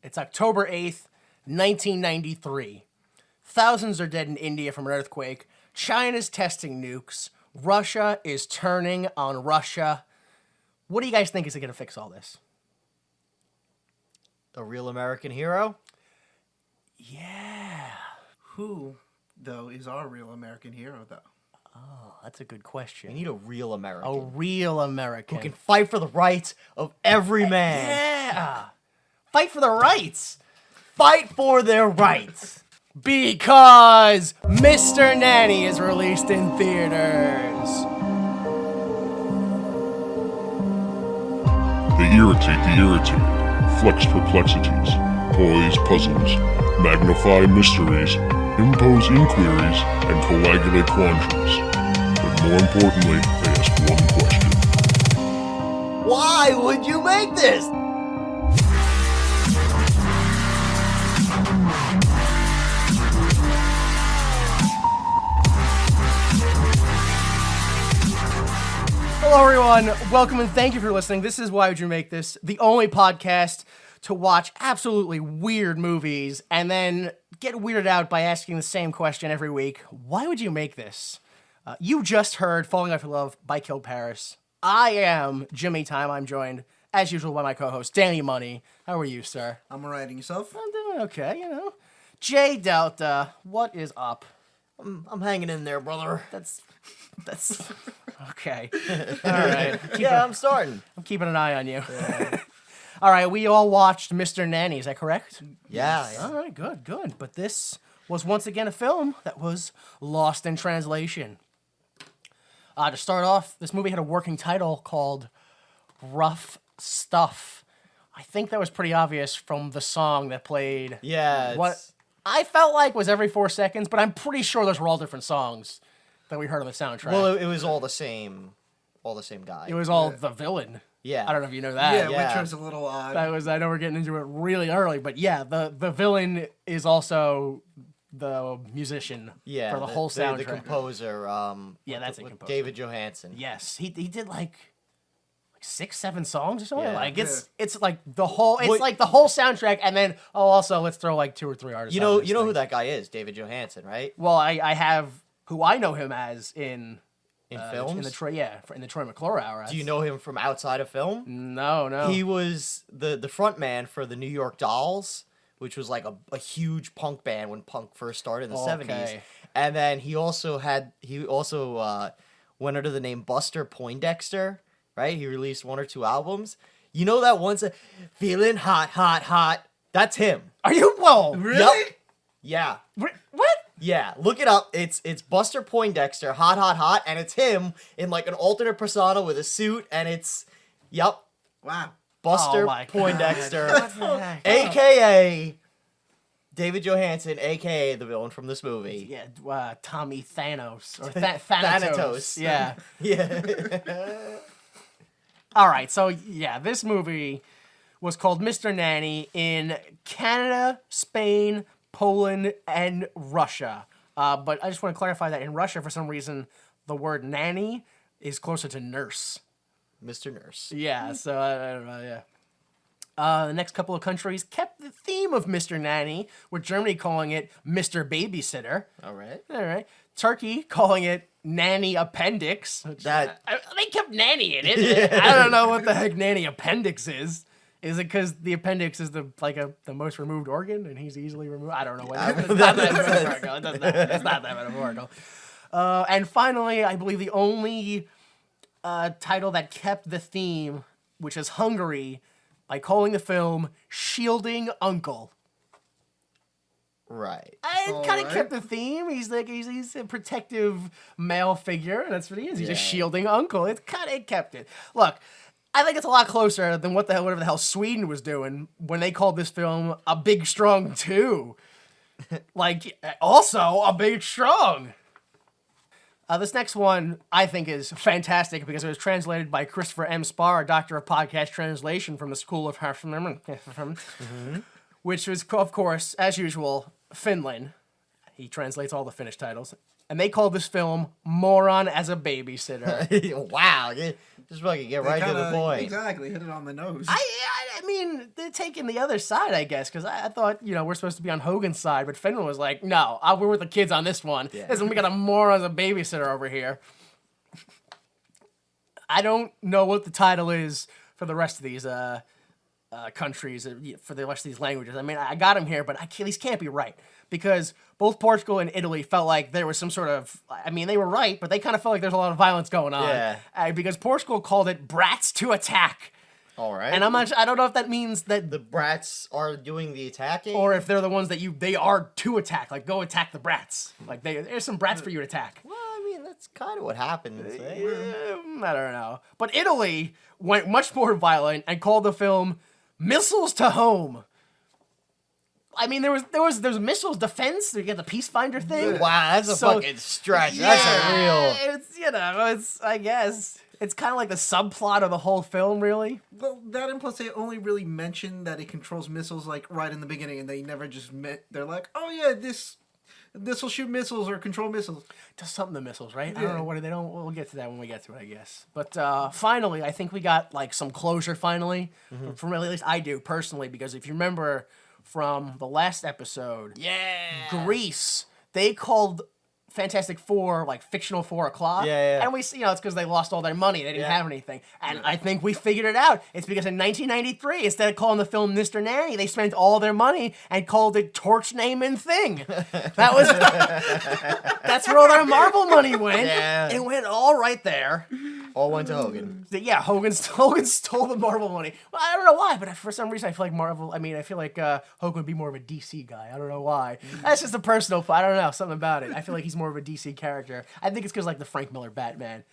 It's October 8th, 1993. Thousands are dead in India from an earthquake. China's testing nukes. Russia is turning on Russia. What do you guys think is going to fix all this? A real American hero? Yeah. Who, though, is our real American hero, though? Oh, that's a good We question. need a real American. A real American. Who can fight for the rights of every man. Yeah. Fight for the rights. Fight for their rights. Because Mr. Nanny is released in theaters. They irritate the irritated, flex perplexities, poise puzzles, magnify mysteries, impose inquiries, and coagulate quandaries. But more importantly, they ask one question. Why would you make this? Hello, everyone. Welcome and thank you for listening. This is Why Would You Make This, the only podcast to watch absolutely weird movies and then get weirded out by asking the same question every week. Why would you make this? You just heard Falling Out for Love by Kill Paris. I am Jimmy Time. I'm joined, as usual, by my co-host, Danny Money. How are you, sir? I'm alright, and yourself? I'm doing okay, you know. J Delta, what is up? I'm hanging in there, brother. That's okay. All right. Yeah, I'm starting. I'm keeping an eye on you. All right, we all watched Mr. Nanny, is that correct? Yeah. All right, good. But this was once again a film that was lost in translation. To start off, this movie had a working title called Rough Stuff. I think that was pretty obvious from the song that played. Yeah. What I felt like was every 4 seconds, but I'm pretty sure those were all different songs that we heard on the soundtrack. Well, it was all the same guy. it was all the villain. Yeah. I don't know if you know that. Which was a little odd. I know we're getting into it really early, but yeah, the villain is also the musician for the whole soundtrack. The composer. That's a with composer. David Johansen. Yes, he did like 6-7 songs or something. Yeah. Like it's like the whole like the whole soundtrack, and then also let's throw like 2 or 3 artists. You know who that guy is? David Johansen, right? Well, I have who I know him as in films. in the Troy McClure Hour. Do you know him from outside of film? No. He was the front man for the New York Dolls, which was like a huge punk band when punk first started in the 70s. And then he also went under the name Buster Poindexter, right? He released 1 or 2 albums. You know that one song, Feeling Hot, Hot, Hot? That's him. Are you? Whoa. Really? Yep. Yeah. What? Yeah, look it up. It's Buster Poindexter, Hot, Hot, Hot, and it's him in like an alternate persona with a suit, and it's, Wow. Buster Oh my God. Poindexter, What the heck? a.k.a. David Johansen, a.k.a. the villain from this movie. Yeah, Tommy Thanos or Thanatos. Yeah. Yeah. All right. So yeah, this movie was called Mr. Nanny in Canada, Spain, Poland, and Russia. But I just want to clarify that in Russia, for some reason, the word nanny is closer to nurse. Mr. Nurse. Yeah. So I don't know. Yeah. The next couple of countries kept the theme of Mr. Nanny, with Germany calling it Mr. Babysitter. All right. All right. Turkey calling it Nanny Appendix. They kept Nanny in it. I don't know what the heck Nanny Appendix is. Is it because the appendix is the most removed organ and he's easily removed? I don't know. It's not that metaphorical. It's not that metaphorical. And finally, I believe the only title that kept the theme, which is Hungary, by calling the film Shielding Uncle. Right. It kind of kept the theme. He's a protective male figure. That's what he is. He's a shielding uncle. It kept it. Look, I think it's a lot closer than whatever the hell Sweden was doing when they called this film A Big Strong 2. Like, also A Big Strong. This next one, I think, is fantastic because it was translated by Christopher M. Spar, a doctor of podcast translation from the School of which was, of course, as usual, Finland. He translates all the Finnish titles. and they called this film "Moron as a Babysitter." Wow, just fucking get right to the point. Exactly, hit it on the nose. I mean, they're taking the other side, I guess, because I thought, we're supposed to be on Hogan's side, but Finland was like, no, we're with the kids on this one. Yeah. Listen, we got a moron as a babysitter over here. I don't know what the title is for the rest of these countries, for the rest of these languages. I mean, I got them here, but these can't be right, because both Portugal and Italy felt like there was some sort of, I mean, they were right, but they kind of felt like there's a lot of violence going on. Yeah. Because Portugal called it brats to attack. All right. And I don't know if that means that the brats are doing the attacking, or if they're the ones that they are to attack. Like, go attack the brats. Like, there's some brats for you to attack. Well, I mean, that's kind of what happened. I don't know. But Italy went much more violent and called the film "Missiles to Home." I mean, there was missiles defense. You get the peace finder thing. Wow, that's a fucking stretch. Yeah, That's a real. It's I guess it's kind of like the subplot of the whole film, really. Well, that and plus they only really mention that it controls missiles like right in the beginning, and they never just they're like, oh yeah, this will shoot missiles or control missiles. Does something to missiles, right? I don't know what they don't. We'll get to that when we get to it, I guess. But finally, I think we got like some closure. Finally, from at least I do personally, because if you remember from the last episode, Greece, they called Fantastic Four like fictional 4 o'clock. Yeah. And we see, it's because they lost all their money. They didn't have anything. And I think we figured it out. It's because in 1993, instead of calling the film Mr. Nanny, they spent all their money and called it Torch, Name, and Thing. That was that's where all their Marvel money went. Yeah. It went all right there. All went to Hogan. Yeah, Hogan stole the Marvel money. Well, I don't know why, but for some reason I feel like I feel like Hogan would be more of a DC guy. I don't know why. That's just a personal, I don't know, something about it. I feel like he's more of a DC character. I think it's because like the Frank Miller Batman.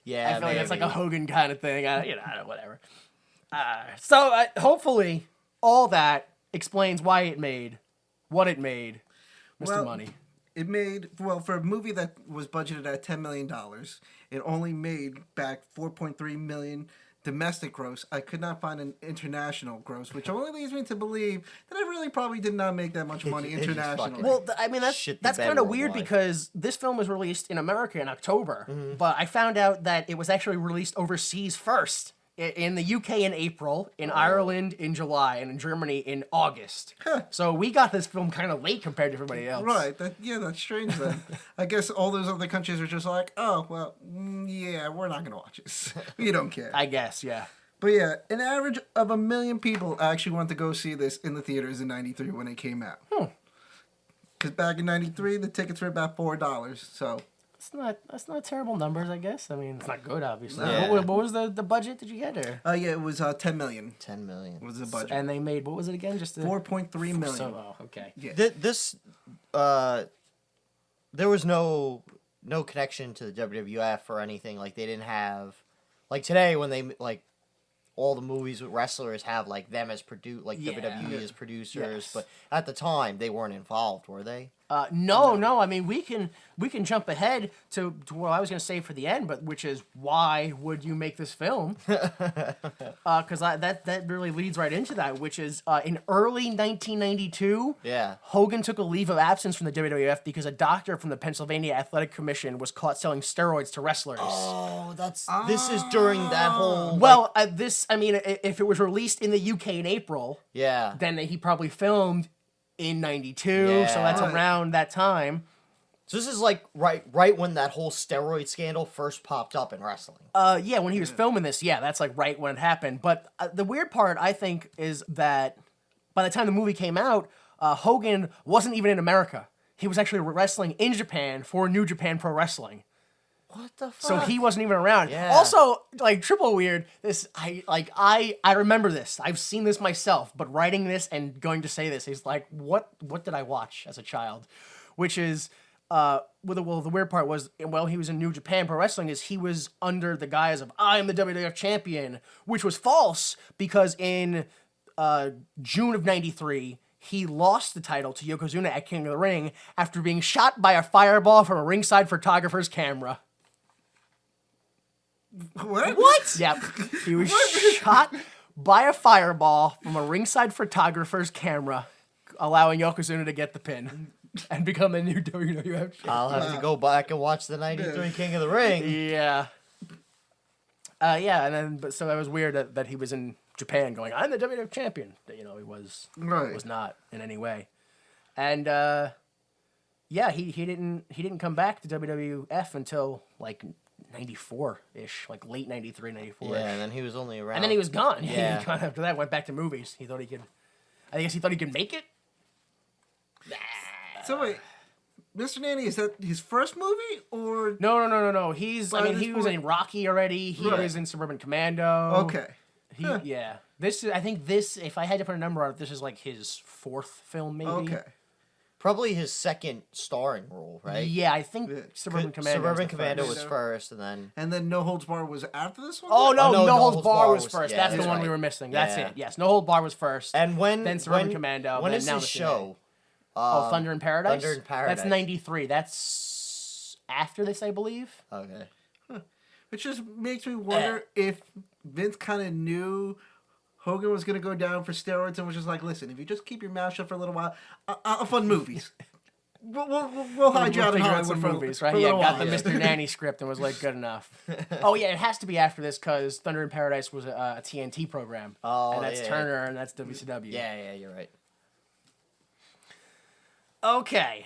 Yeah, I feel like it's like a Hogan kind of thing. Whatever. So hopefully all that explains why it made what it made, Mr. Money. It made, for a movie that was budgeted at $10 million, it only made back $4.3 million domestic gross. I could not find an international gross, which only leads me to believe that I really probably did not make that much money internationally. Well, I mean, that's kind of weird because this film was released in America in October, but I found out that it was actually released overseas first. In the UK in April, in Ireland in July, and in Germany in August. So we got this film kind of late compared to everybody else. Right. That's strange then. I guess all those other countries are just like, oh, well, yeah, we're not going to watch this. We don't care. I guess, yeah. But yeah, an average of 1 million people actually went to go see this in the theaters in 93 when it came out. Because back in 93, the tickets were about $4, so... That's not terrible numbers, I guess. I mean, it's not good, obviously. Yeah. What was the budget did you get there? Yeah, it was $10 million. 10 million Was the budget. And they made, what was it again? Just $4.3 million. So, okay. Yeah. This there was no connection to the WWF or anything. Like they didn't have, like today when they like all the movies with wrestlers have like them as WWE as producers, but at the time they weren't involved, were they? No. I mean, we can jump ahead to what I was going to say for the end, but which is why would you make this film? Because that really leads right into that, which is in early 1992. Yeah. Hogan took a leave of absence from the WWF because a doctor from the Pennsylvania Athletic Commission was caught selling steroids to wrestlers. Oh, this is during that whole. Well, if it was released in the UK in April, yeah, then he probably filmed in 92, so that's around that time. So this is like right when that whole steroid scandal first popped up in wrestling. Yeah, when he was filming this, that's like right when it happened. But the weird part, I think, is that by the time the movie came out, Hogan wasn't even in America. He was actually wrestling in Japan for New Japan Pro Wrestling. What the fuck? So he wasn't even around. Yeah. Also, like triple weird. I remember this. I've seen this myself. But writing this and going to say this is like, what did I watch as a child? Which is, the weird part was, he was in New Japan Pro Wrestling. Is he was under the guise of I'm the WWF champion, which was false because in June of '93. He lost the title to Yokozuna at King of the Ring after being shot by a fireball from a ringside photographer's camera. What? Yep. He was shot by a fireball from a ringside photographer's camera, allowing Yokozuna to get the pin. and become the new WWF champion. I'll have to go back and watch the '93 King of the Ring. Yeah. Yeah, and then so that was weird that he was in Japan going, I'm the WWF champion. You know, he was not in any way. And yeah, he didn't come back to WWF until like 94-ish, like late 93, 94. Yeah, and then he was only around. And then he was gone. Yeah. He gone after that, went back to movies. I guess he thought he could make it. So wait, Mr. Nanny, is that his first movie or? No. He was in Rocky already. He Right. was in Suburban Commando. Okay. Yeah. I think this, if I had to put a number on it, this is like his fourth film, maybe. Okay. Probably his second starring role, right? Yeah, I think Yeah. Suburban Commando. Suburban was the Commando first. was first, and then And then No Holds Bar was after this one? Oh no, Oh, no, No Holds Bar was was- first. yeah, That's the that's one we right. were missing. That's Yeah. it. Yes, No Holds Bar was first. and when Then Suburban Commando. When then is now this the show? Thunder in Paradise. Thunder in Paradise. That's 93. That's after this, I believe. Okay. Which just makes me wonder if Vince kind of knew Hogan was going to go down for steroids and was just like, listen, if you just keep your mouth shut for a little while, I'll fund movies. We'll hide you out in figure Hollywood some for movies, a right? Yeah, little got while. the Mr. Nanny script and was like, good enough. Oh yeah, it has to be after this because Thunder in Paradise was a TNT program. Oh, and that's yeah. Turner and that's WCW. Yeah, you're right. Okay,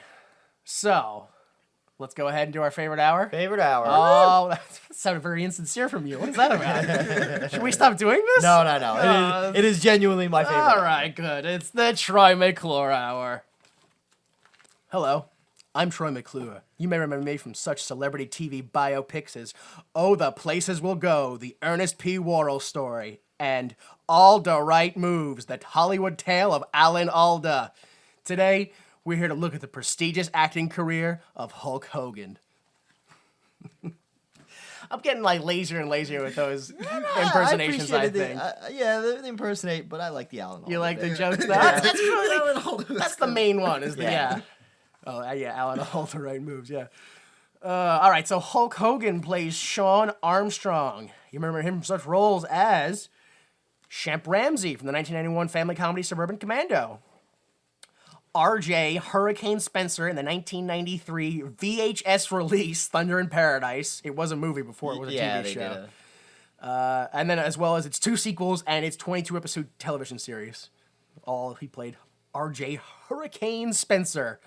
so let's go ahead and do our favorite hour. Favorite hour. Oh, that sounded very insincere from you. What is that about? Should we stop doing this? No. It is genuinely my favorite. All right, good. It's the Troy McClure Hour. Hello, I'm Troy McClure. You may remember me from such celebrity TV biopics as Oh, the Places We'll Go, the Ernest P. Worrell Story, and All the Right Moves, the Hollywood Tale of Alan Alda. Today, we're here to look at the prestigious acting career of Hulk Hogan. I'm getting like lazier and lazier with those impersonations, I think. The impersonate, but I like the Alan. You Alda like the bit. jokes? That's really that's the main one. Is the yeah. Oh yeah, Alan all the right moves. Yeah. All right, so Hulk Hogan plays Sean Armstrong. You remember him from such roles as Shemp Ramsey from the 1991 family comedy Suburban Commando, R.J. Hurricane Spencer in the 1993 VHS release Thunder in Paradise. It was a movie before it was a TV they show. did And then as well as its 2 sequels and its 22-episode television series. He played R.J. Hurricane Spencer.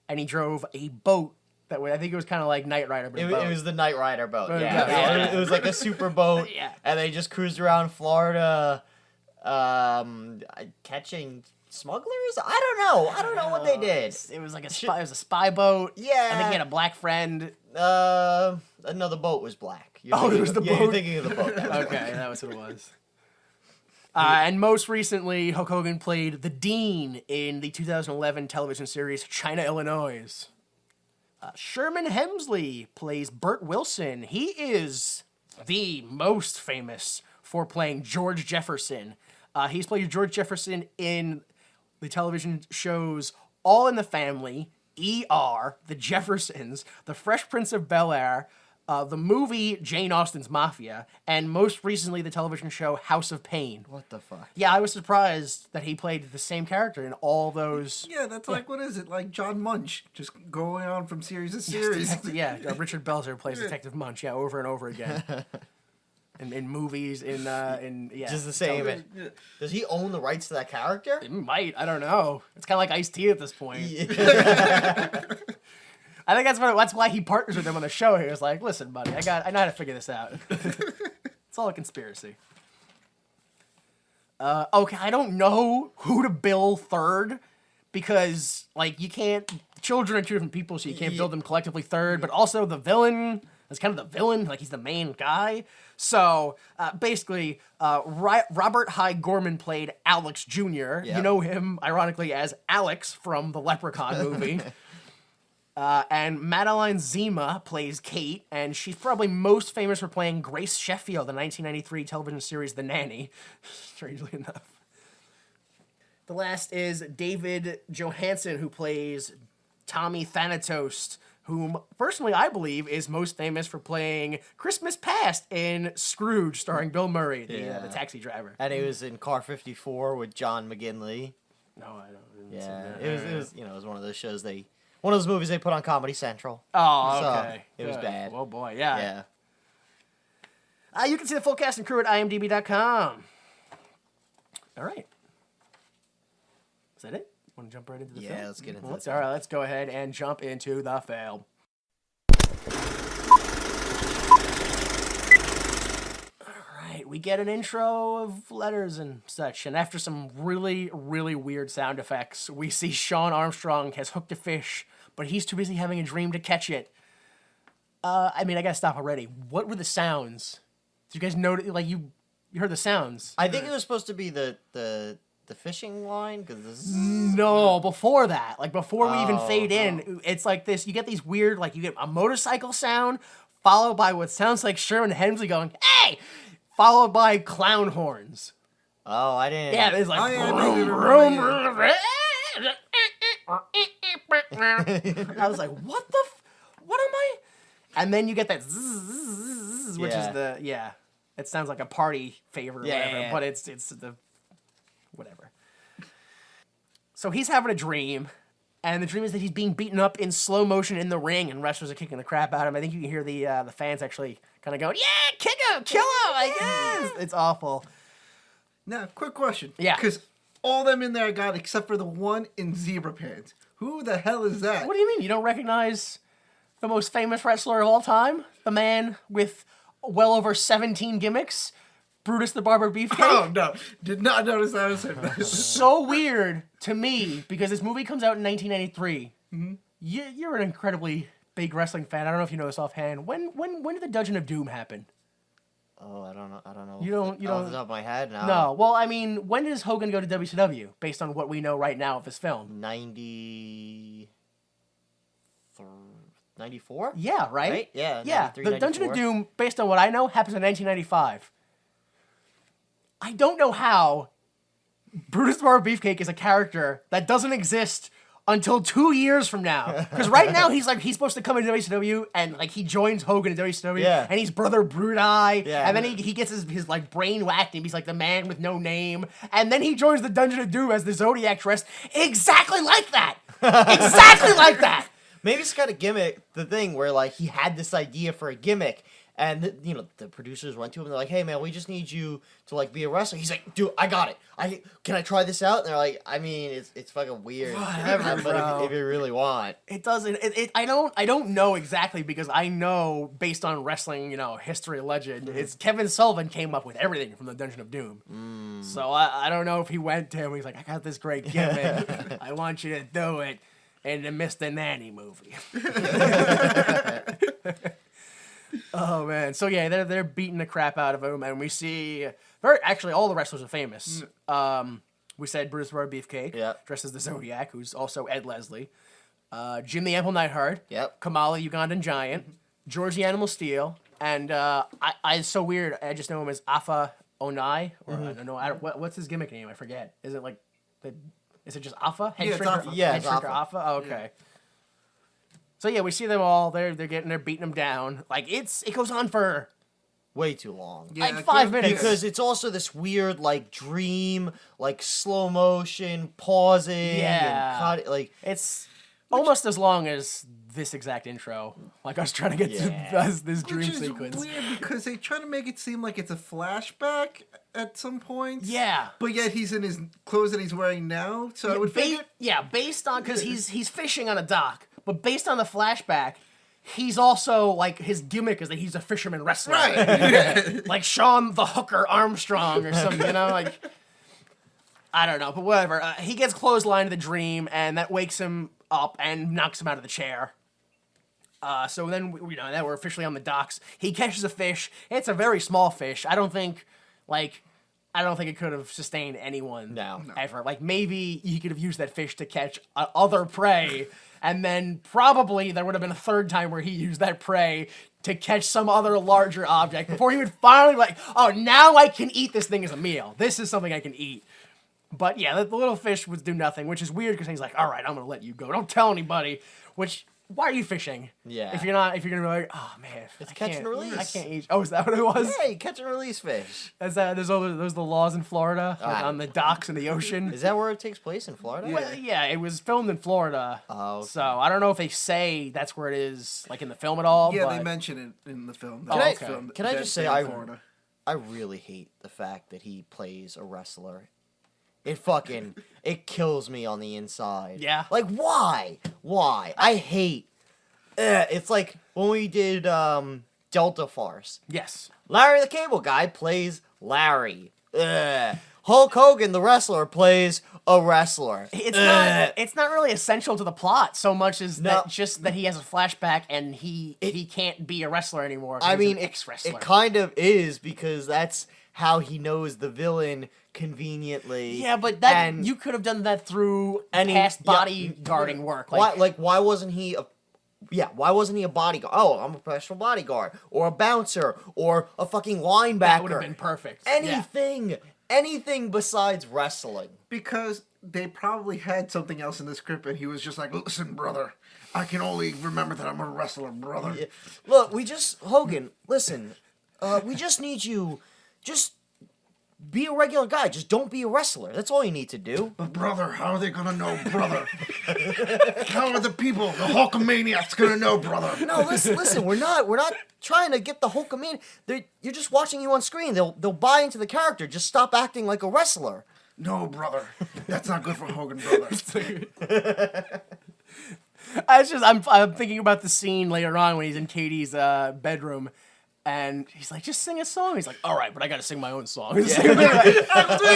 And he drove a boat that way. I think it was kind of like Knight Rider, but It boat. was the Knight Rider boat. Yeah. Yeah. It was like a super boat. Yeah. And they just cruised around Florida, catching smugglers. I don't know what they did. It was like a spy. It was a spy boat. Yeah. I think he had a black friend. Another boat was black. It was the You're boat? thinking of the boat. Okay, that was what it was. And most recently, Hulk Hogan played the Dean in the 2011 television series China, Illinois. Sherman Hemsley plays Bert Wilson. He is the most famous for playing George Jefferson. He's played George Jefferson in the television shows All in the Family, ER, The Jeffersons, The Fresh Prince of Bel-Air, the movie Jane Austen's Mafia, and most recently the television show House of Pain. What the fuck? Yeah, I was surprised that he played the same character in all those. Yeah, that's like, what is it? Like John Munch, just going on from series to series. Yeah, Richard Belzer plays Detective Munch, over and over again. in movies, in yeah. Just the same. television. Does he own the rights to that character? It might, I don't know. It's kind of like Ice-T at this point. I think that's why he partners with them on the show. He was like, "Listen, buddy, I know how to figure this out. It's all a conspiracy." Okay, I don't know who to bill third because you can't. Children are two different people, so you can't build them collectively third. But also the villain is kind of the villain, he's the main guy. So basically, Robert Hy Gorman played Alex Jr. Yep. You know him, ironically, as Alex from the Leprechaun movie. And Madeline Zima plays Kate, and she's probably most famous for playing Grace Sheffield in the 1993 television series The Nanny, strangely enough. The last is David Johansen, who plays Tommy Thanatos, whom personally I believe is most famous for playing Christmas Past in Scrooge, starring Bill Murray, the taxi driver. And he was in Car 54 with John McGinley. No, I don't. Yeah, it was it was one of those shows one of those movies they put on Comedy Central. Oh, So, okay. it was Good. bad. Oh boy, yeah. Yeah. You can see the full cast and crew at imdb.com. All right. Is that it? Want to jump right into the film? Yeah, let's get into Let's, this. all right, let's go ahead and jump into the film. All right, we get an intro of letters and such, and after some really, really weird sound effects, we see Sean Armstrong has hooked a fish, but he's too busy having a dream to catch it. I mean, I gotta stop already. What were the sounds? Did you guys notice? Like, you heard the sounds? I think it was supposed to be the fishing line because No, before that, like before we even fade Oh. in, it's like this. You get these weird, like you get a motorcycle sound followed by what sounds like Sherman Hemsley going, "Hey!" followed by clown horns. Oh, I didn't. Yeah, it's like Oh, yeah, vroom, I vroom, vroom. I was like, what what am I? And then you get that zzz, which is Yeah. it sounds like a party favor or whatever, Yeah. but it's the whatever. So he's having a dream, and the dream is that he's being beaten up in slow motion in the ring, and wrestlers are kicking the crap out of him. I think you can hear the fans actually kind of going, "Yeah, kick him, kill him!" I guess it's awful. Now, quick question. Yeah. Because all them in there I got except for the one in zebra pants. Who the hell is that? What do you mean you don't recognize the most famous wrestler of all time, the man with well over 17 gimmicks, Brutus the Barber Beefcake? Oh, no. Did not notice that was him. So weird to me because this movie comes out in 1993. Mm-hmm. You're an incredibly big wrestling fan. I don't know if you know this offhand. When did the Dungeon of Doom happen? Oh, I don't know. You don't- Off the top of my head now. No. Well, I mean, when does Hogan go to WCW? Based on what we know right now of this film. 94? Yeah, right? Right? Yeah, Yeah. 93, The Dungeon of 94. Doom, based on what I know, happens in 1995. I don't know how Brutus the Barber Beefcake is a character that doesn't exist until 2 years from now. Because right now he's supposed to come into WCW and like he joins Hogan in WCW Yeah. and he's Brother Brute Eye. Yeah. And then he gets his like brain whacked and he's like the man with no name. And then he joins the Dungeon of Doom as the Zodiac dressed exactly like that. Exactly like that. Maybe it's got a gimmick, the thing where like he had this idea for a gimmick, and the producers went to him and they're like, "Hey man, we just need you to like be a wrestler." He's like, "Dude, I got it. Can I try this out?" And they're like, "I mean, it's fucking weird, Whatever, but bro. if you really want." It doesn't. I don't know exactly because I know based on wrestling, history legend, it's Kevin Sullivan came up with everything from the Dungeon of Doom. So I don't know if he went to him. He's like, I got this great gimmick. I want you to do it in the Mr. Nanny movie. Oh man. So yeah, they're beating the crap out of him, and we see actually all the wrestlers are famous. We said Brutus the Barber Beefcake, Yeah. dressed as the Zodiac, who's also Ed Leslie. Jim the Ample Neidhart, Yep. Kamala Ugandan Giant, George the Animal Steel, and it's so weird. I just know him as Afa Onai, or I don't know. What's his gimmick name? I forget. Is it like, is it just Afa? Head Yeah, it's Shrinker? Afa. Yeah, Head it's Shrinker Afa. Afa. Oh, okay. So yeah, we see them all. They're beating them down. Like it goes on for Way too long. Yeah, like 5 minutes. Because it's also this weird like dream, like slow motion pausing Yeah. and cut, like It's almost as long as this exact intro. Like I was trying to get Yeah. to this dream Which is sequence. weird because they try to make it seem like it's a flashback at some point. Yeah. But yet he's in his clothes that he's wearing now. So I would think Based on because he's fishing on a dock, but based on the flashback, he's also like his gimmick is that he's a fisherman wrestler, right. like Sean the Hooker Armstrong or something. Like I don't know, but whatever. He gets clotheslined to the dream, and that wakes him up and knocks him out of the chair. So then now we're officially on the docks. He catches a fish. It's a very small fish. I don't think it could have sustained anyone. No. Ever. Like maybe he could have used that fish to catch other prey, and then probably there would have been a third time where he used that prey to catch some other larger object before he would finally like, oh, now I can eat this thing as a meal. This is something I can eat. But yeah, the little fish would do nothing, which is weird because he's like, all right, I'm gonna let you go. Don't tell anybody. Which why are you fishing? Yeah. If you're gonna be like, oh man, It's I catch can't- and release. I can't eat. Oh, is that what it was? Yeah, you catch and release fish. Is that there's the laws in Florida like Ah. on the docks in the ocean? Is that where it takes place in Florida? Well, yeah, it was filmed in Florida. Oh, okay. So I don't know if they say that's where it is, like in the film at all. Yeah, but they mention it in the film. Can that I- it's filmed can I dead just say in Florida. I really hate the fact that he plays a wrestler. It kills me on the inside. Yeah. Like, why? Why? I hate. It's like when we did Delta Farce. Yes. Larry the Cable Guy plays Larry. Hulk Hogan, the wrestler, plays a wrestler. It's not really essential to the plot so much as No. that just that he has a flashback and he can't be a wrestler anymore. 'cause I he's mean, an ex-wrestler. it kind of is because that's how he knows the villain conveniently. Yeah, but you could have done that through And he- past yeah. bodyguarding work. Why wasn't he why wasn't he a bodyguard? Oh, I'm a professional bodyguard, or a bouncer, or a fucking linebacker. that would have been perfect. Yeah. Anything besides wrestling. Because they probably had something else in the script, and he was just like, "Listen, brother, I can only remember that I'm a wrestler, brother." Yeah. Look, Hogan, listen, we just need you, just be a regular guy. Just don't be a wrestler. That's all you need to do. But brother, how are they gonna know, brother? How are the people, the Hulkamaniacs, gonna know, brother? No, listen. We're not trying to get the Hulkamania. You're just watching you on screen. They'll buy into the character. Just stop acting like a wrestler. No, brother, that's not good for Hogan, brother. I'm thinking about the scene later on when he's in Katie's bedroom. And he's like, just sing a song. He's like, all right, but I gotta sing my own song. You gotta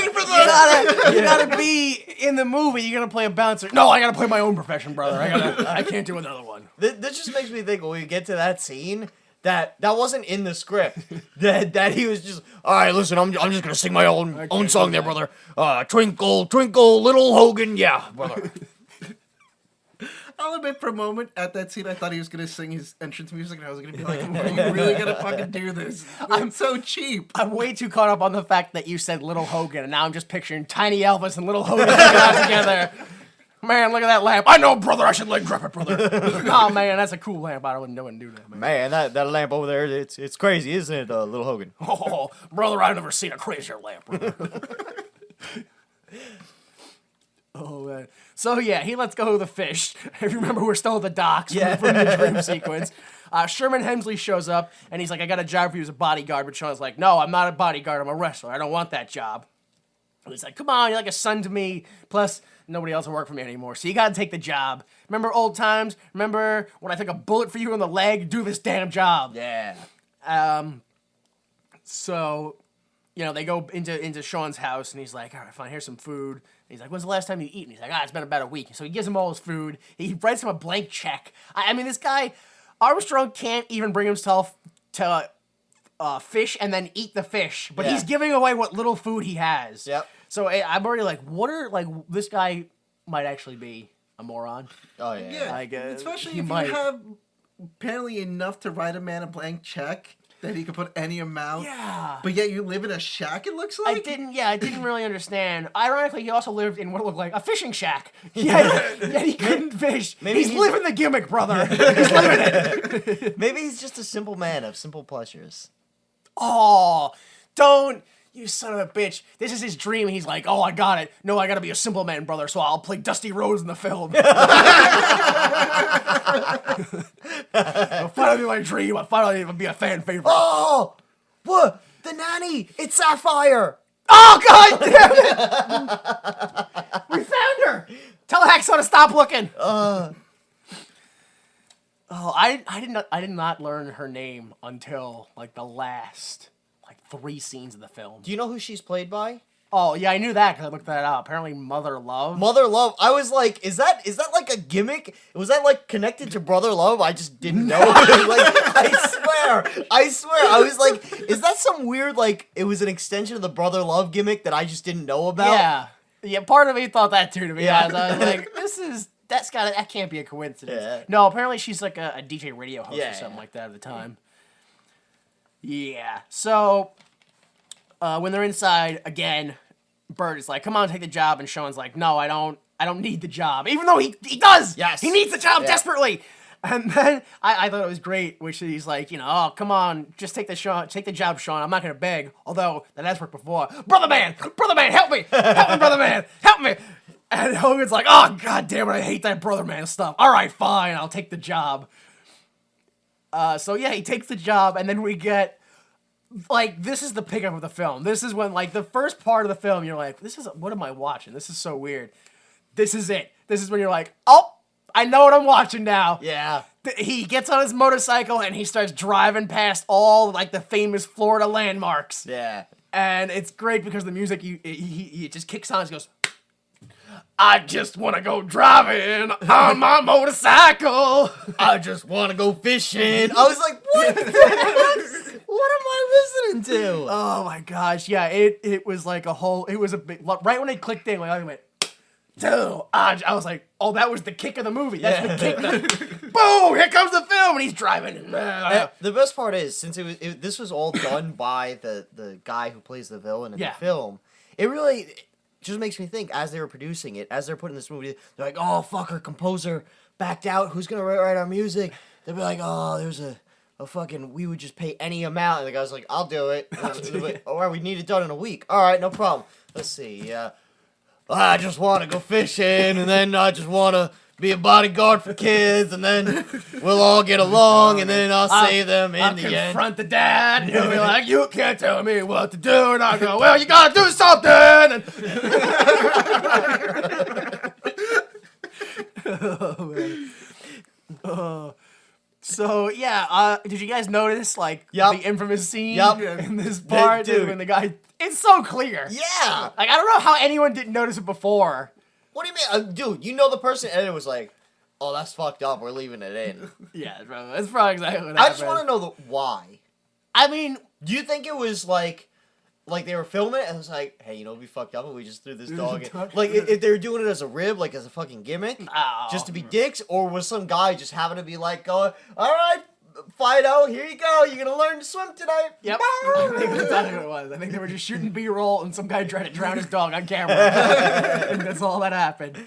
be in the movie. You gotta play a bouncer. No, I gotta play my own profession, brother. I can't do another one. This just makes me think when we get to that scene that wasn't in the script. that he was just, all right, listen, I'm just gonna sing my own song there, brother. Twinkle, twinkle, little Hogan, yeah, brother. I'll admit, for a moment at that scene, I thought he was gonna sing his entrance music, and I was gonna be like, "Are you really gonna fucking do this? I'm so cheap." I'm way too caught up on the fact that you said Little Hogan, and now I'm just picturing Tiny Elvis and Little Hogan hanging out together. Man, look at that lamp. I know, brother, I should leg drop it, brother. Oh, man, that's a cool lamp. I wouldn't do that, man. Man, that lamp over there, it's crazy, isn't it, little Hogan? Oh, brother, I've never seen a crazier lamp, brother. Oh, man. So, yeah, he lets go of the fish. If you remember, we're still at the docks from the dream sequence. Sherman Hemsley shows up, and he's like, I got a job for you as a bodyguard. But Sean's like, no, I'm not a bodyguard. I'm a wrestler. I don't want that job. And he's like, come on, you're like a son to me. Plus, nobody else will work for me anymore. So you got to take the job. Remember old times? Remember when I took a bullet for you in the leg? Do this damn job. Yeah. So, you know, they go into Sean's house, and he's like, all right, fine, here's some food. And he's like, when's the last time you eat? And he's like, it's been about a week. So he gives him all his food. He writes him a blank check. I mean, this guy, Armstrong can't even bring himself to fish and then eat the fish. But he's giving away what little food he has. Yep. So I'm already like, this guy might actually be a moron. Oh, yeah. Yeah, Like, especially he if might. you have apparently enough to write a man a blank check that he could put any amount. Yeah. But yet you live in a shack, it looks like? I didn't really understand. Ironically, he also lived in what looked like a fishing shack. Yeah, he couldn't fish. He's living the gimmick, brother. He's living it. Maybe he's just a simple man of simple pleasures. Oh, don't. You son of a bitch. This is his dream. He's like, oh, I got it. No, I gotta be a simple man, brother, so I'll play Dusty Rhodes in the film. I'll finally be my dream. I'll finally be a fan favorite. Oh! What? The Nanny! It's Sapphire! Oh, God damn it! We found her! Tell Hacksaw to stop looking! Oh, I did not learn her name until, like, the last, 3 scenes of the film. Do you know who she's played by? Oh, yeah, I knew that because I looked that up. Apparently Mother Love. Mother Love. I was like, is that like a gimmick? Was that like connected to Brother Love? I just didn't know. I swear. I was like, is that some weird, it was an extension of the Brother Love gimmick that I just didn't know about? Yeah, part of me thought that too, to be Yeah. honest. I was like, that can't be a coincidence. Yeah. No, apparently she's like a DJ radio host or something Yeah. like that at the time. Yeah. So when they're inside again, Bert is like, "Come on, take the job," and Sean's like, "No, I don't need the job," even though he does. Yes. He needs the job Yeah. desperately. And then I thought it was great, which he's like, oh, come on, just take the job, Sean. I'm not going to beg. Although, that has worked before. Brother man, help me, brother man, help me. And Hogan's like, oh, god damn it, I hate that brother man stuff. All right, fine, I'll take the job. So yeah, he takes the job, and then we get, this is the pickup of the film. This is when, the first part of the film, you're like, what am I watching? This is so weird. This is it. This is when you're like, oh, I know what I'm watching now. Yeah. He gets on his motorcycle and he starts driving past all the famous Florida landmarks. Yeah. And it's great because the music he just kicks on and goes, I just want to go driving on my motorcycle. I just want to go fishing. I was like, what the heck? What am I listening to? Oh my gosh. Yeah, it was it was a big, right when it clicked in, I went, dude, I was like, oh, that was the kick of the movie. That's the kick. Boom! Here comes the film, and he's driving. The best part is, since this was all done by the guy who plays the villain in the film, it really just makes me think, as they were producing it, as they're putting this movie, they're like, oh, fuck, our composer backed out. Who's going to write our music? They'll be like, oh, there's a fucking, we would just pay any amount. And the guy's like, I'll do it. All right, we need it done in a week. All right, no problem. Let's see. I just want to go fishing, and then I just want to be a bodyguard for kids, and then we'll all get along, and then I'll save them in the end. I'll confront the dad, and he'll be like, you can't tell me what to do, and I'll go, well, you gotta do something! Oh, man. So, yeah, did you guys notice, the infamous scene in this part? Dude. When the guy... It's so clear. Yeah! I don't know how anyone didn't notice it before. What do you mean? Dude, you know the person, and it was like, oh, that's fucked up, we're leaving it in. Yeah, that's probably exactly what happened. I just want to know the why. I mean... Do you think it was like they were filming it, and it was like, hey, it'd be fucked up if we just threw this dog in. If they were doing it as a rib, as a fucking gimmick, just to be dicks, or was some guy just having to be going, all right, Fido, here you go. You're gonna learn to swim tonight. Yep. I think that's exactly what it was. I think they were just shooting B-roll and some guy tried to drown his dog on camera. And that's all that happened.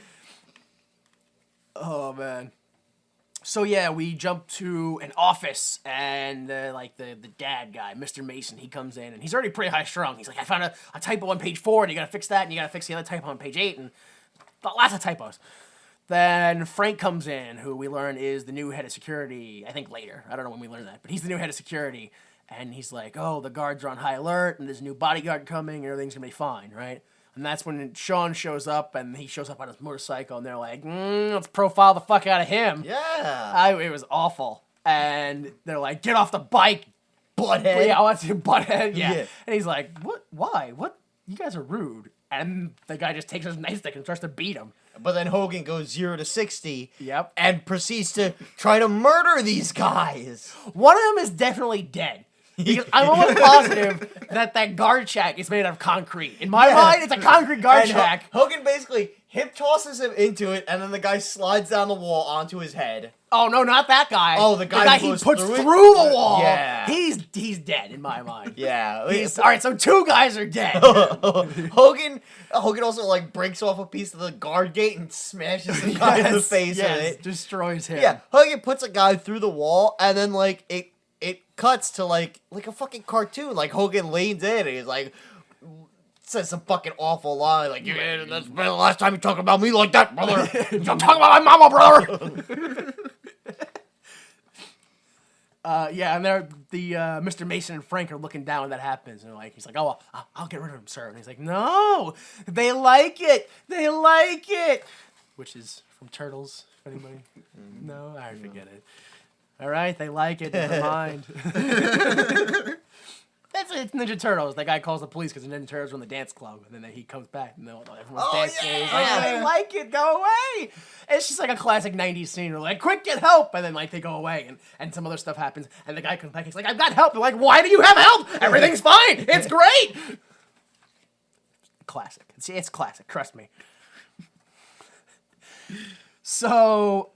Oh man. So yeah, we jump to an office and the dad guy, Mr. Mason, he comes in and he's already pretty high strung. He's like, I found a typo on page 4 and you gotta fix that and you gotta fix the other typo on page 8 and lots of typos. Then Frank comes in, who we learn is the new head of security, I think later. I don't know when we learn that, but he's the new head of security. And he's like, oh, the guards are on high alert, and there's a new bodyguard coming, and everything's going to be fine, right? And that's when Sean shows up, and he shows up on his motorcycle, and they're like, let's profile the fuck out of him. Yeah. It was awful. And they're like, get off the bike, butthead. Yeah, I want to see butthead. Yeah. And he's like, what? Why? What? You guys are rude. And the guy just takes his nightstick and starts to beat him. But then Hogan goes 0 to 60. Yep. And proceeds to try to murder these guys. One of them is definitely dead. Because I'm almost positive that guard shack is made out of concrete. In my mind, it's a concrete guard shack. Hogan basically hip tosses him into it, and then the guy slides down the wall onto his head. Oh, no, not that guy. Oh, the guy he puts through the wall. Yeah. He's dead in my mind. Yeah. All right, so 2 guys are dead. Hogan also, breaks off a piece of the guard gate and smashes the guy in the face with it. Destroys him. Yeah, Hogan puts a guy through the wall, and then, it cuts to, a fucking cartoon. Hogan leans in, and he's like... says some fucking awful line, that's been the last time you talk about me like that, brother. Don't talk about my mama, brother. And they're Mr. Mason and Frank are looking down when that happens, and he's like, oh, I'll get rid of him, sir. And he's like, no, they like it, which is from Turtles. If anybody, no, I forget it. All right, they like it. Never mind. It's Ninja Turtles. That guy calls the police because the Ninja Turtles are in the dance club, and then he comes back and everyone's dancing. Yeah. He's like, I like it. Go away. It's just like a classic '90s scene. We're like, quick, get help, and then they go away, and some other stuff happens, and the guy comes back. He's like, I've got help. They're like, why do you have help? Everything's fine. It's great. Classic. It's classic. Trust me. So.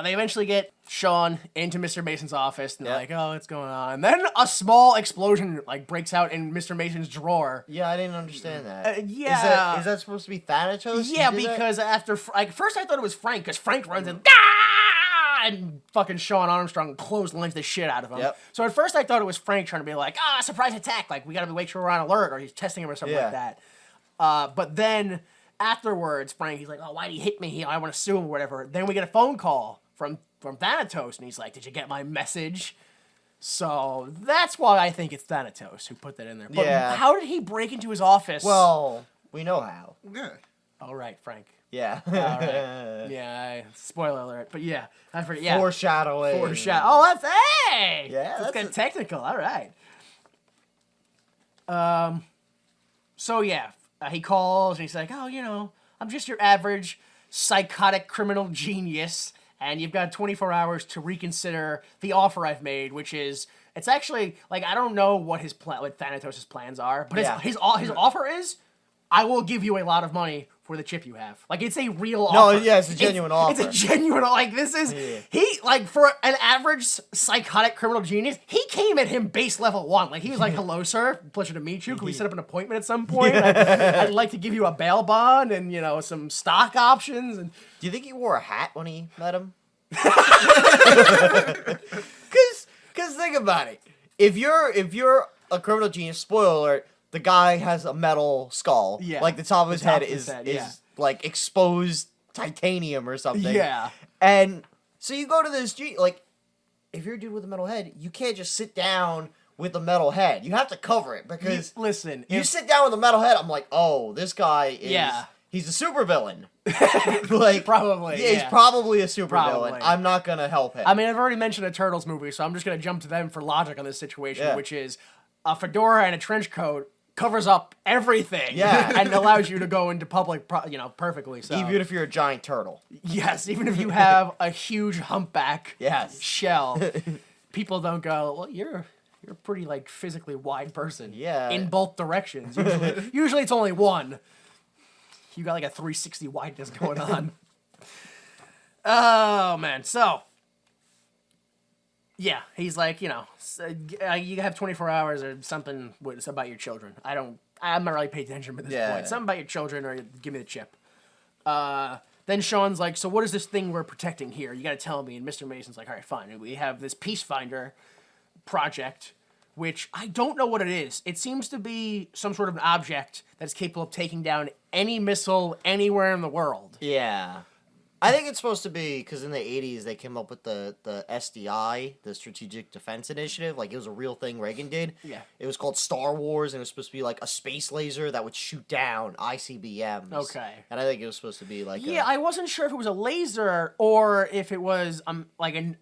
They eventually get Sean into Mr. Mason's office, and they're like, oh, what's going on? And then a small explosion, breaks out in Mr. Mason's drawer. Yeah, I didn't understand that. Yeah. Is that supposed to be Thanatos? Yeah, because after... first I thought it was Frank, because Frank runs in, ah! and fucking Sean Armstrong clotheslines the shit out of him. Yep. So at first I thought it was Frank trying to be like, surprise attack, like we gotta make sure we're on alert, or he's testing him or something like that. But then afterwards, Frank, he's like, oh, why'd he hit me? I want to sue him or whatever. Then we get a phone call from Thanatos, and he's like, did you get my message? So that's why I think it's Thanatos who put that in there. But how did he break into his office? Well, we know how. Yeah. All right, Frank. Yeah. All right. Yeah, spoiler alert. But yeah, I forget. Yeah. Foreshadowing. Oh, that's hey. Yeah, that's getting technical. All right. So yeah, he calls and he's like, oh, I'm just your average psychotic criminal genius, and you've got 24 hours to reconsider the offer I've made, which is, it's actually like, I don't know what what Thanatos' plans are, but his offer is, I will give you a lot of money for the chip you have. Like, it's a real offer. No, yeah, it's a genuine offer. It's a genuine, like, this is, he, like, for an average psychotic criminal genius, he came at him base level 1. Like, he was like, hello, sir, pleasure to meet you. Can we set up an appointment at some point? I'd like to give you a bail bond and, some stock options. And do you think he wore a hat when he met him? Because think about it. If you're a criminal genius, spoiler alert, the guy has a metal skull. Yeah. Like, the top of his head is like, exposed titanium or something. Yeah. And so you go to this, like, if you're a dude with a metal head, you can't just sit down with a metal head. You have to cover it, because... You sit down with a metal head, I'm like, oh, this guy is... Yeah. He's a supervillain. Like, probably. Yeah, he's probably a supervillain. I'm not going to help him. I mean, I've already mentioned a Turtles movie, so I'm just going to jump to them for logic on this situation, which is a fedora and a trench coat covers up everything, and allows you to go into public, perfectly. So even if you're a giant turtle, yes, even if you have a huge humpback, shell, people don't go, well, you're a pretty like physically wide person, in both directions. Usually it's only one. You got like a 360 wideness going on. Oh man, so. Yeah, he's like, you have 24 hours or something about your children. I'm not really paying attention at this point. Something about your children, or give me the chip. Then Sean's like, so what is this thing we're protecting here? You gotta tell me. And Mr. Mason's like, all right, fine. We have this Peace Finder project, which I don't know what it is. It seems to be some sort of an object that's capable of taking down any missile anywhere in the world. Yeah. I think it's supposed to be, because in the 80s they came up with the SDI, the Strategic Defense Initiative. Like, it was a real thing Reagan did. Yeah. It was called Star Wars, and it was supposed to be like a space laser that would shoot down ICBMs. Okay. And I think it was supposed to be like I wasn't sure if it was a laser or if it was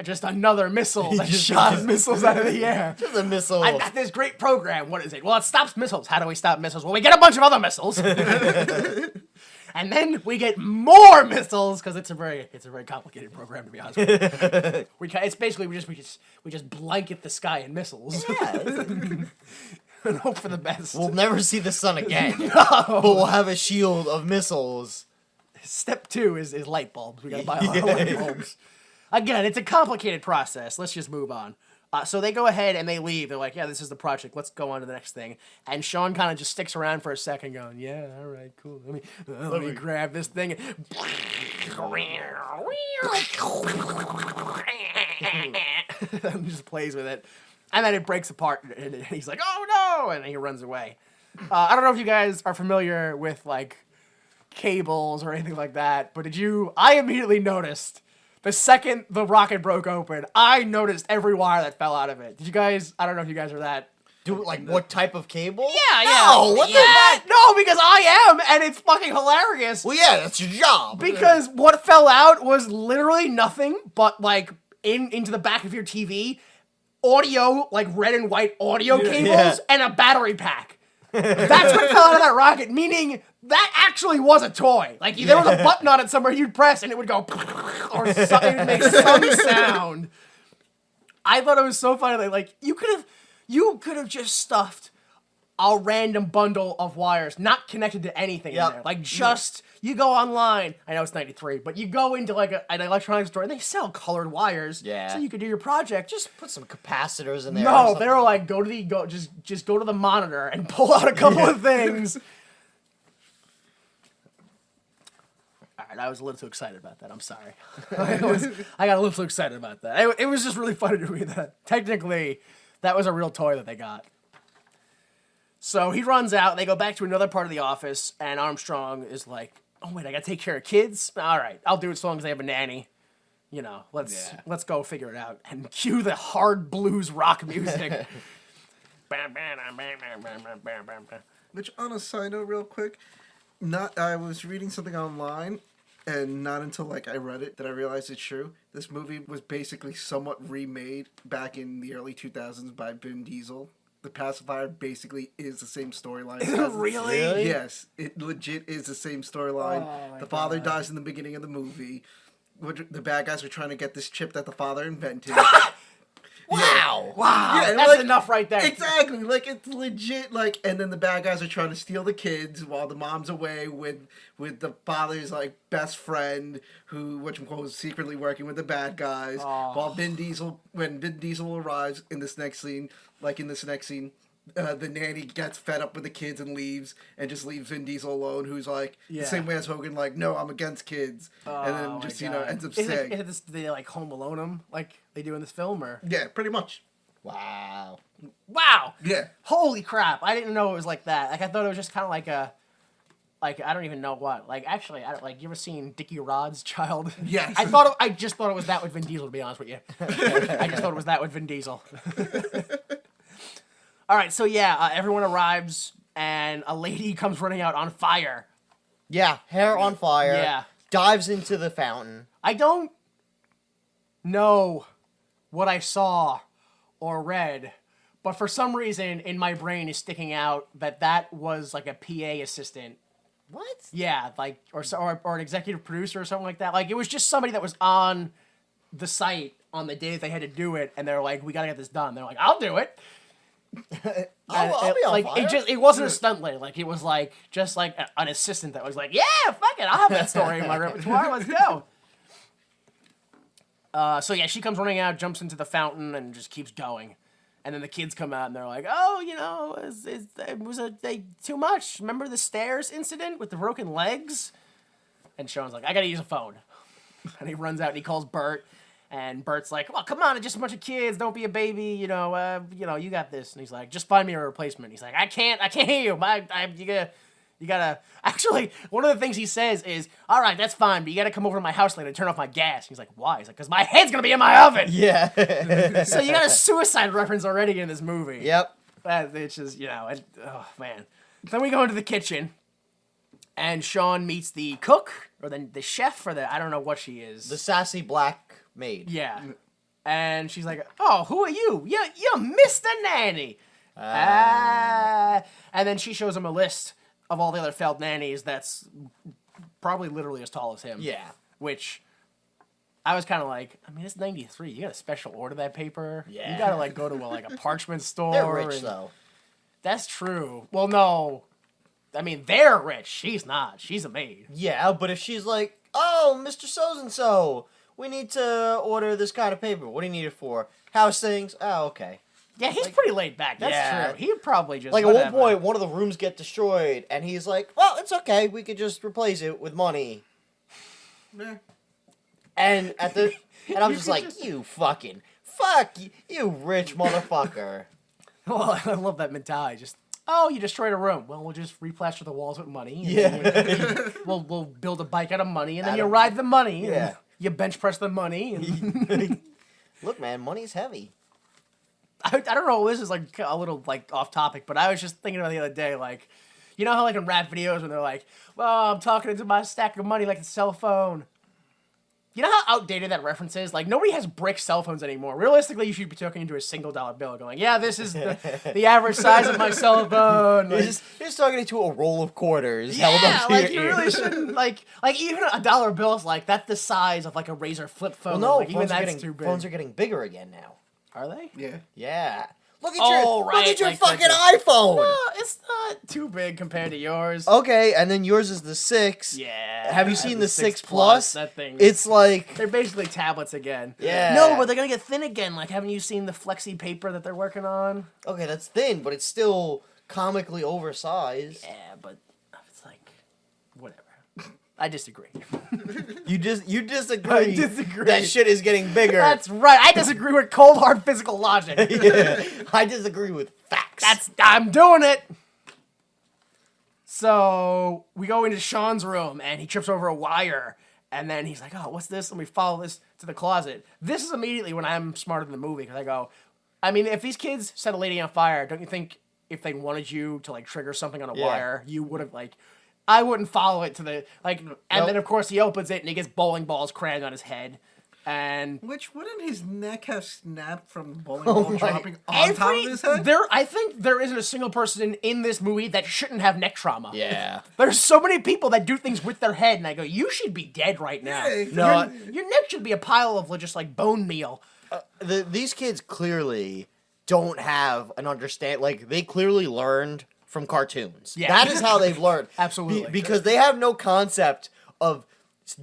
just another missile that shot missiles out of the air. Just a missile. I've got this great program. What is it? Well, it stops missiles. How do we stop missiles? Well, we get a bunch of other missiles. And then we get more missiles, because it's a very complicated program, to be honest with you. It's basically we just blanket the sky in missiles. Yeah. And hope for the best. We'll never see the sun again. No. But we'll have a shield of missiles. Step 2 is light bulbs. We gotta buy a lot of light bulbs. Again, it's a complicated process. Let's just move on. So they go ahead and they leave. They're like, yeah, this is the project. Let's go on to the next thing. And Sean kind of just sticks around for a second going, yeah, all right, cool. Let me grab this thing. And just plays with it. And then it breaks apart. And he's like, oh, no. And he runs away. I don't know if you guys are familiar with, like, cables or anything like that. But I immediately noticed... The second the rocket broke open, I noticed every wire that fell out of it. Did you guys? I don't know if you guys are that. What type of cable? Yeah. No, what the heck? No, because I am, and it's fucking hilarious. Well, yeah, that's your job. Because what fell out was literally nothing but, like, into the back of your TV, audio, like red and white audio cables, and a battery pack. That's what fell out of that rocket, meaning that actually was a toy. Like, there was a button on it somewhere you'd press and it would go, or something, it would make some sound. I thought it was so funny. Like, you could have just stuffed a random bundle of wires, not connected to anything in there. Like, you go online, I know it's 93, but you go into, like, an electronics store, and they sell colored wires, so you could do your project. Just put some capacitors in there. No, they were like, just go to the monitor and pull out a couple of things. All right, I was a little too excited about that. I'm sorry. I got a little too excited about that. It was just really funny to me that technically that was a real toy that they got. So he runs out. They go back to another part of the office, and Armstrong is like, "Oh wait, I gotta take care of kids. All right, I'll do it as long as they have a nanny. You know, let's go figure it out." And cue the hard blues rock music. Which, on a side note, real quick, I was reading something online, and not until like I read it did I realize it's true. This movie was basically somewhat remade back in the early 2000s by Vin Diesel. The pacifier basically is the same storyline. Really? Yes, it legit is the same storyline. The father dies in the beginning of the movie. The bad guys are trying to get this chip that the father invented. Wow. Wow. Yeah, That's like, enough right there. Exactly. Like, it's legit. Like, and then the bad guys are trying to steal the kids while the mom's away with the father's, like, best friend who, was secretly working with the bad guys. While when Vin Diesel arrives in this next scene, the nanny gets fed up with the kids and leaves, and just leaves Vin Diesel alone, who's like, the same way as Hogan, like, no, I'm against kids. And then just, ends up saying. Do they, like, Home Alone him like they do in this film, or? Yeah, pretty much. Wow. Wow! Yeah. Holy crap, I didn't know it was like that. Like, I thought it was just kind of like a... Like, I don't even know what. Like, actually, you ever seen Dickie Rod's Child? Yes. I just thought it was that with Vin Diesel, to be honest with you. I just thought it was that with Vin Diesel. All right, so everyone arrives, and a lady comes running out on fire. Yeah, hair on fire. Yeah. Dives into the fountain. I don't know what I saw or read, but for some reason in my brain is sticking out that was like a PA assistant. What? Yeah, like or an executive producer or something like that. Like, it was just somebody that was on the site on the day that they had to do it, and they're like, "We gotta get this done." They're like, "I'll do it." I'll be on fire. It wasn't a stunt lady. Like, it was like just like an assistant that was like, "Yeah, fuck it, I'll have that story in my repertoire. Let's go." She comes running out, jumps into the fountain, and just keeps going. And then the kids come out, and they're like, "Oh, it was too much. Remember the stairs incident with the broken legs?" And Sean's like, "I gotta use a phone." And he runs out and he calls Bert. And Bert's like, "Well, come on, it's just a bunch of kids. Don't be a baby. You got this." And he's like, "Just find me a replacement." He's like, "I can't hear you. You gotta." Actually, one of the things he says is, "All right, that's fine, but you gotta come over to my house later and turn off my gas." He's like, "Why?" He's like, "Because my head's gonna be in my oven." Yeah. So you got a suicide reference already in this movie. Yep. It's just, oh man. Then we go into the kitchen, and Sean meets the cook or the chef or I don't know what she is. The sassy black maid. Yeah. And she's like, "Oh, who are you? You're Mr. Nanny." And then she shows him a list of all the other failed nannies that's probably literally as tall as him. Yeah. Which I was kind of like, I mean, it's 93. You got to special order that paper. Yeah. You got to go to a parchment store. They're rich, though. That's true. Well, no. I mean, they're rich. She's not. She's a maid. Yeah, but if she's like, "Oh, Mr. So-and-so, we need to order this kind of paper. What do you need it for? House things?" "Oh, okay." Yeah, he's pretty laid back. That's true. He'd probably just At one point, one of the rooms get destroyed, and he's like, "Well, it's okay. We could just replace it with money." Yeah. And I'm just like, "You fuck you rich motherfucker." Well, I love that mentality. Just, "Oh, you destroyed a room. Well, we'll just replaster the walls with money. Yeah. We'll build a bike out of money, and then you ride the money. Yeah. And you bench press the money. And Look, man, money's heavy. I don't know. This is like a little off topic, but I was just thinking about it the other day. Like, you know how in rap videos when they're like, "Well, I'm talking into my stack of money like a cell phone." You know how outdated that reference is? Like, nobody has brick cell phones anymore. Realistically, you should be talking into a $1 bill going, "Yeah, this is the average size of my cell phone." You're just talking into a roll of quarters Yeah, held up to like, your you ear. really shouldn't, like even a dollar bill is that's the size of a Razor flip phone. Well, no, even that's too big. phones are getting bigger again now. Are they? Yeah. Yeah. Look at Right, your fucking iPhone. No, it's not too big compared to yours. Okay, and then yours is the 6. Yeah. Have you seen the 6 Plus? Plus? That thing. It's like, They're basically tablets again. Yeah. No, but they're gonna get thin again. Like, haven't you seen the flexi paper that they're working on? okay, that's thin, but it's still comically oversized. Yeah, but it's whatever. I disagree. You disagree. I disagree. That shit is getting bigger. That's right. I disagree with cold hard physical logic. Yeah. I disagree with facts. I'm doing it. So we go into Sean's room and he trips over a wire and then he's like, "Oh, what's this?" And we follow this to the closet. This is immediately when I'm smarter than the movie because I go, I mean, if these kids set a lady on fire, don't you think if they wanted you to like trigger something on a wire, you would have like, I wouldn't follow it to the like, and then of course he opens it and he gets bowling balls crammed on his head, and which wouldn't his neck have snapped from the bowling ball dropping on top of his head? I think there isn't a single person in this movie that shouldn't have neck trauma. Yeah. There's so many people that do things with their head, and I go, you should be dead right now. Yeah, Your neck should be a pile of just like bone meal. These kids clearly don't have an understand. Like they clearly learned from cartoons. Yeah. That is how they've learned. Absolutely. Because they have no concept of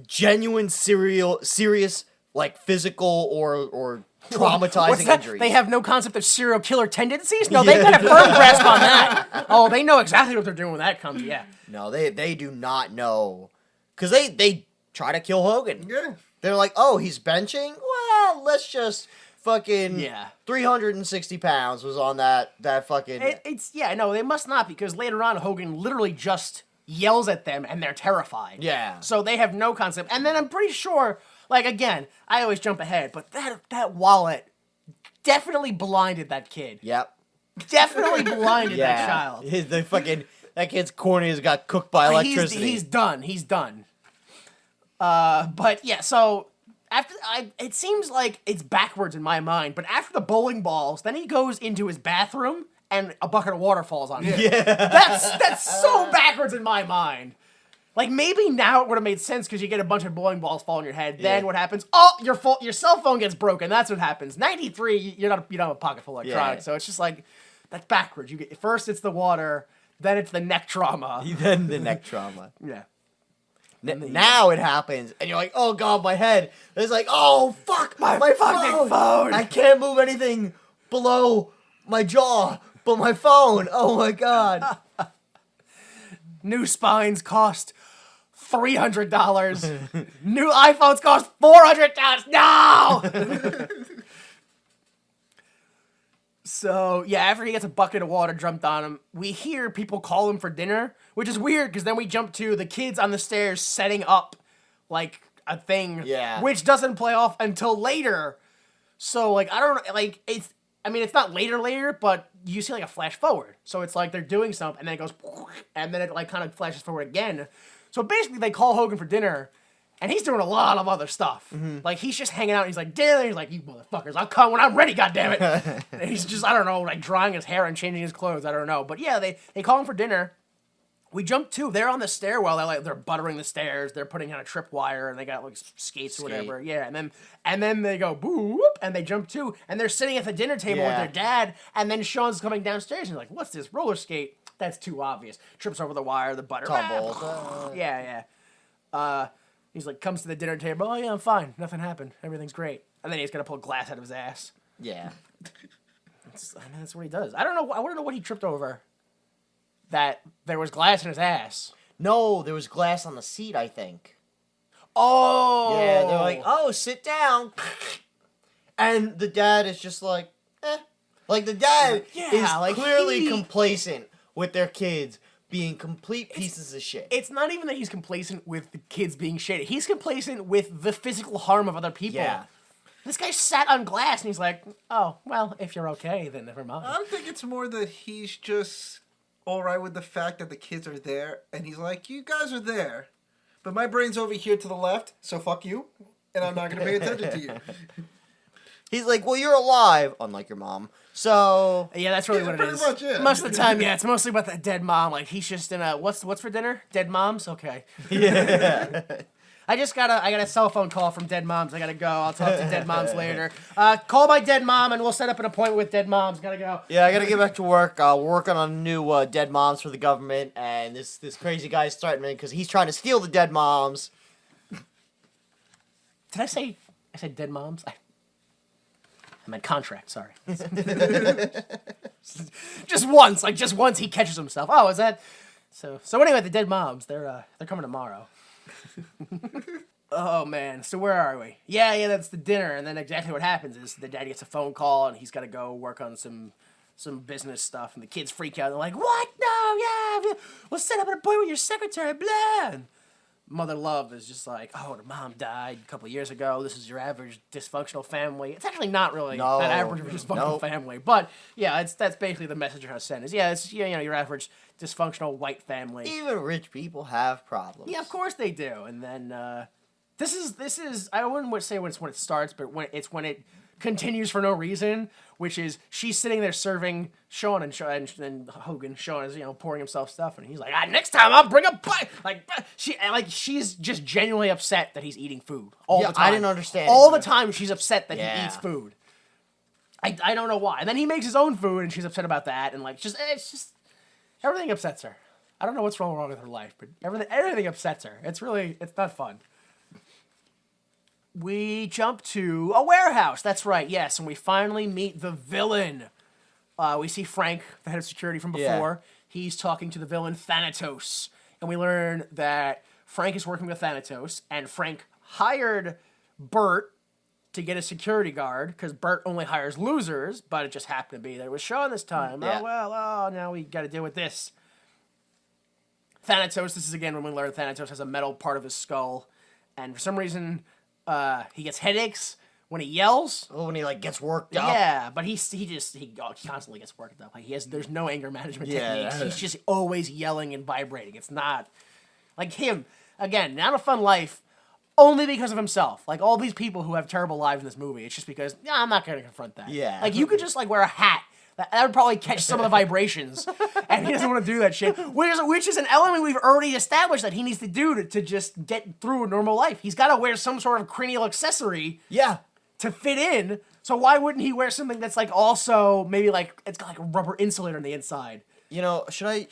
genuine serious like physical or traumatizing injuries. They have no concept of serial killer tendencies? No, they've got a firm grasp on that. Oh, they know exactly what they're doing when that comes, yeah. No, they do not know. Because they try to kill Hogan. Yeah. They're like, oh, he's benching? Well, let's just fucking... Yeah. 360 pounds was on that fucking... They must not, because later on, Hogan literally just yells at them, and they're terrified. Yeah. So they have no concept. And then I'm pretty sure, like, again, I always jump ahead, but that wallet definitely blinded that kid. Yep. Definitely blinded that child. That kid's corneas got cooked by electricity. He's done. But yeah, so it seems like it's backwards in my mind, but after the bowling balls, then he goes into his bathroom and a bucket of water falls on him. Yeah. That's so backwards in my mind. Like maybe now it would have made sense because you get a bunch of bowling balls fall on your head. Then what happens? Oh, your cell phone gets broken. That's what happens. 93, you don't have a pocket full of electronics, so it's just like that's backwards. You get first it's the water, then it's the neck trauma. Then the neck trauma. Yeah. Now it happens, and you're like, oh god, my head. It's like, oh fuck, my fucking phone. I can't move anything below my jaw, but my phone. Oh my god. New spines cost $300. New iPhones cost $400. No! So, yeah, after he gets a bucket of water dumped on him, we hear people call him for dinner, which is weird because then we jump to the kids on the stairs setting up, like, a thing, which doesn't play off until later. So, like, I don't know, like, it's not later, but you see, like, a flash forward. So it's like they're doing something, and then it goes, and then it, like, kind of flashes forward again. So basically, they call Hogan for dinner, and he's doing a lot of other stuff. Mm-hmm. Like, he's just hanging out, and he's like, dinner, he's like, you motherfuckers, I'll come when I'm ready, goddammit. And he's just, I don't know, like, drying his hair and changing his clothes, I don't know. But yeah, they call him for dinner. We jump to, they're on the stairwell, they're buttering the stairs, they're putting on a tripwire, and they got, like, skates or whatever. Yeah, and then they go, boop, and they jump to, and they're sitting at the dinner table with their dad, and then Sean's coming downstairs, and he's like, what's this, roller skate? That's too obvious. Trips over the wire, the butter. Tumbles. Yeah. He's like, comes to the dinner table, oh yeah, I'm fine, nothing happened, everything's great. And then he's gonna pull glass out of his ass. Yeah. That's what he does. I don't know, I wanna know what he tripped over. That there was glass in his ass. No, there was glass on the seat, I think. Oh! Yeah, they're like, oh, sit down. And the dad is just like, eh. Like, the dad is clearly complacent with their kids being complete pieces of shit. It's not even that he's complacent with the kids being shitty. He's complacent with the physical harm of other people. Yeah. This guy sat on glass and he's like, oh, well, if you're okay, then never mind. I think it's more that he's just all right with the fact that the kids are there, and he's like, you guys are there, but my brain's over here to the left, so fuck you, and I'm not going to pay attention to you. He's like, well, you're alive, unlike your mom, so... Yeah, that's really what it is. Much, yeah. Most of the time, yeah, it's mostly about that dead mom. Like, he's just in a, what's for dinner? Dead moms? Okay. Yeah. I got a cell phone call from dead moms. I gotta go. I'll talk to dead moms later. Call my dead mom and we'll set up an appointment with dead moms. Gotta go. Yeah, I gotta get back to work. We're working on new dead moms for the government, and this crazy guy's threatening me because he's trying to steal the dead moms. Did I said dead moms? I meant contract, sorry. just once he catches himself. Oh, is that so anyway, the dead moms, they're coming tomorrow. Oh man, so where are we? Yeah, that's the dinner, and then exactly what happens is the dad gets a phone call and he's got to go work on some business stuff, and the kids freak out. They're like, "What? No, yeah, we'll set up an appointment with your secretary." Blah. And Mother Love is just like, "Oh, the mom died a couple of years ago. This is your average dysfunctional family." It's actually not really an average dysfunctional family, but yeah, that's basically the message you're trying to send. Is it's your average dysfunctional white family. Even rich people have problems. Yeah, of course they do, and then. This is I wouldn't say when it starts, but when it continues for no reason, which is she's sitting there serving Sean and Hogan. Sean is pouring himself stuff, and he's like, next time I'll bring a bite. She's just genuinely upset that he's eating food all the time. I didn't understand. All the time she's upset that he eats food. I don't know why. And then he makes his own food, and she's upset about that, and it's just everything upsets her. I don't know what's wrong with her life, but everything upsets her. It's not fun. We jump to a warehouse. That's right, yes. And we finally meet the villain. We see Frank, the head of security from before. Yeah. He's talking to the villain, Thanatos. And we learn that Frank is working with Thanatos. And Frank hired Bert to get a security guard. Because Bert only hires losers. But it just happened to be that it was Sean this time. Yeah. Now we got to deal with this. Thanatos, this is again when we learn Thanatos has a metal part of his skull. And for some reason... he gets headaches when he yells. Oh, when he gets worked up. Yeah, but he constantly gets worked up. There's no anger management techniques. He's just always yelling and vibrating. It's not like him. Again, not a fun life, only because of himself. Like all these people who have terrible lives in this movie, it's just because I'm not gonna confront that. Yeah. Like you could just wear a hat. That would probably catch some of the vibrations, and he doesn't want to do that shit. Which is an element we've already established that he needs to do to just get through a normal life. He's got to wear some sort of cranial accessory, to fit in. So why wouldn't he wear something that's also maybe it's got a rubber insulator on the inside? Should I?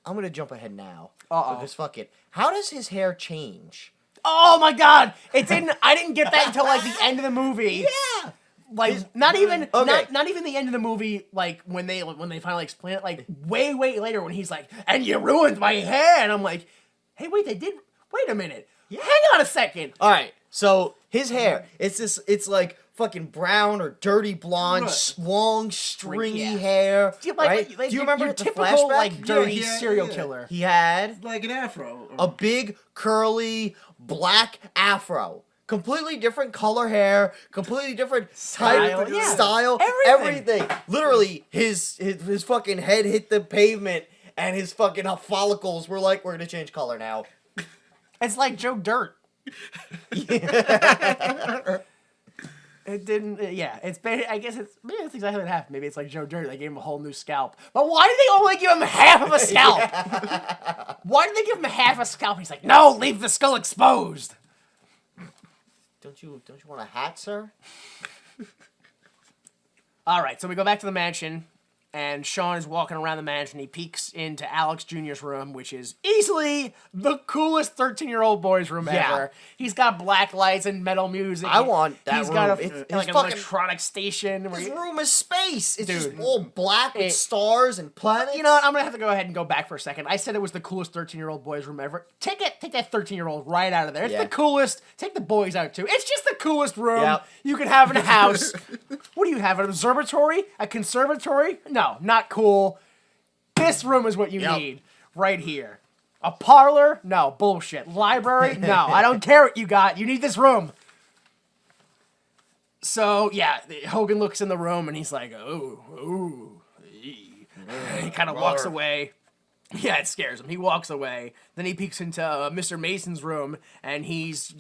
I'm gonna jump ahead now. Because fuck it. How does his hair change? Oh my god! I didn't get that until the end of the movie. Yeah. Not even the end of the movie, when they finally explain it, way later when he's like, and you ruined my hair, and I'm like, hey, wait a minute, hang on a second. All right, so his hair, it's like fucking brown or dirty blonde, long stringy hair. Right? Do you remember the typical flashback? Dirty serial killer? He had like an afro, a big curly black afro. Completely different color hair, completely different style, everything. Literally, his fucking head hit the pavement, and his fucking follicles were like, we're gonna change color now. It's like Joe Dirt. It didn't. It's. I guess maybe that's exactly what happened. Maybe it's like Joe Dirt. They gave him a whole new scalp. But why did they only give him half of a scalp? Why did they give him half a scalp? He's like, no, leave the skull exposed. Don't you want a hat, sir? All right, so we go back to the mansion, and Sean is walking around the mansion. He peeks into Alex Jr.'s room, which is easily the coolest 13-year-old boy's room ever. He's got black lights and metal music. I want that He's room. got an electronic station. His room is space. It's just all black with stars and planets. You know what? I'm going to have to go ahead and go back for a second. I said it was the coolest 13-year-old boy's room ever. Take that 13-year-old right out of there. It's the coolest. Take the boys out, too. It's just the coolest room you could have in a house. What do you have, an observatory? A conservatory? No, not cool. This room is what you need right here. A parlor? No, bullshit. Library? No, I don't care what you got. You need this room. So, Hogan looks in the room and he's like, he kind of walks away. Yeah, it scares him. He walks away. Then he peeks into Mr. Mason's room and he's,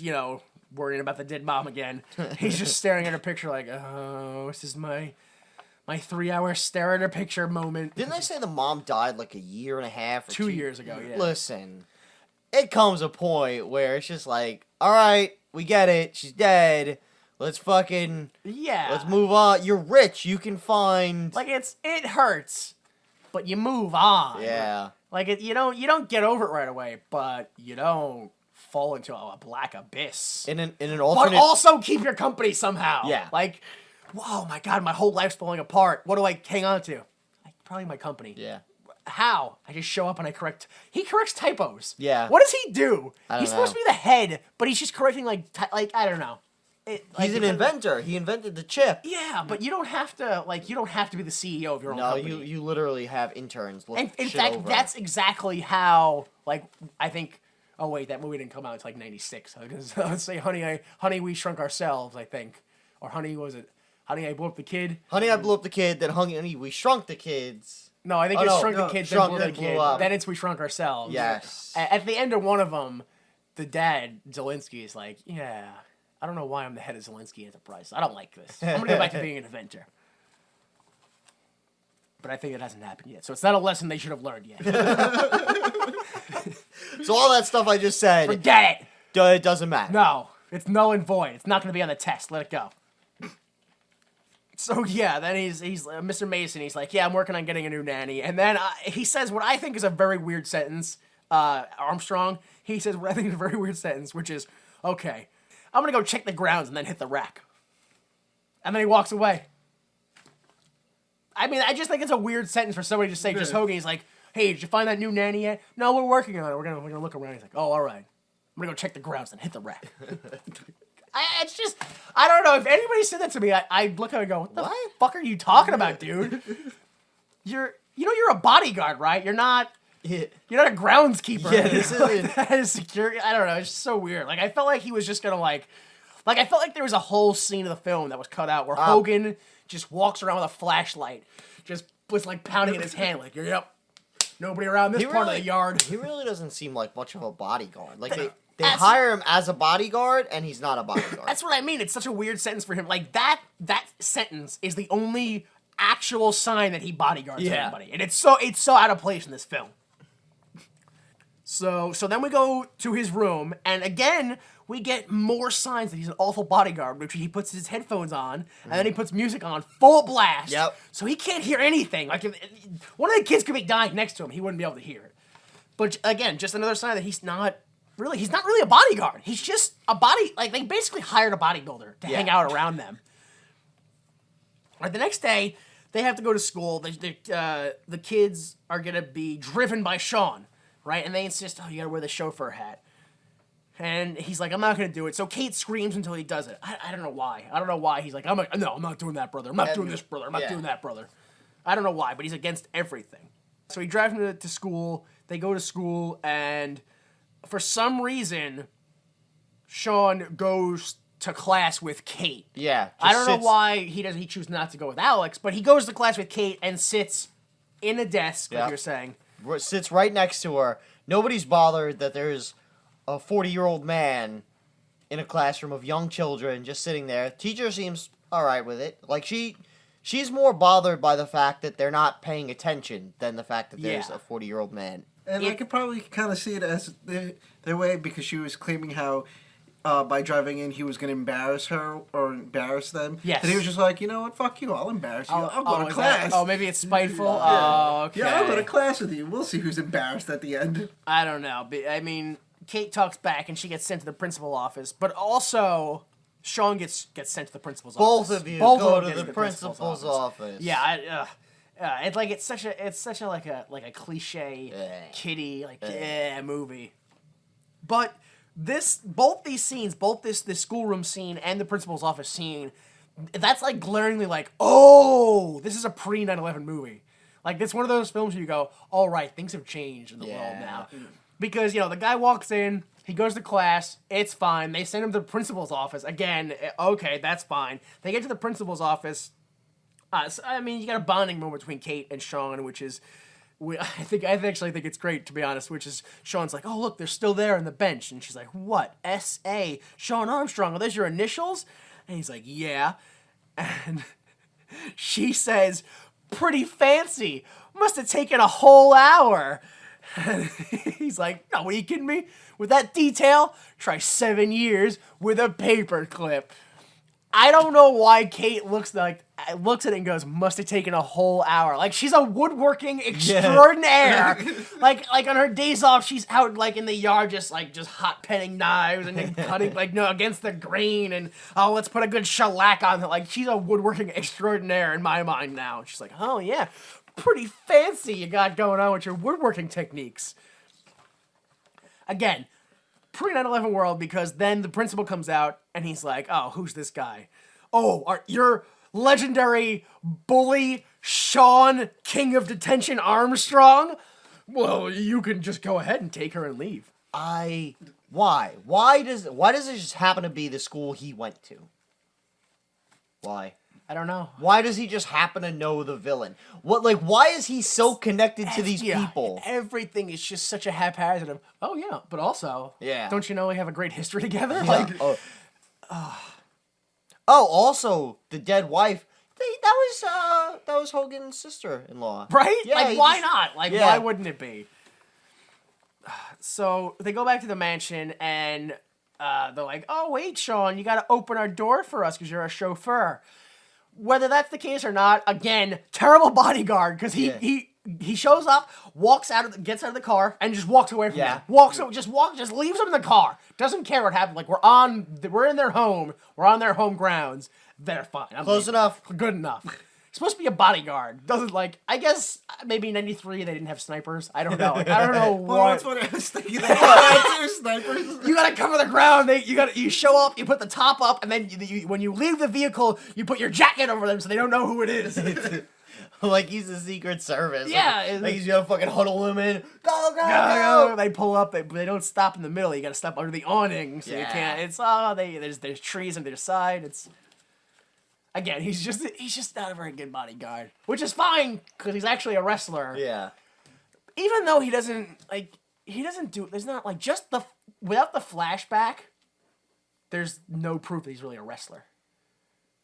worrying about the dead mom again. He's just staring at her picture like, oh, this is my 3-hour stare at her picture moment. Didn't they say the mom died like a year and a half or 2 years ago, yeah. Listen, it comes a point where it's just like, all right, we get it. She's dead. Let's fucking... Yeah. Let's move on. You're rich. You can find... It hurts, but you move on. Yeah. You don't get over it right away, but you don't fall into a black abyss. In an alternate... But also keep your company somehow. Yeah. Oh my god, my whole life's falling apart. What do I hang on to? Probably my company. Yeah. How? I just show up and he corrects typos. Yeah. What does he do? I He's don't know. supposed to be the head, but he's just correcting like I don't know. He's an inventor. He invented the chip. Yeah, but you don't have to be the CEO of your own No, company. you literally have interns look And in shit fact, over. that's exactly how I think. Oh wait, that movie didn't come out until like '96. I was gonna say, Honey, We Shrunk Ourselves. I think, or Honey, Honey, I Blew Up the Kid. Honey, I Blew Up the Kid. Then Honey, We Shrunk the Kids. No, I think Oh, it's no, Shrunk the no, Kid, Shrunk then Blew and the Blew Kid. Up. Then it's We Shrunk Ourselves. Yes. At the end of one of them, the dad Zelensky is like, yeah, I don't know why I'm the head of Zelensky Enterprise. I don't like this. I'm gonna go back to being an inventor. But I think it hasn't happened yet, so it's not a lesson they should have learned yet. So all that stuff I just said, Forget it. it doesn't matter. No, it's null and void. It's not going to be on the test. Let it go. So yeah, then he's Mr. Mason. He's like, yeah, I'm working on getting a new nanny. And then he says what I think is a very weird sentence. Armstrong. He says what I think is a very weird sentence, which is, okay, I'm gonna go check the grounds and then hit the rack. And then he walks away. I mean, I just think it's a weird sentence for somebody to say. Just Hogan. He's like, hey, did you find that new nanny yet? No, we're working on it. We're gonna look around. He's like, oh, all right. I'm gonna go check the grounds and hit the rack. It's just, I don't know. If anybody said that to me, I look at it and go, what the fuck are you talking about, dude? You're a bodyguard, right? You're not a groundskeeper. Yeah, this isn't. That is security. I don't know. It's just so weird. Like, I felt like he was just gonna I felt like there was a whole scene of the film that was cut out where Hogan just walks around with a flashlight, just was like pounding in his hand, like, yep, nobody around this part of the yard. He really doesn't seem like much of a bodyguard. Like they That's- hire him as a bodyguard, and he's not a bodyguard. That's what I mean. It's such a weird sentence for him. Like, that sentence is the only actual sign that he bodyguards anybody. And it's so out of place in this film. So then we go to his room, and again, we get more signs that he's an awful bodyguard, which he puts his headphones on, and then he puts music on full blast. Yep. So he can't hear anything. Like, if one of the kids could be dying next to him, he wouldn't be able to hear it. But again, just another sign that he's not really a bodyguard. He's just they basically hired a bodybuilder to hang out around them. Right, the next day, they have to go to school. The kids are going to be driven by Sean, right? And they insist, oh, you got to wear the chauffeur hat. And he's like, I'm not going to do it. So Kate screams until he does it. I don't know why. I don't know why. He's like, no, I'm not doing that, brother. I'm not doing this, brother. I'm not doing that, brother. I don't know why, but he's against everything. So he drives him to school. They go to school, and for some reason, Sean goes to class with Kate. Yeah. I don't know why he chooses not to go with Alex, but he goes to class with Kate and sits in a desk, like you're saying. Sits right next to her. Nobody's bothered that there's a 40-year-old man in a classroom of young children just sitting there. Teacher seems all right with it. Like, she's more bothered by the fact that they're not paying attention than the fact that there's a 40-year-old man. And I could probably kind of see it as their way, because she was claiming how by driving in he was going to embarrass her or embarrass them. Yes. And he was just like, you know what, fuck you, I'll embarrass you. I'll go to class. Maybe it's spiteful? Oh, okay. Yeah, I'll go to class with you. We'll see who's embarrassed at the end. I don't know. I mean, Kate talks back and she gets sent to the principal's office, but also Sean gets sent to the principal's Both office. of you Both go of to them the get principal's office. Yeah, it's such a like a cliche kiddie movie. But both these scenes, both this schoolroom scene and the principal's office scene, that's like glaringly like, oh, this is a pre 9/11 movie. Like, it's one of those films where you go, all right, things have changed in the world now. Because, the guy walks in, he goes to class, it's fine. They send him to the principal's office. Again, okay, that's fine. They get to the principal's office. So, I mean, you got a bonding moment between Kate and Sean, which is, I actually think it's great, to be honest, which is Sean's like, oh, look, they're still there on the bench. And she's like, what? S.A. Sean Armstrong, are those your initials? And he's like, yeah. And she says, pretty fancy. Must have taken a whole hour. And he's like, no, are you kidding me? With that detail, try 7 years with a paper clip. I don't know why Kate looks at it and goes, must have taken a whole hour. Like, she's a woodworking extraordinaire. like on her days off, she's out like in the yard just hot penning knives and cutting against the grain, and let's put a good shellac on it. Like, she's a woodworking extraordinaire in my mind now. She's like, oh yeah, pretty fancy you got going on with your woodworking techniques. Again, pre-9/11 world, because then the principal comes out and he's like, oh, who's this guy? Oh, you're legendary bully Sean, King of Detention Armstrong? Well, you can just go ahead and take her and leave. Why? Why does it just happen to be the school he went to? Why? I don't know. Why does he just happen to know the villain? Why is he so connected to these people? Everything is just such a haphazard of, oh yeah, but also, yeah. Don't you know we have a great history together? Yeah. Also, the dead wife, that was Hogan's sister-in-law. Right? Yeah, why not? Why wouldn't it be? So, they go back to the mansion, and they're like, oh, wait, Sean, you gotta open our door for us because you're a chauffeur. Whether that's the case or not, again, terrible bodyguard, because he shows up, gets out of the car, and just walks away from them. Just leaves them in the car. Doesn't care what happened. Like, we're in their home. We're on their home grounds. They're fine. Close enough. Good enough. Supposed to be a bodyguard. Doesn't I guess maybe in 93 they didn't have snipers. I don't know. I don't know what. Well, that's what I was thinking. They had two snipers. You gotta cover the ground. You show up. You put the top up, and then when you leave the vehicle, you put your jacket over them so they don't know who it is. Like he's the Secret Service. Yeah. Like he's gonna fucking huddle them in. Go. They pull up. They don't stop in the middle. You gotta stop under the awning, so you can't. It's there's trees on their side. It's. Again, he's just not a very good bodyguard, which is fine because he's actually a wrestler. Yeah. Even though he doesn't do. There's not without the flashback. There's no proof that he's really a wrestler.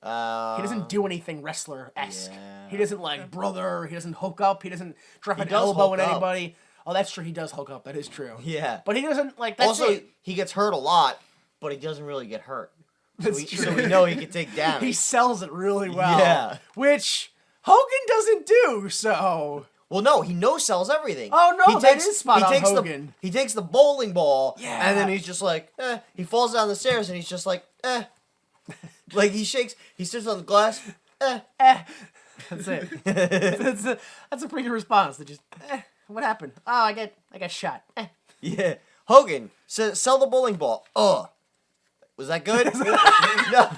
He doesn't do anything wrestler-esque. Yeah. He doesn't brother. He doesn't hook up. He doesn't drop an elbow on anybody. Oh, that's true. He does hook up. That is true. Yeah. But he doesn't That's also, he gets hurt a lot, but he doesn't really get hurt. So we know he can take damage. He sells it really well. Yeah. Which Hogan doesn't do, so... Well, no, he no-sells everything. Oh, no, that is spot on Hogan. He takes the bowling ball, yeah. and then he's just like, He falls down the stairs, and he's just like, Like, he sits on the glass, That's it. That's a pretty good response. To just, what happened? Oh, I got shot. Yeah. Hogan, sell the bowling ball. Was that good? No.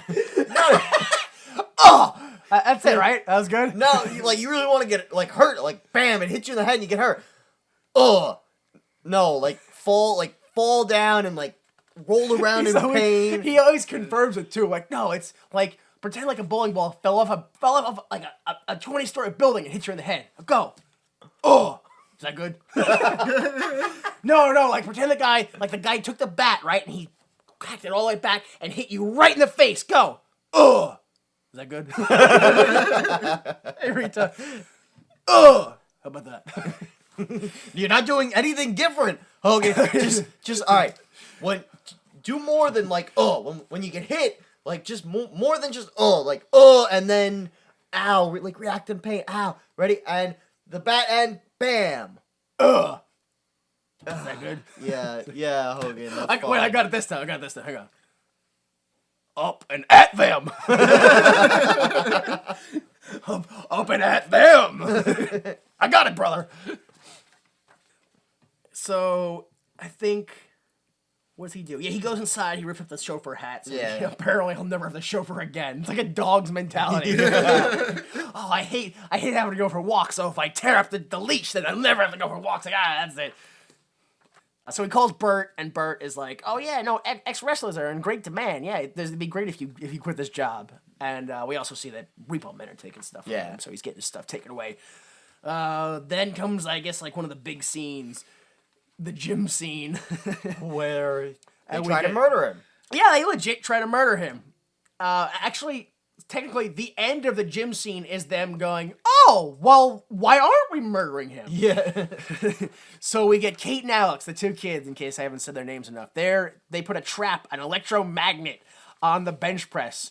That's it, right? That was good? No, you really want to get, hurt. Bam, it hits you in the head and you get hurt. No, fall down and, roll around in pain. He always confirms it, too. No, it's, pretend like a bowling ball fell off a 20-story building and hit you in the head. Go. Is that good? No, pretend the guy took the bat, right, and he cracked it all the way back and hit you right in the face. Go. Is that good? Every time. How about that? You're not doing anything different, Hogan. just all right. Do more than when you get hit, just more than just and then ow, react in pain. Ow, ready, and the bat and bam. Is that good? Yeah, Hogan. Wait, I got it this time. Hang on. Up and at them. Up and at them. I got it, brother. So, I think... What does he do? Yeah, he goes inside, he rips up the chauffeur hat. So apparently he'll never have the chauffeur again. It's like a dog's mentality. Oh, I hate having to go for walks, so if I tear up the leash, then I'll never have to go for walks. That's it. So he calls Bert, and Bert is like, oh yeah, no, ex-wrestlers are in great demand. Yeah, it'd be great if you quit this job. And we also see that Repo Men are taking stuff from him, so he's getting his stuff taken away. Then comes, I guess, one of the big scenes. The gym scene. Where they try to murder him. Yeah, they legit try to murder him. Actually, technically, the end of the gym scene is them going, oh, well, why aren't we murdering him? Yeah. So we get Kate and Alex, the two kids, in case I haven't said their names enough. They put a trap, an electromagnet, on the bench press.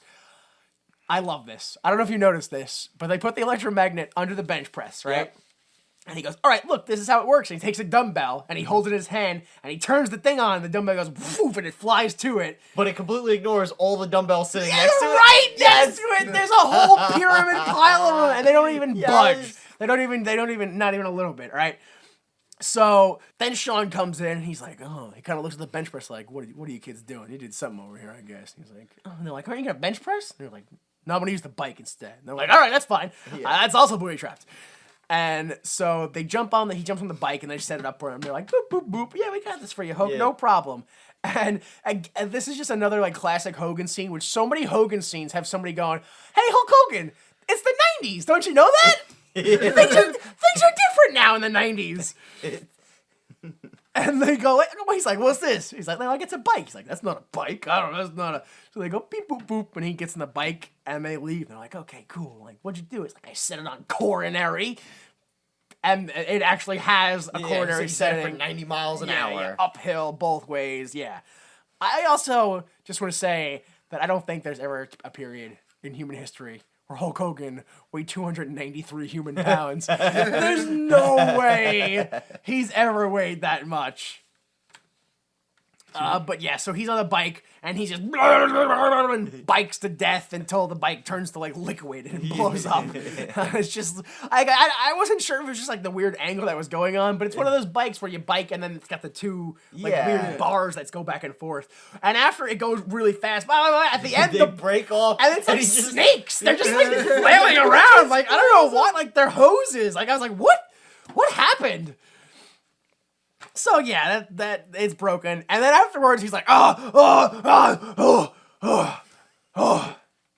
I love this. I don't know if you noticed this, but they put the electromagnet under the bench press, right? Yep. And he goes, all right, look, this is how it works. And he takes a dumbbell, and he holds it in his hand, and he turns the thing on, and the dumbbell goes, woof, and it flies to it. But it completely ignores all the dumbbells sitting next to it. Right next to it! There's a whole pyramid pile of them, and they don't even budge. They don't even, not even a little bit, right? So then Sean comes in and he's like, oh, he kind of looks at the bench press like, what are you kids doing? You did something over here, I guess. He's like, oh, and they're like, aren't you gonna bench press? And they're like, no, I'm gonna use the bike instead. And they're like, all right, that's fine. That's also booby trapped. And so he jumps on the bike and they set it up for him. They're like, boop, boop, boop. Yeah, we got this for you, Hogan. No problem. And this is just another like classic Hogan scene, which so many Hogan scenes have somebody going, hey, Hulk Hogan, it's the 90s. Don't you know that? things are different now in the 90s. And they go, he's like, what's this? He's like, it's a bike. He's like, that's not a bike. I don't know, that's not a... So they go, beep, boop, boop, and he gets in the bike, and they leave. And they're like, okay, cool. Like, what'd you do? It's like, I set it on coronary. And it actually has a coronary setting. For 90 miles an hour. Yeah, uphill, both ways, yeah. I also just want to say that I don't think there's ever a period in human history where Hulk Hogan weighed 293 human pounds. There's no way he's ever weighed that much. But yeah, so he's on the bike, and he just and bikes to death until the bike turns to like liquid and blows up. It's just, I wasn't sure if it was just like the weird angle that was going on, but it's one of those bikes where you bike and then it's got the two like weird bars that go back and forth. And after it goes really fast, at the end they break off, and it's like snakes. They're just like flailing around. Like I don't know what, like they're hoses. Like I was like, what happened? So yeah, that it's broken, and then afterwards he's like, that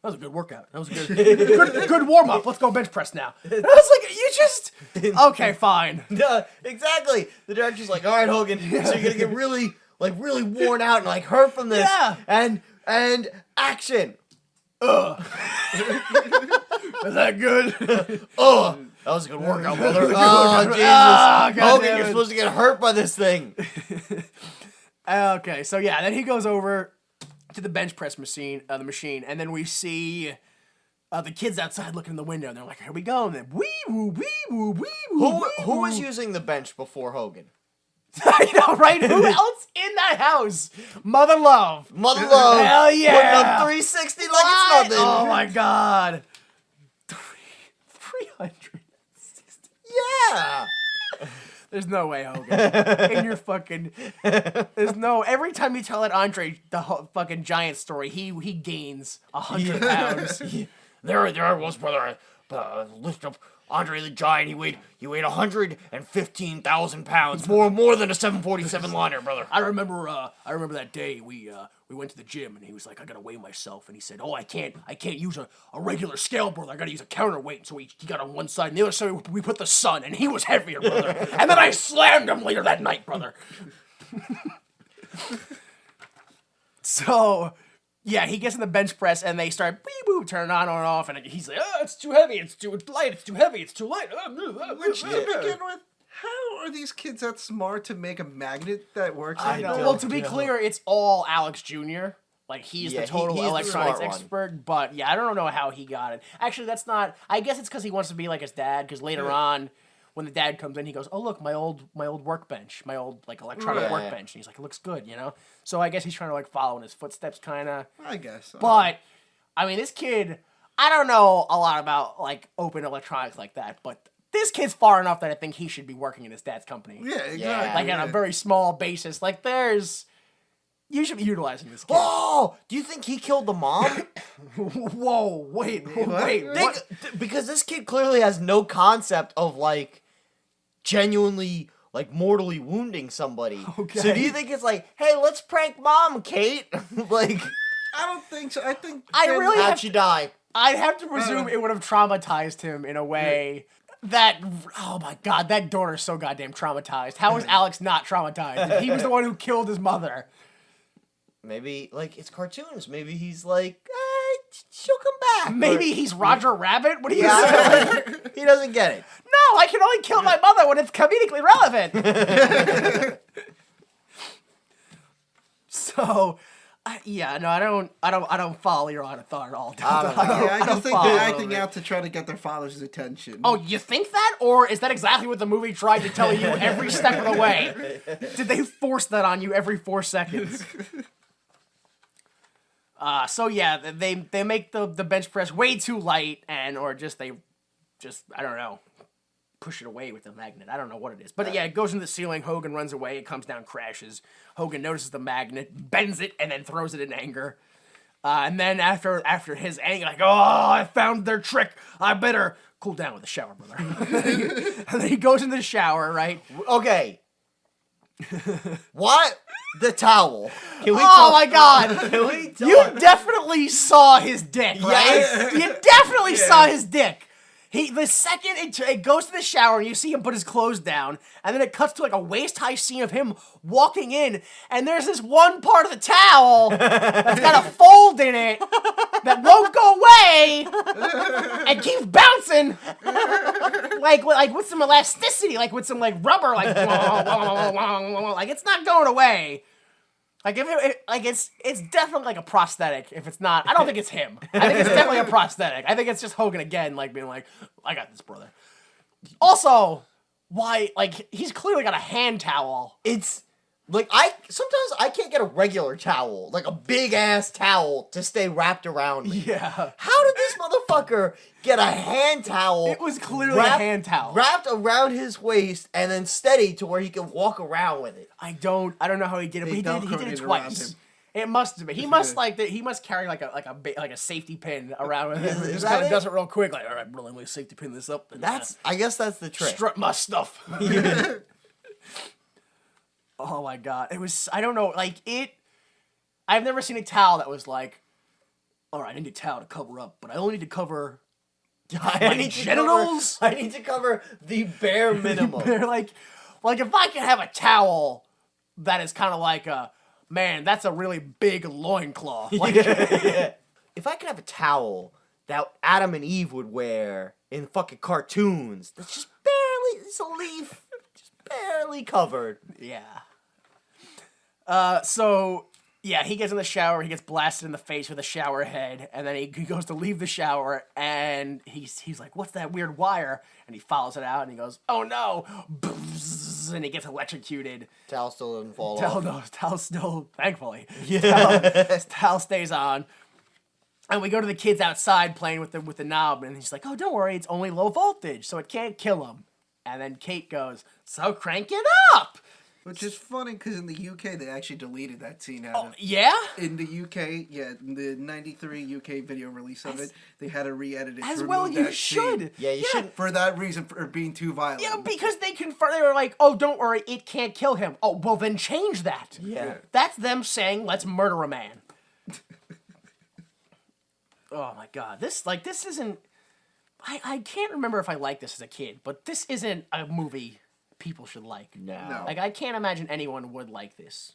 was a good workout. That was a good warm up. Let's go bench press now. And I was like, you just okay, fine. No, exactly. The director's like, all right, Hogan, so you're gonna get really worn out and like hurt from this, and action. Was that good? That was a good workout, brother. Oh, Jesus. Hogan, you're supposed to get hurt by this thing. Okay, so yeah, then he goes over to the bench press machine, and then we see the kids outside looking in the window, and they're like, here we go, and then wee-woo, wee-woo, wee-woo. Who was using the bench before Hogan? I know, right? Who else in that house? Mother Love. Hell yeah. Putting up 360 like it's nothing. Oh my God. 360. Yeah. There's no way, Hogan. In your fucking... There's no... Every time you tell that Andre the fucking giant story, he gains 100 pounds. There I was, brother. Lift up Andre the Giant. He weighed 115,000 pounds. More than a 747 liner, brother. I remember that day we went to the gym and he was like, I gotta weigh myself, and he said, oh, I can't use a regular scale, brother. I gotta use a counterweight. So he got on one side, and the other side we put the sun, and he was heavier, brother. And then I slammed him later that night, brother. So yeah, he gets in the bench press, and they start turning on and off, and he's like, oh, it's too heavy, it's too light, it's too heavy, it's too light. Which to begin with, how are these kids that smart to make a magnet that works? I know. Well, to be clear, it's all Alex Jr. Like, he's the total electronics expert, but yeah, I don't know how he got it. Actually, that's not... I guess it's because he wants to be like his dad, because later on, when the dad comes in, he goes, oh, look, my old workbench, my old, like, electronic workbench. And he's like, it looks good, you know? So I guess he's trying to, like, follow in his footsteps, kind of. I guess. But, I mean, this kid... I don't know a lot about, like, open electronics like that, but... This kid's far enough that I think he should be working in his dad's company. Yeah, exactly. Like, on a very small basis. Like, you should be utilizing this kid. Oh! Do you think he killed the mom? Whoa, wait. What? Because this kid clearly has no concept of, like, genuinely, like, mortally wounding somebody. Okay. So do you think it's like, hey, let's prank mom, Kate? Like... I don't think so. I think... How'd she die? I'd have to presume it would have traumatized him in a way... That, oh my God, that daughter's so goddamn traumatized. How is Alex not traumatized? He was the one who killed his mother. Maybe, like, it's cartoons. Maybe he's like, she'll come back. Maybe he's Roger Rabbit? What do you say? He doesn't get it. No, I can only kill my mother when it's comedically relevant. So... I don't follow your line of thought at all. I just think they're acting out to try to get their father's attention. Oh, you think that? Or is that exactly what the movie tried to tell you every step of the way? Did they force that on you every 4 seconds? So yeah, they make the bench press way too light, or I don't know. push it away with the magnet. I don't know what it is. But yeah, it goes into the ceiling. Hogan runs away. It comes down, crashes. Hogan notices the magnet, bends it, and then throws it in anger. And then after his anger, like, oh, I found their trick. I better cool down with a shower, brother. And then he goes in the shower, right? Okay. What? The towel. Can we My God. Can we talk? You definitely saw his dick, right? Yes. You definitely saw his dick. The second it goes to the shower, and you see him put his clothes down, and then it cuts to like a waist-high scene of him walking in, and there's this one part of the towel that's got a fold in it that won't go away and keeps bouncing, like with some elasticity, like with some like rubber, like like it's not going away. Like it's definitely like a prosthetic. If it's not, I don't think it's him. I think it's definitely a prosthetic. I think it's just Hogan again, like being like, I got this, brother. Also, why? Like he's clearly got a hand towel. It's like sometimes I can't get a regular towel, like a big ass towel to stay wrapped around me. Yeah. How did this motherfucker get a hand towel? It was clearly a hand towel wrapped around his waist and then steady to where he can walk around with it. I don't know how he did it, but he did it twice. It must have been. He must he must carry like a safety pin around with him. Just kind of does it real quick, like, all right, bro, let me safety pin this up. And I guess that's the trick. Strut my stuff. Oh my God. It was, I don't know, I've never seen a towel that was like, all right, I need a towel to cover up, but I only need to cover my genitals. I need to cover the bare minimum. They're like if I could have a towel that is kind of like man, that's a really big loincloth. Like, yeah. If I could have a towel that Adam and Eve would wear in fucking cartoons, that's just barely, it's a leaf, just barely covered. Yeah. So yeah, he gets in the shower, he gets blasted in the face with a shower head, and then he goes to leave the shower, and he's like, what's that weird wire? And he follows it out, and he goes, oh no! And he gets electrocuted. Towel still doesn't fall off. No, towel still, thankfully. Yeah. Towel stays on. And we go to the kids outside playing with the knob, and he's like, oh, don't worry, it's only low voltage, so it can't kill him. And then Kate goes, so crank it up! Which is funny because in the UK they actually deleted that scene out Oh, of. yeah? In the UK, yeah, in the '93 UK video release of it, they had to re-edit it. As to well remove you that should. scene. Yeah, you shouldn't. For that reason, for being too violent. Yeah, because they were like, oh, don't worry, it can't kill him. Oh, well, then change that. Yeah. That's them saying, let's murder a man. Oh, my God. This isn't... I can't remember if I liked this as a kid, but this isn't a movie people should like. No. Like, I can't imagine anyone would like this.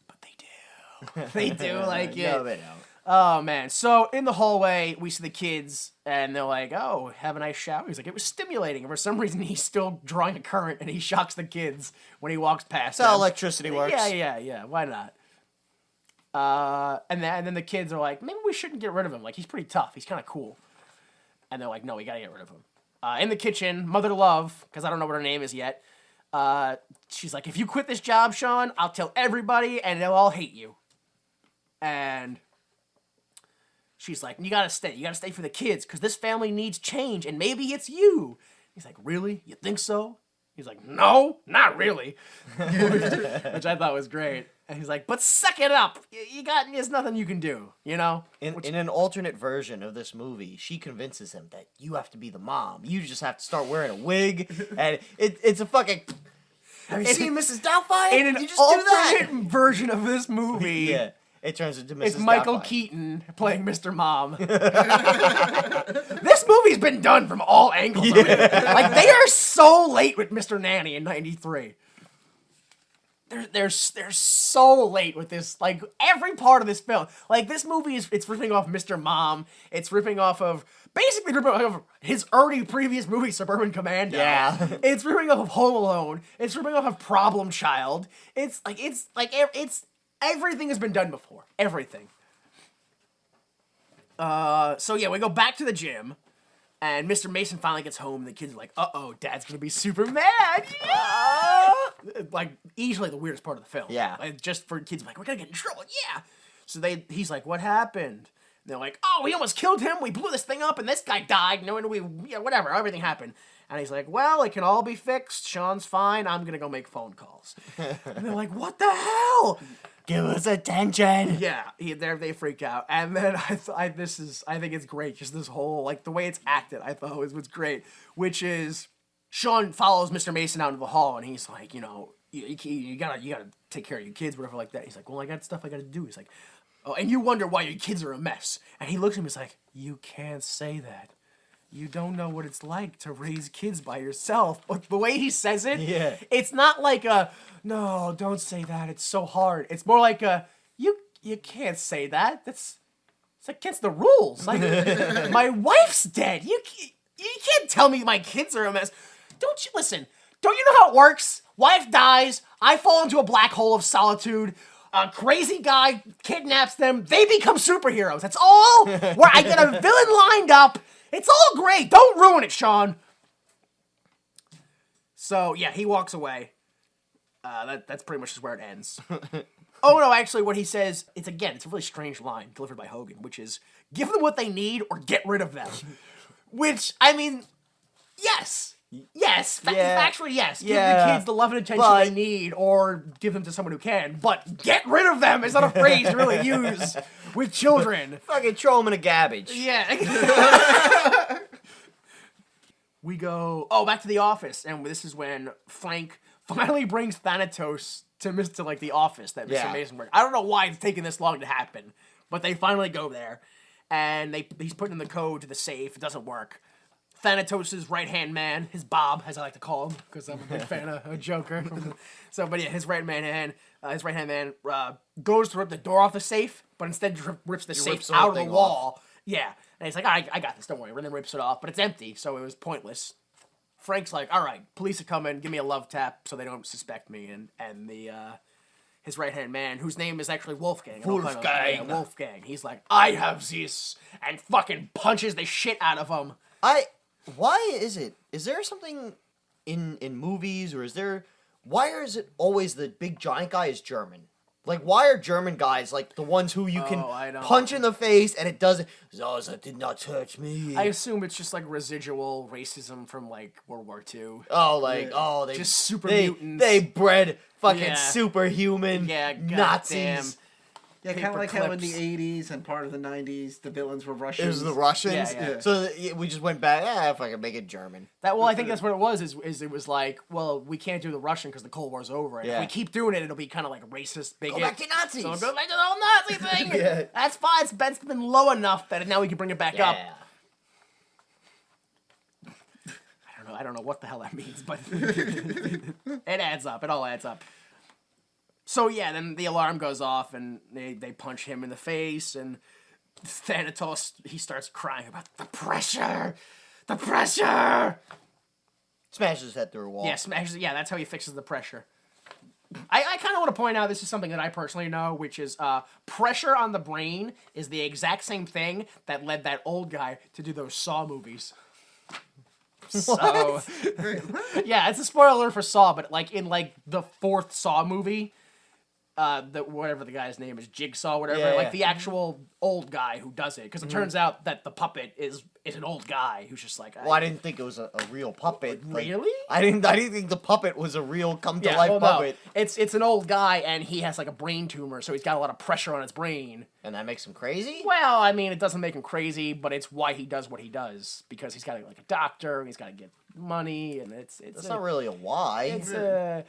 But they do. They do like it. No, they don't. Oh, man. So, in the hallway, we see the kids, and they're like, oh, have a nice shower. He's like, it was stimulating. And for some reason, he's still drawing a current, and he shocks the kids when he walks past That's how them. electricity works. Yeah. Why not? And then the kids are like, maybe we shouldn't get rid of him. Like, he's pretty tough. He's kind of cool. And they're like, no, we gotta get rid of him. In the kitchen, Mother Love, because I don't know what her name is yet, she's like, if you quit this job, Sean, I'll tell everybody, and they'll all hate you. And she's like, you gotta stay. You gotta stay for the kids, because this family needs change, and maybe it's you. He's like, really? You think so? He's like, no, not really. Which I thought was great. And he's like, but suck it up. There's nothing you can do, you know? In an alternate version of this movie, she convinces him that you have to be the mom. You just have to start wearing a wig, and it's a fucking... Have you seen Mrs. Doubtfire? In an You just do that. alternate version of this movie, Yeah, it turns into Mrs. it's Michael Doubtfire. Keaton playing Mr. Mom. This movie's been done from all angles. Of it. Like, they are so late with Mr. Nanny in '93. They're so late with this. Like, every part of this film. Like, this movie it's ripping off Mr. Mom. It's ripping off of... Basically ripping off of his early previous movie, Suburban Commando. Yeah. It's ripping off of Home Alone. It's ripping off of Problem Child. It's everything has been done before. Everything. So yeah, we go back to the gym. And Mr. Mason finally gets home, and the kids are like, uh-oh, Dad's gonna be super mad! Yeah! Like, easily the weirdest part of the film. Yeah. Like, just for kids, like, we're gonna get in trouble, yeah! So he's like, what happened? And they're like, oh, we almost killed him, we blew this thing up, and this guy died, whatever, everything happened. And he's like, well, it can all be fixed. Sean's fine. I'm going to go make phone calls. And they're like, what the hell? Give us attention. Yeah, they freak out. And then I think it's great. Just this whole, like, the way it's acted, I thought was what's great. Which is, Sean follows Mr. Mason out into the hall, and he's like, you know, you gotta take care of your kids, whatever like that. He's like, well, I got stuff I gotta do. He's like, oh, and you wonder why your kids are a mess. And he looks at him, he's like, you can't say that. You don't know what it's like to raise kids by yourself. But the way he says it, it's not like a, no, don't say that. It's so hard. It's more like a, you can't say that. It's against the rules. Like, my wife's dead. You can't tell me my kids are a mess. Don't you listen? Don't you know how it works? Wife dies. I fall into a black hole of solitude. A crazy guy kidnaps them. They become superheroes. That's all. Where I get a villain lined up. It's all great. Don't ruin it, Sean. So, yeah, he walks away. That's pretty much just where it ends. Oh, no, actually, what he says, it's a really strange line delivered by Hogan, which is, give them what they need or get rid of them. Which, I mean, yes. Yes. Factually, yes. Give the kids the love and attention they need or give them to someone who can. But get rid of them is not a phrase to really use with children. Fucking throw them in a garbage. Yeah. We go, back to the office. And this is when Frank finally brings Thanatos to the office that Mr. Mason worked. I don't know why it's taking this long to happen. But they finally go there. And he's putting in the code to the safe. It doesn't work. Thanatos' right-hand man, his Bob, as I like to call him, because I'm a big fan of Joker. So, but yeah, his right-hand man goes to rip the door off the safe, but instead rips the safe out of the wall. Yeah, and he's like, all right, I got this, don't worry. And then rips it off, but it's empty, so it was pointless. Frank's like, all right, police are coming, give me a love tap so they don't suspect me. And his right-hand man, whose name is actually Wolfgang. Wolfgang. He's like, I have this, and fucking punches the shit out of him. Why is it? Is there something in movies, or why is it always the big giant guy is German? Like, why are German guys like the ones who you can punch in the face and it doesn't? Zosa did not touch me. I assume it's just like residual racism from like World War II. They just super mutants. They bred fucking superhuman Nazis. Yeah, kind of like how in the 80s and part of the 90s, the villains were Russians. It was the Russians? Yeah. So we just went back, if I can make it German. I think that's what it was, is it was like, well, we can't do the Russian because the Cold War's over. And if we keep doing it, it'll be kind of like racist, bigot. Go back to Nazis! So go back to the whole Nazi thing! That's fine, it's been low enough that now we can bring it back up. I don't know what the hell that means, but it adds up. It all adds up. So yeah, then the alarm goes off and they punch him in the face and Thanatos, he starts crying about the pressure! The pressure! Smashes his head through a wall. Yeah, that's how he fixes the pressure. I kind of want to point out, this is something that I personally know, which is pressure on the brain is the exact same thing that led that old guy to do those Saw movies. So, yeah, it's a spoiler alert for Saw, but like in like the fourth Saw movie, whatever the guy's name is, Jigsaw, whatever, the actual old guy who does it, because it turns out that the puppet is an old guy who's just like. I didn't think it was a real puppet. Really? I didn't think the puppet was a real come to life puppet. No. It's an old guy and he has like a brain tumor, so he's got a lot of pressure on his brain. And that makes him crazy? Well, I mean, it doesn't make him crazy, but it's why he does what he does, because he's got to like a doctor, he's got to get money, and it's. That's not really a why.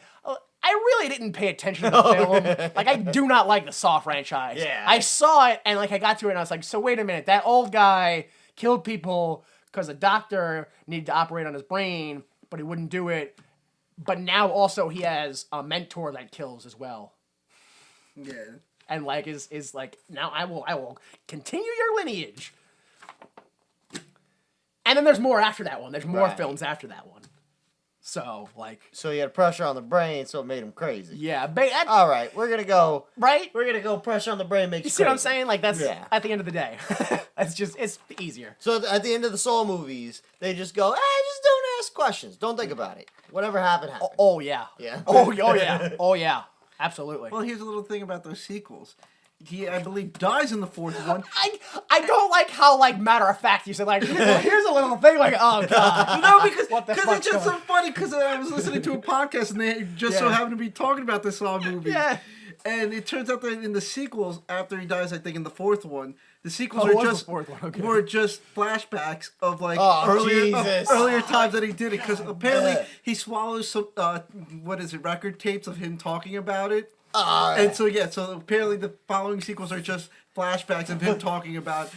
I really didn't pay attention to the film. Like, I do not like the Saw franchise. Yeah. I saw it, and, like, I got to it, and I was like, so wait a minute. That old guy killed people because a doctor needed to operate on his brain, but he wouldn't do it. But now, also, he has a mentor that kills as well. Yeah. And, like, is like, now I will continue your lineage. And then there's more after that one. There's more films after that one. So, like... So he had pressure on the brain, so it made him crazy. Yeah. All right, we're going to go... Right? We're going to go pressure on the brain makes you see crazy. What I'm saying? Like, that's at the end of the day. It's easier. So at the end of the Saw movies, they just go, just don't ask questions. Don't think about it. Whatever happened, happened. Oh yeah. Yeah. Oh yeah. Oh, yeah. Absolutely. Well, here's a little thing about those sequels. he, I believe, dies in the fourth one. I don't like how matter of fact you said well, here's a little thing oh god. No, because fuck's it's just so going- funny because I was listening to a podcast and they just so happened to be talking about this Saw movie. Yeah. And it turns out that in the sequels, after he dies, I think in the fourth one, the sequels Oh, it are was just the fourth one, okay. were just flashbacks of Jesus. earlier times that he did it. Because apparently he swallows some record tapes of him talking about it. And so so apparently the following sequels are just flashbacks of him talking about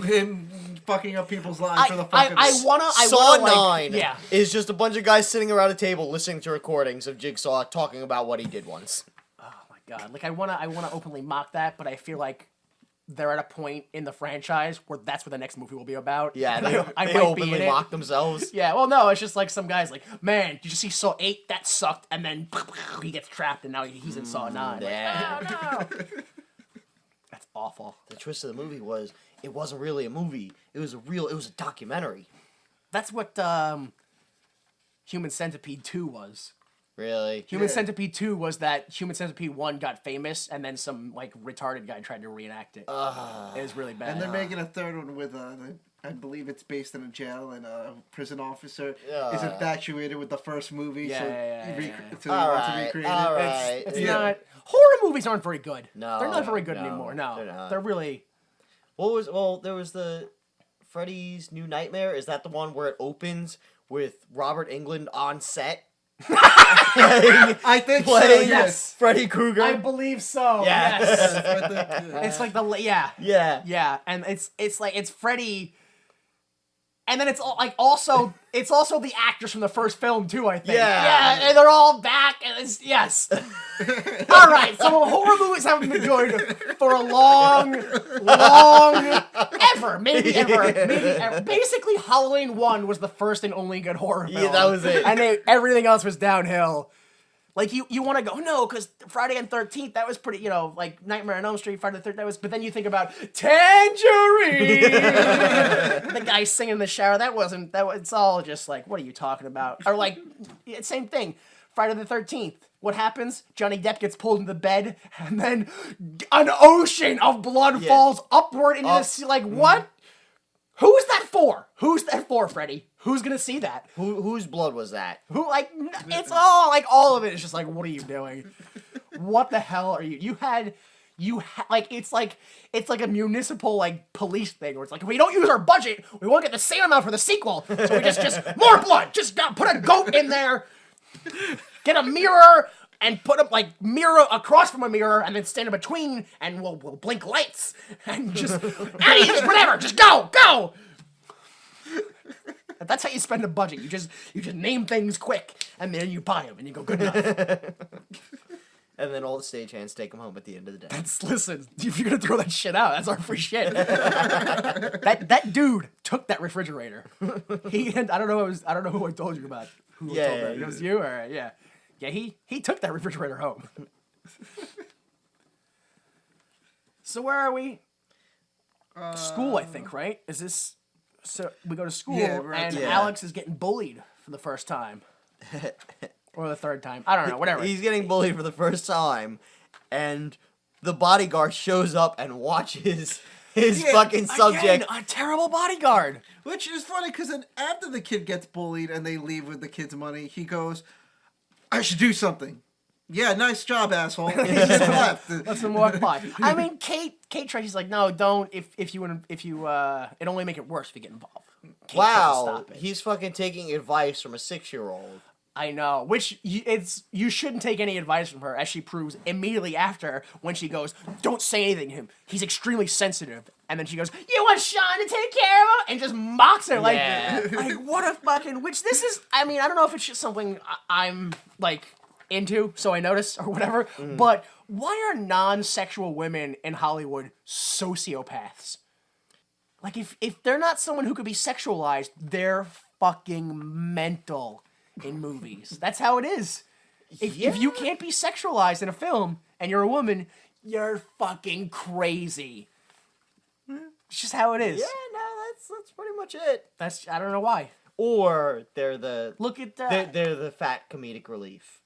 him fucking up people's lives for the fuck of it. Saw 9 yeah. is just a bunch of guys sitting around a table listening to recordings of Jigsaw talking about what he did once. God, I wanna openly mock that, but I feel like they're at a point in the franchise where that's what the next movie will be about. Yeah, And they I might openly be in mock it. themselves. Yeah, well, no, it's just like some guys man, did you see Saw 8? That sucked, and then he gets trapped, and now he's in Saw 9. Yeah. Oh, no. That's awful. The twist of the movie was it wasn't really a movie. It was a documentary. That's what Human Centipede 2 was. Really? Human Centipede 2 was that Human Centipede 1 got famous, and then some, retarded guy tried to reenact it. It was really bad. And they're making a third one with I believe it's based in a jail, and a prison officer is infatuated with the first movie, so he wants to recreate all it. right. It's not... Horror movies aren't very good. No, They're not very good no, anymore. they're No. not. They're really... There was the Freddy's New Nightmare. Is that the one where it opens with Robert Englund on set? I think so, Playing yes. Freddy Krueger. I believe so. Yes. Yes. It's like Yeah. Yeah, and it's Freddy, and then it's also the actors from the first film too. I think. Yeah. and they're all back, and it's yes. All right, so horror movies haven't been good for a long, maybe ever. Basically, Halloween 1 was the first and only good horror film. Yeah, that was it. And everything else was downhill. Like, you want to go, no, because Friday and 13th, that was pretty, Nightmare on Elm Street, Friday the 13th, that was, but then you think about Tangerine! The guy singing in the shower, it's all just what are you talking about? Or same thing, Friday the 13th, what happens? Johnny Depp gets pulled into the bed, and then an ocean of blood falls upward into the sea, what? Who's that for? Who's that for, Freddy? Who's gonna see that? Whose blood was that? It's all all of it is just what are you doing? What the hell are you? It's like a municipal police thing where it's if we don't use our budget, we won't get the same amount for the sequel. So we just more blood. Just put a goat in there, get a mirror, and put a mirror across from a mirror, and then stand in between, and we'll blink lights and just whatever. Just go. That's how you spend a budget. You just name things quick, and then you buy them, and you go, good enough. And then all the stagehands take them home at the end of the day. Listen, if you're gonna throw that shit out, that's our free shit. that dude took that refrigerator. I don't know who I told you about. Who told that? It was you, or yeah. He took that refrigerator home. So where are we? School, I think, right? Is this? So we go to school, and Alex is getting bullied for the first time. Or the third time. I don't know, whatever. He's getting bullied for the first time, and the bodyguard shows up and watches his fucking subject. Again, a terrible bodyguard. Which is funny, because then after the kid gets bullied and they leave with the kid's money, he goes, I should do something. Yeah, nice job, asshole. He just left. Let's walk by. I mean, Kate tries. She's like, no, don't. If you it only make it worse if you get involved. Kate tries to Wow, stop it. he's fucking taking advice from a 6-year-old. I know. Which you shouldn't take any advice from her, as she proves immediately after when she goes, don't say anything to him. He's extremely sensitive. And then she goes, you want Sean to take care of him? And just mocks her like what a fucking. Which this is. I mean, I don't know if it's just something I'm into, so I notice or whatever. But why are non-sexual women in Hollywood sociopaths? If they're not someone who could be sexualized, they're fucking mental in movies. That's how it is. If you can't be sexualized in a film and you're a woman, you're fucking crazy. It's just how it is. Yeah, no, that's pretty much it. I don't know why. Or they're the Look at that. they're the fat comedic relief.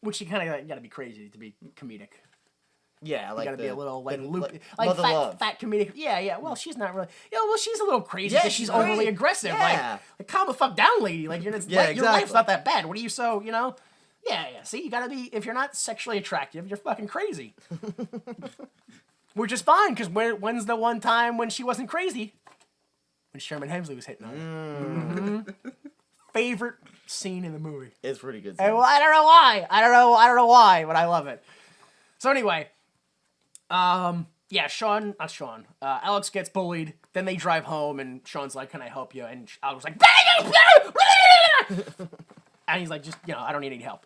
Which you kind of gotta be crazy to be comedic. Yeah, You like gotta be a little like loopy, Mother Love. fat comedic. Yeah. Well, she's not really. Well, she's a little crazy. Yeah, because she's overly crazy. aggressive. Yeah. Like calm the fuck down, lady. Like your exactly. life's not that bad. What are you so Yeah. See, you gotta be. If you're not sexually attractive, you're fucking crazy. Which is fine, because when's the one time when she wasn't crazy? When Sherman Hemsley was hitting on her. Mm-hmm. Favorite scene in the movie. It's pretty good. And, well, I don't know why. I don't know why, but I love it. So anyway, not Sean. Alex gets bullied. Then they drive home, and Sean's like, "Can I help you?" And Alex was like, and he's like, "Just I don't need any help."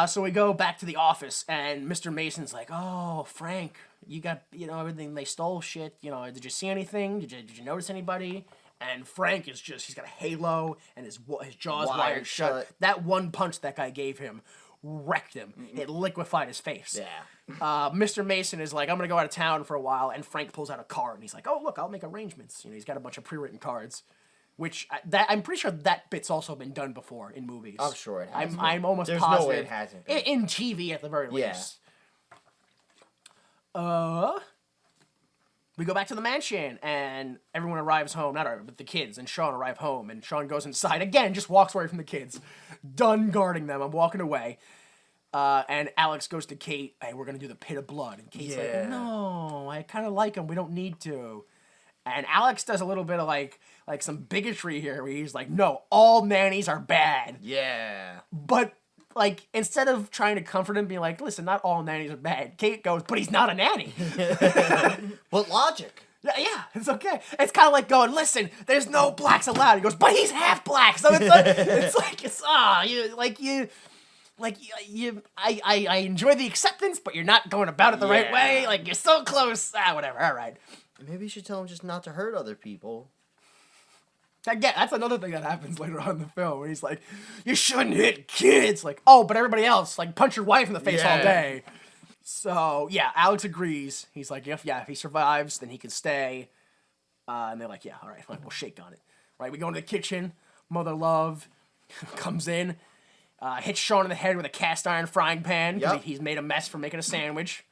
So we go back to the office, and Mr. Mason's like, "Oh, Frank, you got everything. They stole shit. Did you see anything? Did you notice anybody?" And Frank is he's got a halo, and his jaw's wired shut. That one punch that guy gave him wrecked him. It liquefied his face. Yeah. Mr. Mason is like, "I'm gonna go out of town for a while," and Frank pulls out a card, and he's like, "Oh, look, I'll make arrangements." He's got a bunch of pre-written cards, which I'm pretty sure that bit's also been done before in movies. I'm sure it has. I'm almost There's positive. no way it hasn't been. In TV at the very least. We go back to the mansion, and everyone arrives home. Not everyone, but the kids and Sean arrive home, and Sean goes inside again, just walks away from the kids. Done guarding them. I'm walking away. And Alex goes to Kate, "Hey, we're going to do the pit of blood." And Kate's like, "No, I kind of like him. We don't need to." And Alex does a little bit of like some bigotry here, where he's like, "No, all nannies are bad." Yeah. But like, instead of trying to comfort him, being like, "Listen, not all nannies are bad," Kate goes, "But he's not a nanny." But logic. Yeah, it's okay. It's kind of like going, "Listen, there's no blacks allowed." He goes, "But he's half black." So I enjoy the acceptance, but you're not going about it the right way. Like, you're so close. Whatever. All right. Maybe you should tell him just not to hurt other people. Again, that's another thing that happens later on in the film, where he's like, "You shouldn't hit kids." Like, "Oh, but everybody else, like, punch your wife in the face all day." So, yeah, Alex agrees. He's like, if he survives, then he can stay. And they're like, "Yeah, all right, fine, we'll shake on it." Right, we go into the kitchen. Mother Love comes in, hits Sean in the head with a cast iron frying pan, because he's made a mess from making a sandwich.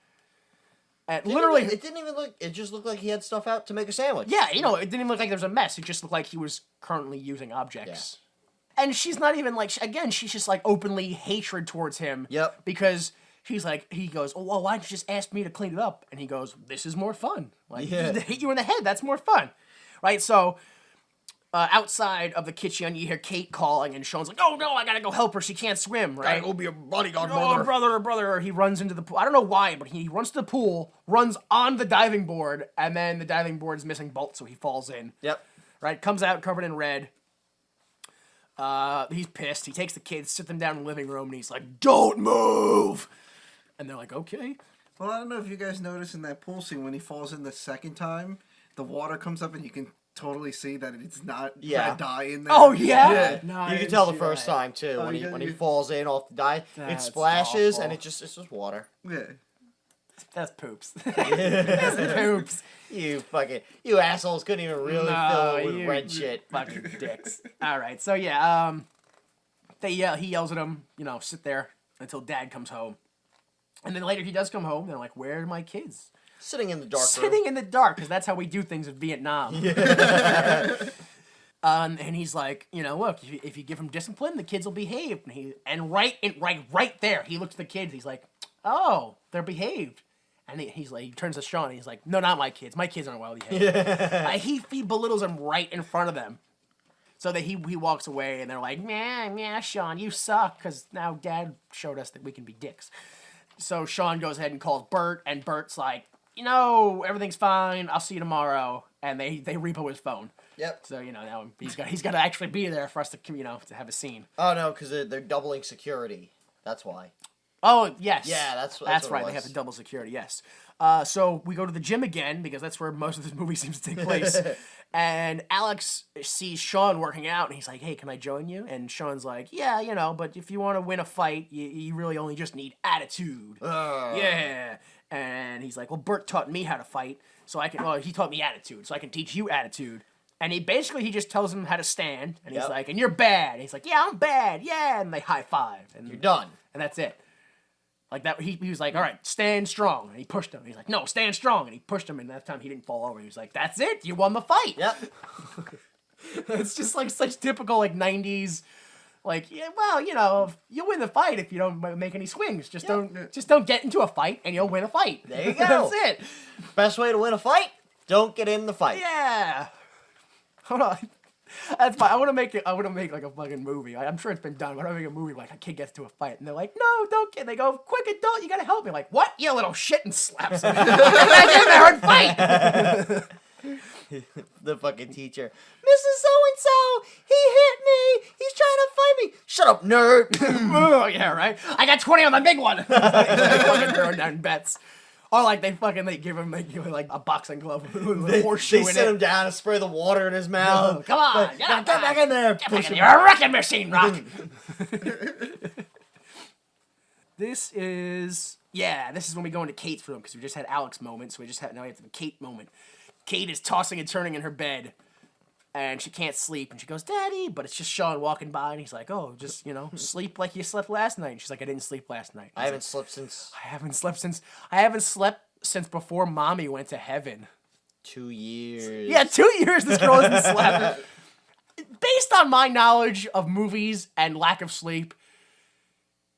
And literally, it didn't even look. It just looked like he had stuff out to make a sandwich. Yeah, it didn't even look like there was a mess. It just looked like he was currently using objects. Yeah. And she's not even like, she's just like openly hatred towards him. Yep. Because he's like, he goes, "Oh, well, why don't you just ask me to clean it up?" And he goes, "This is more fun. Like, just to hit you in the head, that's more fun." Right? So, outside of the kitchen, you hear Kate calling, and Sean's like, "Oh no, I gotta go help her. She can't swim." Right? Gotta go be a bodyguard, brother. He runs into the pool. I don't know why, but he runs to the pool, runs on the diving board, and then the diving board's missing bolts, so he falls in. Yep. Right? Comes out covered in red. He's pissed. He takes the kids, sit them down in the living room, and he's like, "Don't move!" And they're like, "Okay." Well, I don't know if you guys noticed in that pool scene, when he falls in the second time, the water comes up and you can totally see that it's not gonna die in there. Oh, yeah? No, you can tell the first time, too, when he falls in off the dive. It splashes, and it's just water. Yeah. That's poops. That's poops. You assholes couldn't even really fill it with red shit. Fucking dicks. All right, so yeah, he yells at him, "Sit there until Dad comes home." And then later he does come home, and they're like, "Where are my kids?" Sitting in the dark room. Sitting in the dark, because that's how we do things in Vietnam. And he's like, "Look, if you give them discipline, the kids will behave." And right there, he looks at the kids. He's like, "Oh, they're behaved." And he's like, he turns to Sean, and he's like, "No, not my kids. My kids aren't well behaved." He belittles them right in front of them. So that he walks away, and they're like, "Yeah, Sean, you suck," because now Dad showed us that we can be dicks. So Sean goes ahead and calls Bert, and Bert's like, "Everything's fine. I'll see you tomorrow." And they repo his phone. Yep. So now he's got to actually be there for us to to have a scene. Oh no, because they're doubling security. That's why. Oh yes. Yeah, that's right. They have to double security. Yes. So we go to the gym again, because that's where most of this movie seems to take place. And Alex sees Sean working out, and he's like, "Hey, can I join you?" And Sean's like, "Yeah, but if you want to win a fight, you really only just need attitude." Yeah. And he's like, "Well, Bert taught me how to fight, so I can. Well, he taught me attitude, so I can teach you attitude." And he just tells him how to stand, and he's like, "And you're bad." And he's like, "Yeah, I'm bad. Yeah." And they high five, and you're done. And that's it. Like that, he was like, all right, stand strong. And he pushed him. He's like, no, stand strong. And he pushed him, and that time he didn't fall over. He was like, that's it. You won the fight. Yep. It's just like such typical like 90s, like, yeah, well, you know, you'll win the fight if you don't make any swings. Just don't get into a fight, and you'll win a fight. There you go. That's it. Best way to win a fight, don't get in the fight. Yeah. Hold on. That's fine. I want to make like a fucking movie. I'm sure it's been done. But I want to make a movie like a kid gets to a fight and they're like, "No, don't get." They go, "Quick, adult, you gotta help me." Like, what? You little shit, and slaps him. Imagine a hard fight. The fucking teacher, Mrs. So-and-so, he hit me. He's trying to fight me. Shut up, nerd. Oh, yeah, right. I got 20 on the big one. Fucking throwing down bets. Or like they give him like a boxing glove with a horseshoe in it. They sit him down and spray the water in his mouth. Oh, come on, get back in there. Get back in there. You're a wrecking machine, Rock. This is when we go into Kate's room because we just had Alex's moment, so now we have the Kate moment. Kate is tossing and turning in her bed, and she can't sleep, and she goes, "Daddy," but it's just Sean walking by, and he's like, "Oh, just sleep like you slept last night." And she's like, "I didn't sleep last night." I haven't slept since before Mommy went to heaven. 2 years. Yeah, 2 years this girl hasn't slept. Based on my knowledge of movies and lack of sleep,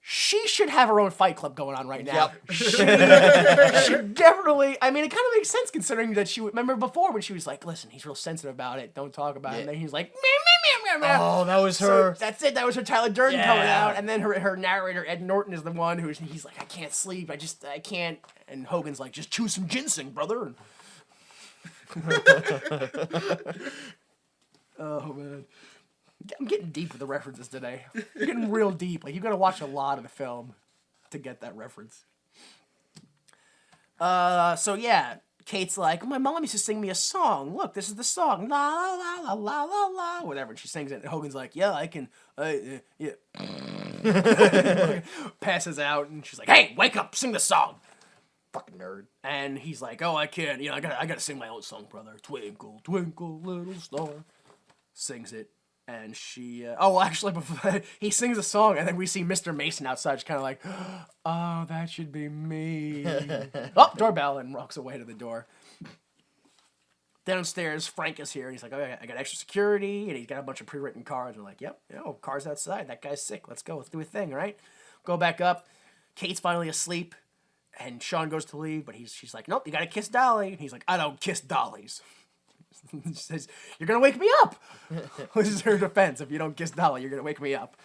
she should have her own fight club going on right now. Yep. She definitely, I mean, it kind of makes sense considering that remember before when she was like, "Listen, he's real sensitive about it, don't talk about it," and then he's like, "Meow, meow, meow, meow." Oh, that was her. So that's it, that was her Tyler Durden coming out, and then her narrator, Ed Norton, is the one he's like, "I can't sleep, I can't," and Hogan's like, "Just chew some ginseng, brother." Oh, man. I'm getting deep with the references today. I'm getting real deep. Like, you gotta watch a lot of the film to get that reference. So yeah, Kate's like, "My mom used to sing me a song. Look, this is the song. La la la la la la la," whatever. And she sings it. And Hogan's like, "Yeah, I can. Yeah." Passes out, and she's like, "Hey, wake up, sing the song." Fucking nerd. And he's like, "Oh, I can't. I gotta sing my own song, brother. Twinkle, twinkle, little star." Sings it. And she, actually, before he sings a song, and then we see Mr. Mason outside, just kind of like, "Oh, that should be me." Oh, doorbell, and walks away to the door. Downstairs, Frank is here, and he's like, "Oh, I got extra security," and he's got a bunch of pre-written cards. We're like, "Yep, car's outside. That guy's sick. Let's go. Let's do a thing, right?" Go back up. Kate's finally asleep, and Sean goes to leave, but she's like, "Nope, you gotta kiss Dolly." And he's like, "I don't kiss dollies." She says, "You're gonna wake me up." This is her defense. If you don't kiss Dolly, you're gonna wake me up.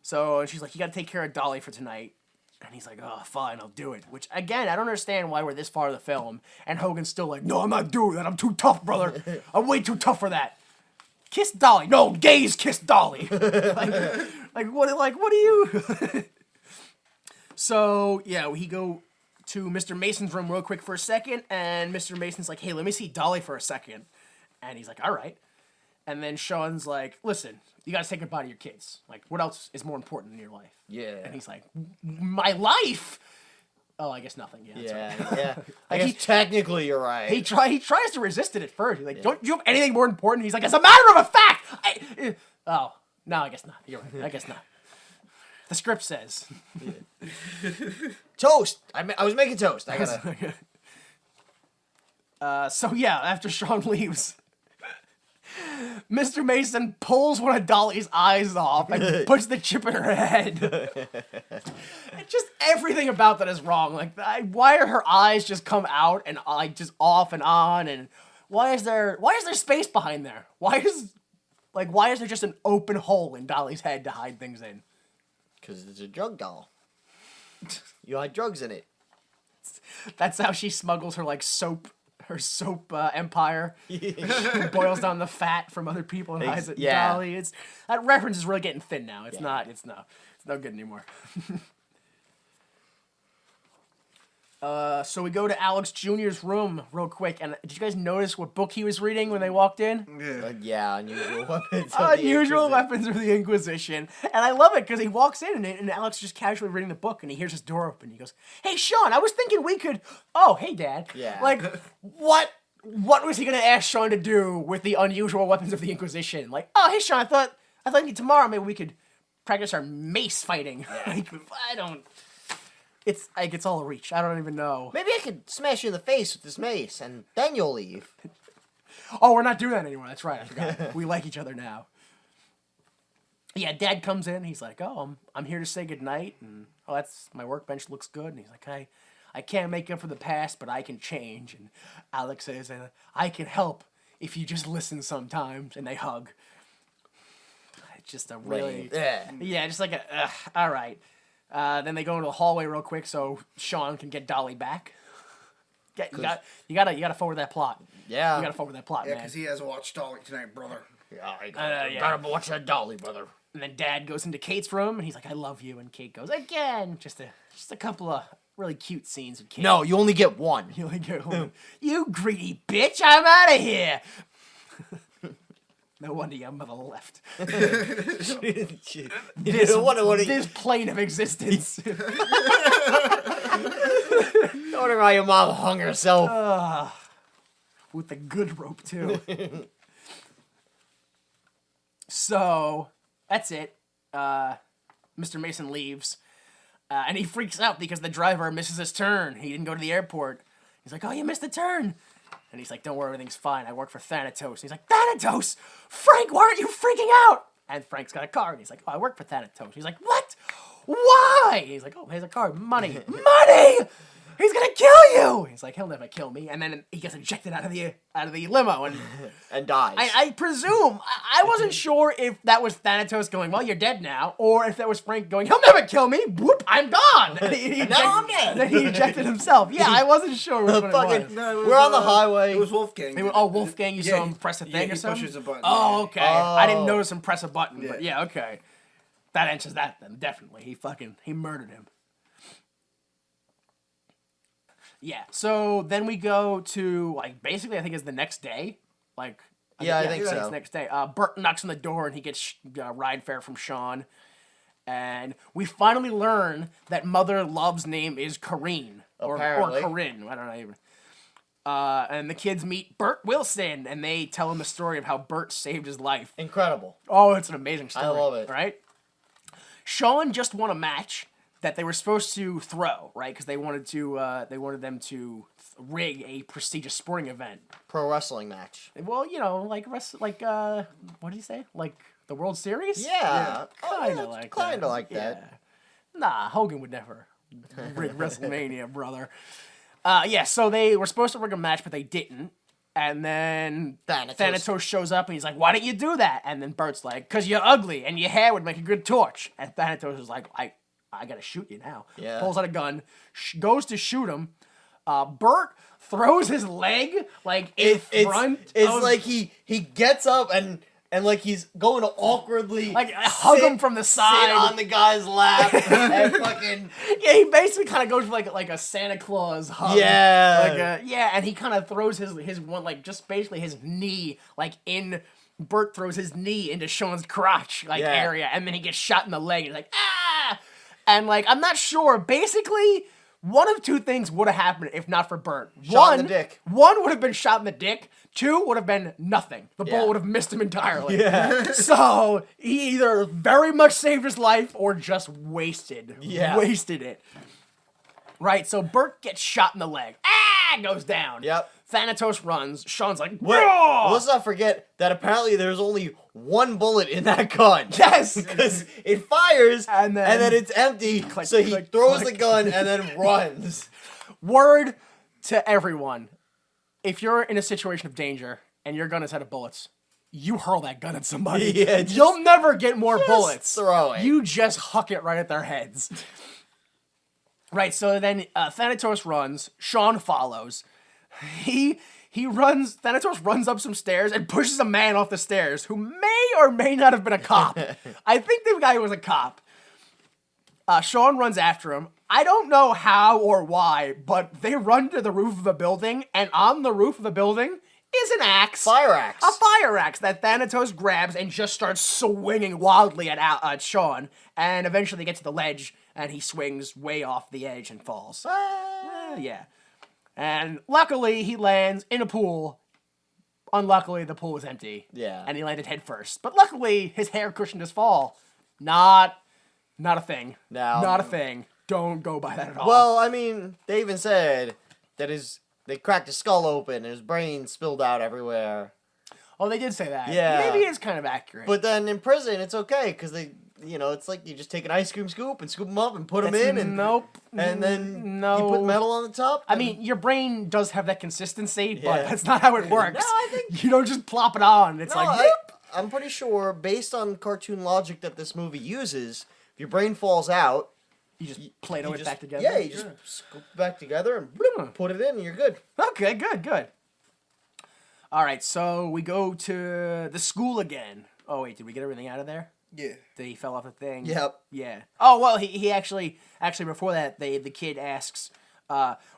So she's like, "You gotta take care of Dolly for tonight." And he's like, "Oh, fine, I'll do it." Which, again, I don't understand why we're this far of the film. And Hogan's still like, "No, I'm not doing that. I'm too tough, brother. I'm way too tough for that. Kiss Dolly." "No, gays kiss Dolly." What do you... So, yeah, we go to Mr. Mason's room real quick for a second, and Mr. Mason's like, "Hey, let me see Dolly for a second." And he's like, "All right." And then Sean's like, "Listen, you gotta say goodbye to your kids. Like, what else is more important in your life?" Yeah. And he's like, "My life?" Oh, I guess nothing. Yeah. Yeah. I guess technically you're right. He tries to resist it at first. He's like, "Don't you have anything more important?" He's like, "As a matter of a fact, oh, no, I guess not. You're right. I guess not. The script says." Toast. I was making toast. I gotta. So yeah, after Sean leaves, Mr. Mason pulls one of Dolly's eyes off and puts the chip in her head. Just everything about that is wrong. Like, why are her eyes just come out and like just off and on? And why is there space behind there? Why is there just an open hole in Dolly's head to hide things in? Because it's a drug doll. You hide drugs in it. That's how she smuggles her soap empire. She boils down the fat from other people and hides it in Dolly. That reference is really getting thin now. It's not good anymore. So we go to Alex Jr.'s room real quick, and did you guys notice what book he was reading when they walked in? Unusual weapons. Unusual weapons of the Inquisition, and I love it because he walks in and Alex is just casually reading the book, and he hears his door open. He goes, "Hey, Sean, I was thinking we could." "Oh, hey, Dad." Yeah. Like, what was he gonna ask Sean to do with the unusual weapons of the Inquisition? Like, "Oh, hey, Sean, I thought tomorrow maybe we could practice our mace fighting." Yeah. It's like it's all a reach. I don't even know. Maybe I could smash you in the face with this mace, and then you'll leave. Oh, we're not doing that anymore. That's right. I forgot. We like each other now. Yeah, Dad comes in. He's like, "Oh, I'm here to say goodnight." And that's my workbench looks good. And he's like, I can't make up for the past, but I can change. And Alex says, I can help if you just listen sometimes. And they hug. It's just a really yeah, just like a all right. Then they go into the hallway real quick so Sean can get Dolly back. You gotta forward that plot. Yeah, you gotta forward that plot, Yeah, man. because he has watched Dolly tonight, brother. Yeah, I gotta watch that Dolly, brother. And then Dad goes into Kate's room and he's like, "I love you," and Kate goes again. Just a couple of really cute scenes with Kate. No, you only get one. You only get one. You greedy bitch! I'm out of here. No wonder your mother left. This plane of existence. No wonder why your mom hung herself. With the good rope, too. So, that's it. Mr. Mason leaves. And he freaks out because the driver misses his turn. He didn't go to the airport. He's like, "Oh, you missed the turn." And he's like, "Don't worry, everything's fine. I work for Thanatos." And he's like, "Thanatos? Frank, why aren't you freaking out?" And Frank's got a card. He's like, "Oh, I work for Thanatos." He's like, "What? Why?" He's like, "Oh, here's a card. Money." Money! He's gonna kill you! He's like, "He'll never kill me." And then he gets ejected out of the limo and dies. I presume. I wasn't sure if that was Thanatos going, "Well, you're dead now," or if that was Frank going, "He'll never kill me. Whoop, I'm gone." I'm dead. Then he ejected himself. Yeah, I wasn't sure which one it was. No, We're on the highway. It was Wolfgang. Wolfgang, you saw him press a thing he or something? pushes a button. Oh, okay. Oh. I didn't notice him press a button, but Yeah. yeah, okay. That answers that then, definitely. He murdered him. Yeah, so then we go to, like, basically I think it's the next day. Like, I think it's so. the next day. Bert knocks on the door and he gets ride fare from Sean. And we finally learn that Mother Love's name is Corrine. Or Corinne. I don't know even. And the kids meet Bert Wilson, and they tell him the story of how Bert saved his life. Incredible. Oh, it's an amazing story. I love it. Right? Sean just won a match that they were supposed to throw, right? Because they wanted them to rig a prestigious sporting event. Pro wrestling match. Well, like what did he say? Like the World Series? Yeah. Kind of like that. Like that. Yeah. Nah, Hogan would never rig WrestleMania, brother. So they were supposed to rig a match, but they didn't. And then Thanatos shows up and he's like, "Why didn't you do that?" And then Bert's like, "'Cause you're ugly and your hair would make a good torch." And Thanatos is like, I gotta shoot you now. Yeah. Pulls out a gun, goes to shoot him. Bert throws his leg like in front. It's like he gets up and like he's going to awkwardly like hug him from the side, sit on the guy's lap, and fucking he basically kind of goes for like a Santa Claus hug. Yeah, and he kind of throws his one like just basically his knee like in. Bert throws his knee into Sean's crotch area, and then he gets shot in the leg. He's like, "Ah!" And like I'm not sure. Basically, one of two things would have happened if not for Bert. Shot in the dick. One would have been shot in the dick. Two would have been nothing. The bullet would have missed him entirely. Yeah. So he either very much saved his life or just wasted it. Right. So Bert gets shot in the leg. Goes down. Yep. Thanatos runs. Sean's like, well, let's not forget that apparently there's only one bullet in that gun. Yes! Because it fires, and then it's empty, so he throws the gun and then runs. Word to everyone. If you're in a situation of danger, and your gun is out of bullets, you hurl that gun at somebody. Yeah, you'll never get more bullets. Throw it. You just huck it right at their heads. Right, so then Thanatos runs. Sean follows. He runs. Thanatos runs up some stairs and pushes a man off the stairs who may or may not have been a cop. I think the guy was a cop. Sean runs after him. I don't know how or why, but they run to the roof of a building, and on the roof of the building is an axe. Fire axe. A fire axe that Thanatos grabs and just starts swinging wildly at Sean. And eventually they get to the ledge, and he swings way off the edge and falls. Yeah. And luckily, he lands in a pool. Unluckily, the pool was empty. Yeah. And he landed head first. But luckily, his hair cushioned his fall. Not a thing. No. Not a thing. don't go by that at all. Well, I mean, they even said that they cracked his skull open and his brain spilled out everywhere. Oh, they did say that. Yeah. Maybe it is kind of accurate. But then in prison, it's okay because it's like you just take an ice cream scoop and scoop them up and put them in. And, nope. And then no. you put metal on the top. I mean, your brain does have that consistency, but Yeah. that's not how it works. No, I think... You don't just plop it on. It's I'm pretty sure, based on cartoon logic that this movie uses, if your brain falls out, you just Play-Doh it back together? Yeah, you just scoop it back together and bloop, put it in and you're good. Okay, good. All right, so we go to the school again. Oh, wait, did we get everything out of there? Yeah. That he fell off the thing? Yep. Yeah. Oh, well, he actually before that, the kid asks,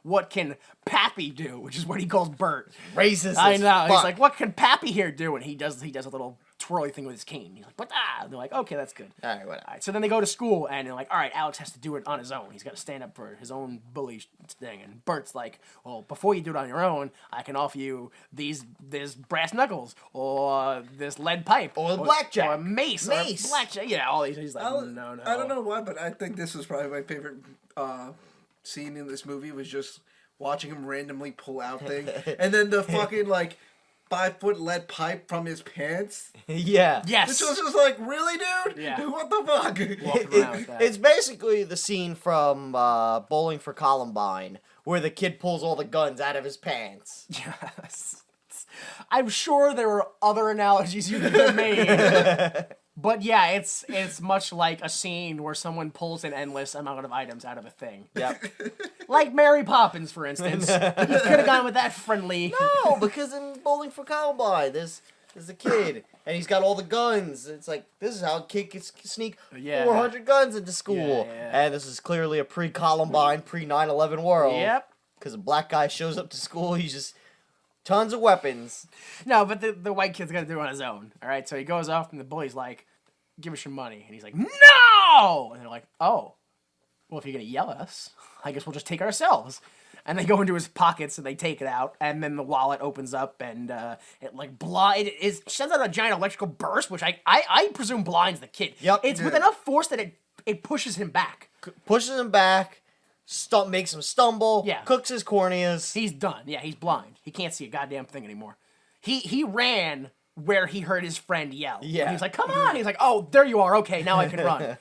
what can Pappy do? Which is what he calls Bert. Racist. I know. Fuck. He's like, what can Pappy here do? And he does a little twirly thing with his cane. He's like, what? And they're like, okay, that's good. All right, whatever. All right, so then they go to school, and they're like, all right, Alex has to do it on his own. He's got to stand up for his own bully thing. And Bert's like, well, before you do it on your own, I can offer you this brass knuckles, or this lead pipe, Or the blackjack. or a mace, or a blackjack. Yeah, all these. He's like, no. I don't know why, but I think this was probably my favorite scene in this movie was just watching him randomly pull out things, and then the fucking 5-foot lead pipe from his pants. Yeah. Yes. Which was just like, really, dude? Yeah. What the fuck? Walking around with that. It's basically the scene from Bowling for Columbine, where the kid pulls all the guns out of his pants. Yes. I'm sure there were other analogies you could have made. But yeah, it's much like a scene where someone pulls an endless amount of items out of a thing. Yep. Like Mary Poppins, for instance. You could have gone with that friendly. No, because in Bowling for Columbine, there's a kid, and he's got all the guns. It's like, this is how a kid can sneak 400 guns into school. Yeah. And this is clearly a pre-Columbine, pre-9/11 world. Yep. Because a black guy shows up to school, he's just... tons of weapons. No, but the white kid's got to do it on his own. All right, so he goes off, and the bully's like, give us your money. And he's like, no! And they're like, oh. Well, if you're going to yell at us, I guess we'll just take it ourselves. And they go into his pockets, and they take it out, and then the wallet opens up, and it sends out a giant electrical burst, which I presume blinds the kid. Yep. It's with enough force that it pushes him back. Pushes him back, makes him stumble, cooks his corneas. He's done. Yeah, he's blind. He can't see a goddamn thing anymore. He ran where he heard his friend yell. Yeah. And he was like, come on. He's like, oh, there you are. Okay, now I can run.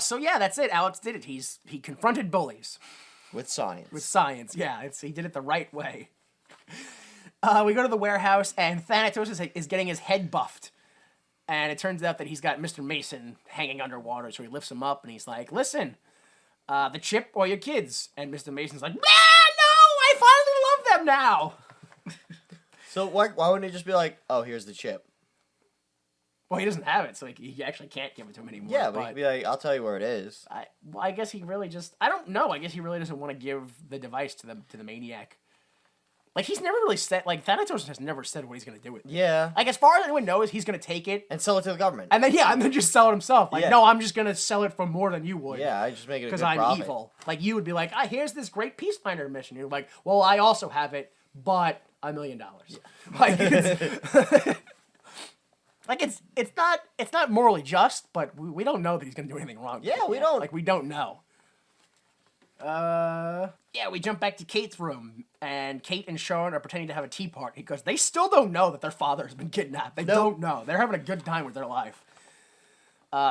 So yeah, that's it. Alex did it. He confronted bullies. With science. With science, yeah. He did it the right way. We go to the warehouse, and Thanatos is getting his head buffed. And it turns out that he's got Mr. Mason hanging underwater, so he lifts him up, and he's like, listen, the chip or your kids? And Mr. Mason's like, no, I finally love them now. So why wouldn't it just be like, oh, here's the chip? Well, he doesn't have it, so he actually can't give it to him anymore. Yeah, but he'd be like, I'll tell you where it is. I guess he really just... I don't know. I guess he really doesn't want to give the device to the maniac. Like, he's never really said... Like, Thanatos has never said what he's going to do with it. Yeah. Like, as far as anyone knows, he's going to take it. And sell it to the government. And then just sell it himself. Like, no, I'm just going to sell it for more than you would. Yeah, I just make it a good because I'm profit. evil. Like, you would be like, here's this great Peace Finder mission. You're like, well, I also have it, but $1 million. Yeah. Like, it's not morally just, but we don't know that he's gonna do anything wrong. Yeah, we don't. Like, we don't know. Yeah, we jump back to Kate's room, and Kate and Sean are pretending to have a tea party because they still don't know that their father has been kidnapped. They don't know. They're having a good time with their life.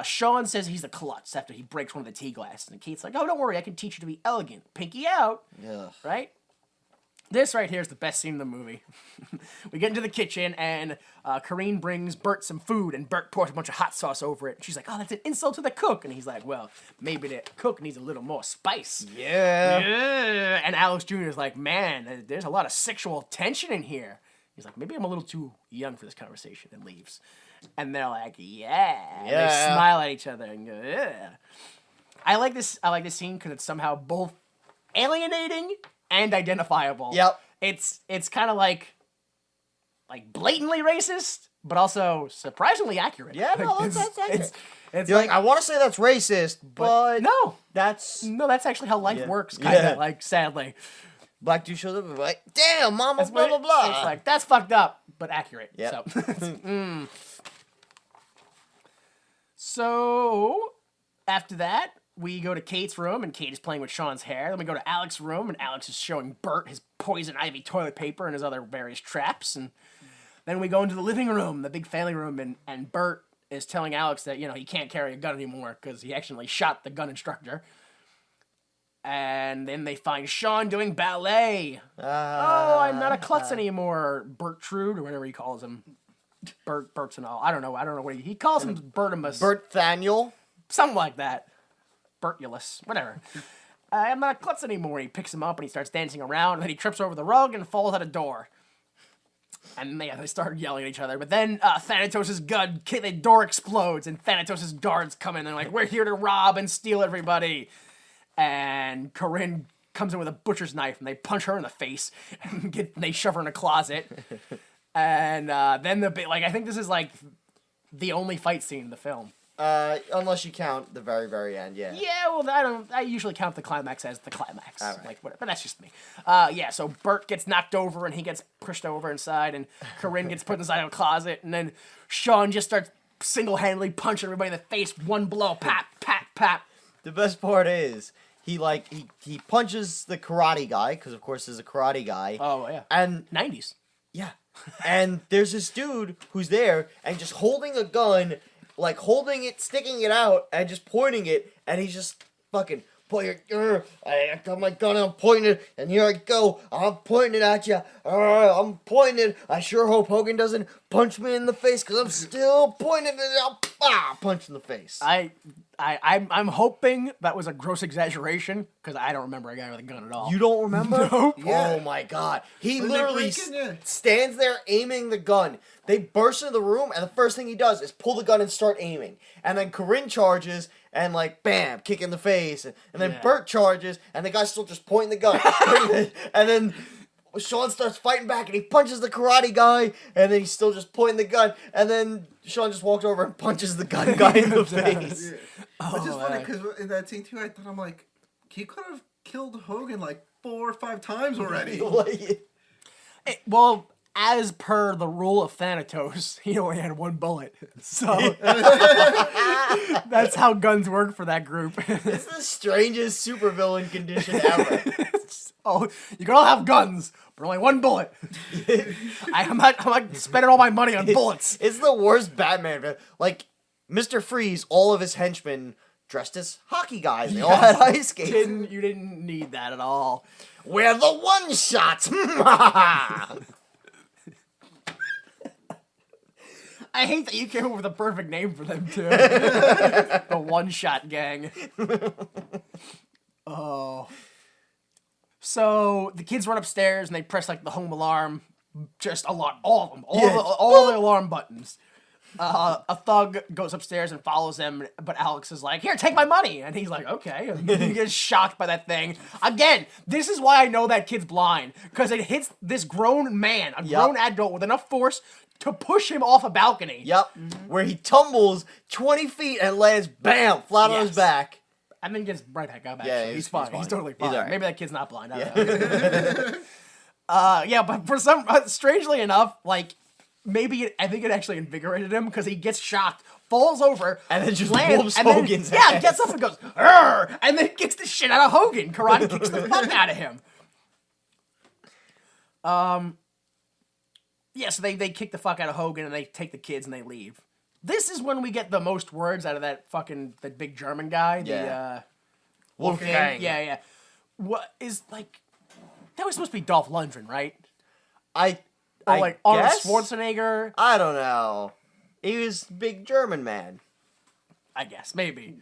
Sean says he's a klutz after he breaks one of the tea glasses, and Kate's like, oh, don't worry, I can teach you to be elegant. Pinky out. Yeah. Right? This right here is the best scene in the movie. We get into the kitchen, and Corrine brings Bert some food, and Bert pours a bunch of hot sauce over it. She's like, oh, that's an insult to the cook. And he's like, well, maybe the cook needs a little more spice. Yeah. And Alex Jr. is like, man, there's a lot of sexual tension in here. He's like, maybe I'm a little too young for this conversation, and leaves. And they're like, yeah. And they smile at each other and go, yeah. I like this scene because it's somehow both alienating and identifiable. Yep. It's kind of like blatantly racist, but also surprisingly accurate. Yeah, no, that's accurate. It's You're like, I want to say that's racist, but no, that's actually how life works. Kind of like, sadly, black dude shows up and be like, damn, mama, blah blah blah. It's like, that's fucked up, but accurate. Yep. So, so After that, we go to Kate's room, and Kate is playing with Sean's hair. Then we go to Alex's room, and Alex is showing Bert his poison ivy toilet paper and his other various traps. And then we go into the living room, the big family room, and Bert is telling Alex that, he can't carry a gun anymore because he accidentally shot the gun instructor. And then they find Sean doing ballet. Oh, I'm not a klutz anymore. Bertrude, or whatever he calls him. Bert's and all. I don't know what he calls him. Bertimus. Berthaniel. Something like that. Bertulus. Whatever. I'm not a klutz anymore. He picks him up and he starts dancing around. And then he trips over the rug and falls out a door. And they start yelling at each other. But then Thanatos' gun, the door explodes. And Thanatos' guards come in. And they're like, we're here to rob and steal everybody. And Corinne comes in with a butcher's knife. And they punch her in the face. And they shove her in a closet. And then I think this is like the only fight scene in the film. Unless you count the very, very end, yeah. Yeah, well, I usually count the climax as the climax. All right. Like, whatever, but that's just me. So Bert gets knocked over and he gets pushed over inside, and Corinne gets put inside of a closet, and then Sean just starts single-handedly punching everybody in the face, one blow, pap, pap, pap. The best part is, he punches the karate guy, because of course there's a karate guy. Oh, yeah. And 90s. yeah. And there's this dude who's there, and just holding a gun, like holding it, sticking it out, and just pointing it, and he's just fucking, I got my gun, I'm pointing it, and here I go, I'm pointing it at you, I'm pointing it, I sure hope Hogan doesn't punch me in the face, because I'm still pointing it out, punch in the face. I'm hoping that was a gross exaggeration, because I don't remember a guy with a gun at all. You don't remember? Nope. Yeah. Oh my god. He When literally they're breaking it. stands there aiming the gun. They burst into the room, and the first thing he does is pull the gun and start aiming. And then Corinne charges, and bam, kick in the face. And then Bert charges, and the guy's still just pointing the gun. And then Sean starts fighting back, and he punches the karate guy, and then he's still just pointing the gun. And then Sean just walks over and punches the gun guy in the face. Which is funny, because in that scene, too, I thought, I'm like, he could have killed Hogan 4 or 5 times already. Well, as per the rule of Thanatos, he only had 1 bullet. So that's how guns work for that group. It's the strangest supervillain condition ever. Oh, you can all have guns, but only 1 bullet. I'm not spending all my money on bullets. It's the worst Batman. Mr. Freeze, all of his henchmen dressed as hockey guys. They all had ice skates. You didn't need that at all. We're the one-shots! I hate that you came up with a perfect name for them, too. The one-shot gang. Oh. So, the kids run upstairs, and they press, the home alarm. Just a lot. All of them. All the alarm buttons. A thug goes upstairs and follows them, but Alex is like, here, take my money. And he's like, okay. And he gets shocked by that thing. Again, this is why I know that kid's blind. Because it hits this grown man, a grown adult with enough force to push him off a balcony. Yep. Where he tumbles 20 feet and lands, bam, flat on his back. And then gets right back up, actually. Yeah, he's fine. He's totally fine. He's all right. Maybe that kid's not blind. I don't know. But for some, strangely enough, I think it actually invigorated him because he gets shocked, falls over, and then just lands, whoops and then, Hogan's ass. Gets up and goes, "Arr!" And then kicks the shit out of Hogan. Karate kicks the fuck out of him. So they kick the fuck out of Hogan and they take the kids and they leave. This is when we get the most words out of that big German guy. Yeah. The Wolfgang. Yeah. What is that was supposed to be Dolph Lundgren, right? Arnold guess? Schwarzenegger. I don't know. He was big German man. I guess maybe.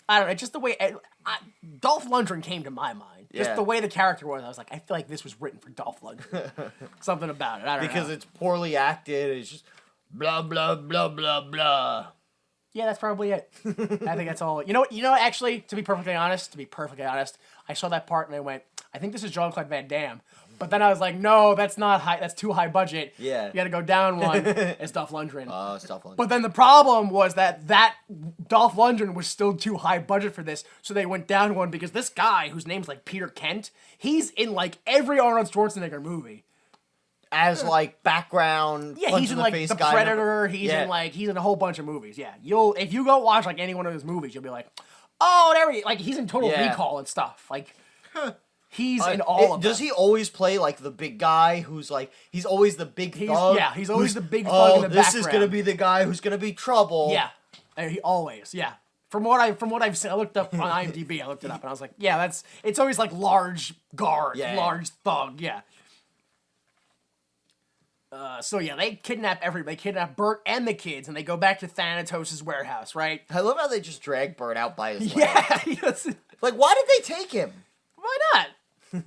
I don't know. Just the way Dolph Lundgren came to my mind. Just the way the character was, I was like, I feel like this was written for Dolph Lundgren. Something about it. I don't know. Because it's poorly acted. It's just blah blah blah blah blah. Yeah, that's probably it. I think that's all. You know. Actually, to be perfectly honest, I saw that part and I went, I think this is Jean-Claude Van Damme. But then I was like, no, that's not high. That's too high budget. Yeah. You got to go down one. It's Dolph Lundgren. Oh, it's Dolph Lundgren. But then the problem was that Dolph Lundgren was still too high budget for this, so they went down one because this guy, whose name's Peter Kent, he's in every Arnold Schwarzenegger movie. as like background. Yeah, he's in like face The guy. Predator. He's in a whole bunch of movies. Yeah, if you go watch like any one of his movies, you'll be like, oh, there he like he's in Total Recall and stuff. Like he's in all of them. Does he always play like the big guy who's like he's always the big thug? Yeah, he's always the big thug in the background. This is gonna be the guy who's gonna be trouble. Yeah, and he always From what I've seen, I looked up on IMDb. I looked it up and I was like, yeah, it's always like large guard, large thug. Yeah. So yeah, they kidnap everybody. They kidnap Bert and the kids, and they go back to Thanatos' warehouse, right? I love how they just drag Bert out by his leg. Yeah. Like, why did they take him? Why not?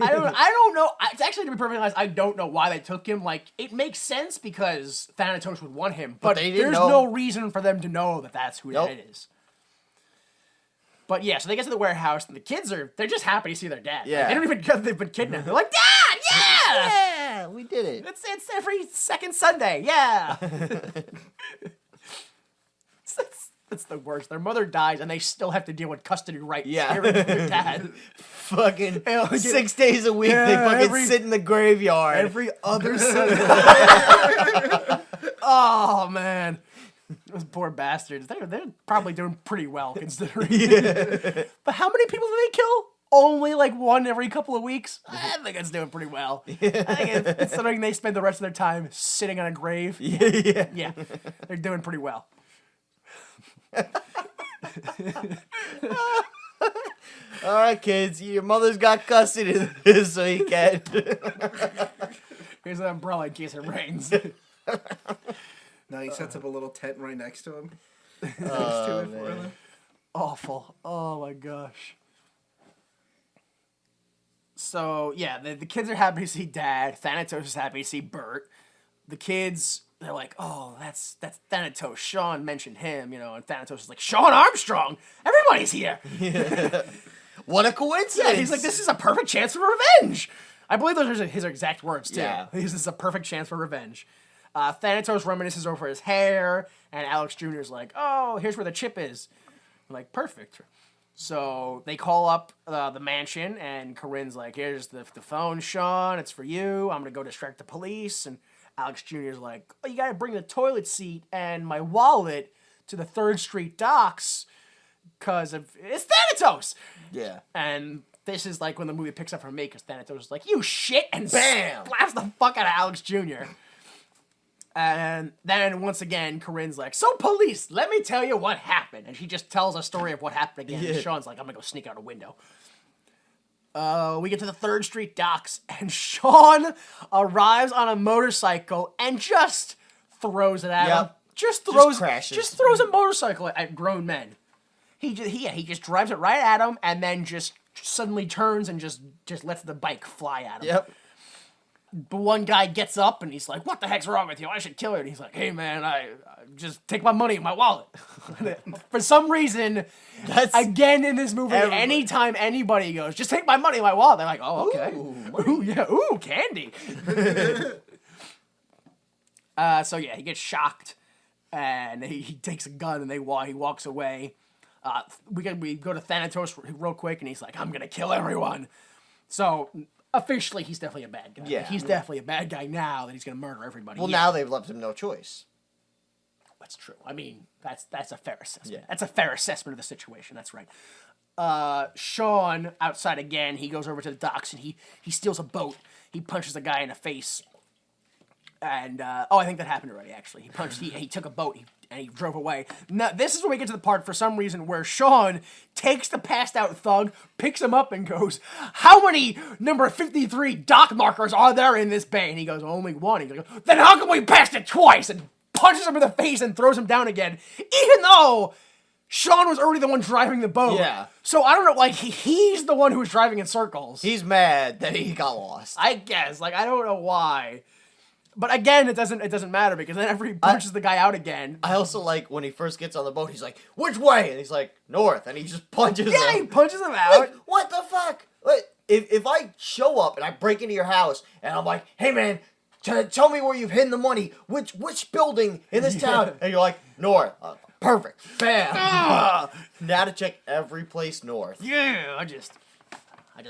I don't know. It's actually, to be perfectly honest, I don't know why they took him. Like, it makes sense because Thanatos would want him, but there's no reason for them to know that that's who that is. But yeah, so they get to the warehouse, and the kids they're just happy to see their dad. Yeah. Like, they don't even get they've been kidnapped. They're like, Dad, yeah! Yeah, we did it. It's every second Sunday, yeah. It's the worst. Their mother dies, and they still have to deal with custody rights. Yeah. Their dad. Fucking 6 days a week, they fucking sit in the graveyard. Every other Sunday. Oh, man. Those poor bastards. They're probably doing pretty well, considering. But how many people do they kill? Only like one every couple of weeks? I think it's doing pretty well. I think considering they spend the rest of their time sitting on a grave. Yeah. They're doing pretty well. All right, kids, your mother's got custody of this, so you can. Here's an umbrella in case it rains. Now he sets up a little tent right next to him. Awful. Oh my gosh. So yeah, the kids are happy to see Dad. Thanatos is happy to see Bert. The kids, they're like, oh, that's Thanatos. Sean mentioned him, and Thanatos is like, Sean Armstrong? Everybody's here. What a coincidence. Yeah, he's like, this is a perfect chance for revenge. I believe those are his exact words, too. Yeah. This is a perfect chance for revenge. Thanatos reminisces over his hair, and Alex Jr. is like, oh, here's where the chip is. I'm like, perfect. So they call up the mansion, and Corinne's like, here's the phone, Sean. It's for you. I'm going to go distract the police. And Alex Jr. is like, oh, you got to bring the toilet seat and my wallet to the 3rd Street docks because it's Thanatos. Yeah. And this is like when the movie picks up from me because Thanatos is like, you shit, and bam! slaps the fuck out of Alex Jr. And then once again, Corinne's like, so police, let me tell you what happened. And she just tells a story of what happened again. And Sean's like, I'm going to go sneak out a window. We get to the 3rd Street docks, and Sean arrives on a motorcycle and just throws it at him. Just throws a motorcycle at grown men. He just drives it right at him, and then just suddenly turns and just lets the bike fly at him. Yep. But one guy gets up and he's like, what the heck's wrong with you? I should kill her. And he's like, hey man, I just take my money and my wallet. For some reason, again in this movie, anytime anybody goes, just take my money and my wallet, they're like, oh, okay. Ooh, yeah, ooh, candy. So yeah, he gets shocked and he takes a gun and he walks away. We go to Thanatos real quick and he's like, I'm going to kill everyone. So officially, he's definitely a bad guy. Yeah. He's definitely a bad guy now that he's going to murder everybody. Well, now they've left him no choice. That's true. I mean, that's a fair assessment. Yeah. That's a fair assessment of the situation. That's right. Sean, outside again, he goes over to the docks and he steals a boat. He punches a guy in the face. And, I think that happened already, actually. He took a boat and he drove away. Now, this is where we get to the part, for some reason, where Sean takes the passed out thug, picks him up and goes, how many number 53 dock markers are there in this bay? And he goes, only one. He goes, then how come we passed it twice? And punches him in the face and throws him down again, even though Sean was already the one driving the boat. Yeah. So I don't know, like, he's the one who was driving in circles. He's mad that he got lost. I guess. Like, I don't know why. But again, it doesn't matter because then he punches the guy out again. I also like when he first gets on the boat, he's like, which way? And he's like, north. And he just punches him. Yeah, he punches him out. Like, what the fuck? Like, if I show up and I break into your house and I'm like, hey man, tell me where you've hidden the money. Which building in this town? And you're like, north. Perfect. Bam. Now to check every place north. Yeah, I just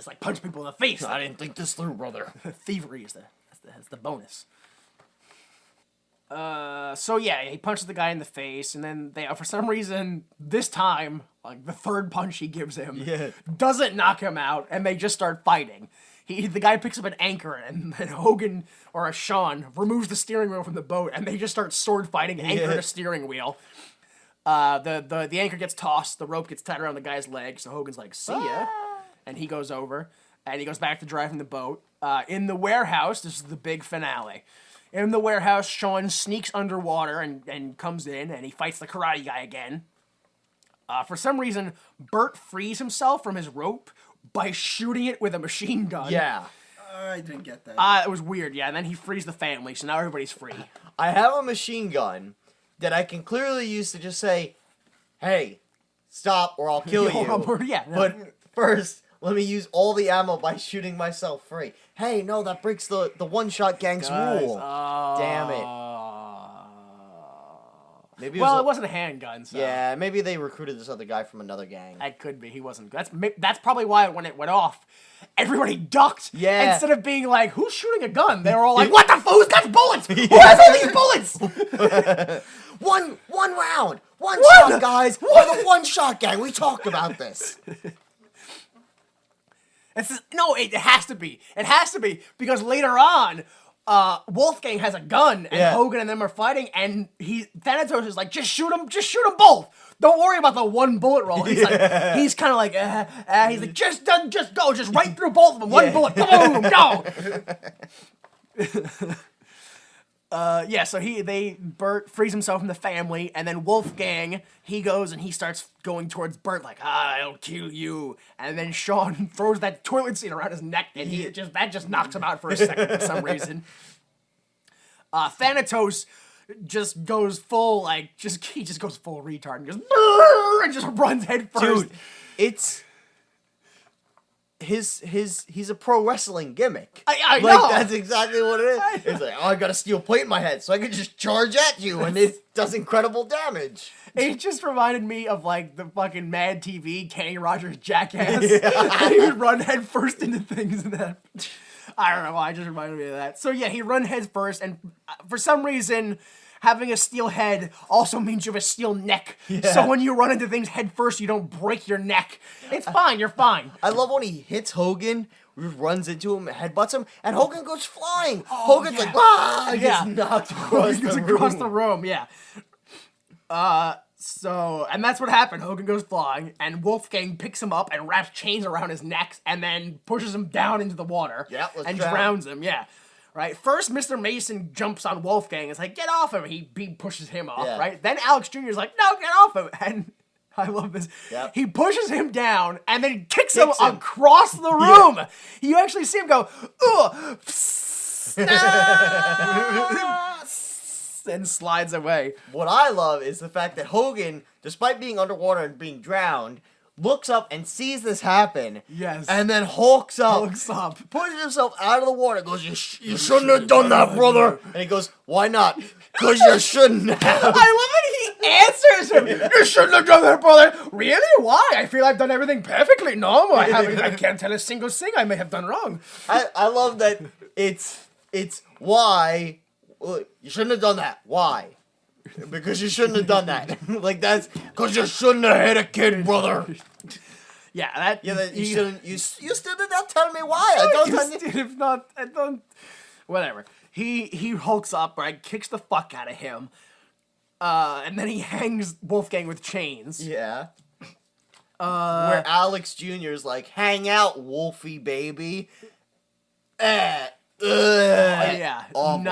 like punch people in the face. I didn't think this through, brother. Thievery is That's the bonus. So yeah, he punches the guy in the face, and then they, for some reason, this time, like the third punch he gives him, doesn't knock him out, and they just start fighting. The guy picks up an anchor, and then Hogan or Sean removes the steering wheel from the boat, and they just start sword fighting, anchor to steering wheel. The anchor gets tossed, the rope gets tied around the guy's leg, so Hogan's like, "See ya," and he goes over, and he goes back to driving the boat. In the warehouse, this is the big finale. In the warehouse, Sean sneaks underwater and comes in, and he fights the karate guy again. For some reason, Bert frees himself from his rope by shooting it with a machine gun. Yeah. I didn't get that. It was weird, yeah, and then he frees the family, so now everybody's free. I have a machine gun that I can clearly use to just say, "Hey, stop or I'll kill you." Yeah, no. But first, let me use all the ammo by shooting myself free. Hey, no, that breaks the one-shot gang's rule. Damn it. Maybe Well, it wasn't a handgun, so... Yeah, maybe they recruited this other guy from another gang. That could be. He wasn't... That's probably why when it went off, everybody ducked. Yeah. Instead of being like, who's shooting a gun? They were all like, what the fuck? Who's got bullets? Who has all these bullets? One round! One shot, guys! We're the one-shot gang! We talked about this! No, it has to be. It has to be. Because later on, Wolfgang has a gun, and Hogan and them are fighting, and Thanatos is like, just shoot them both. Don't worry about the one bullet roll. He's like, he's kind of like, he's like, just go, just right through both of them, one bullet, boom, go. So Bert frees himself from the family, and then Wolfgang, he goes and he starts going towards Bert like, I'll kill you. And then Sean throws that toilet seat around his neck, and that just knocks him out for a second for some reason. Thanatos just goes full, he just goes full retard and goes, and just runs head first. Dude, it's... He's a pro wrestling gimmick. I know. Like, that's exactly what it is. It's like, I got a steel plate in my head, so I can just charge at you, and it does incredible damage. It just reminded me of, like, the fucking Mad TV, Kenny Rogers Jackass. Yeah. He would run head first into things and that. I don't know why, it just reminded me of that. So, yeah, he run head first, and for some reason... having a steel head also means you have a steel neck. Yeah. So when you run into things head first, you don't break your neck. It's fine. You're fine. I love when he hits Hogan, runs into him, headbutts him, and Hogan goes flying. Hogan's like, he gets knocked across the room. Yeah. And that's what happened. Hogan goes flying, and Wolfgang picks him up and wraps chains around his neck, and then pushes him down into the water. And drowns him. Yeah. Right? First, Mr. Mason jumps on Wolfgang. It's like, get off him. He pushes him off, right? Then Alex Jr. is like, no, get off him. And I love this. Yep. He pushes him down and then kicks him across the room. Yeah. You actually see him go, ugh, and slides away. What I love is the fact that Hogan, despite being underwater and being drowned, looks up and sees this happen. Yes. And then hulks up. Pushes himself out of the water. Goes, you shouldn't have done that, brother. And he goes, why not? Because you shouldn't have. I love it. He answers him. You shouldn't have done that, brother. Really? Why? I feel I've done everything perfectly. No, I can't tell a single thing I may have done wrong. I love that it's why. You shouldn't have done that. Why? Because you shouldn't have done that. Like, that's because you shouldn't have hit a kid, brother. Yeah, you shouldn't. You still did not tell me why. I don't. Whatever. He hulks up, right? Kicks the fuck out of him, and then he hangs Wolfgang with chains. Yeah. Where Alex Jr.'s like, hang out, Wolfie baby. Yeah. Awful.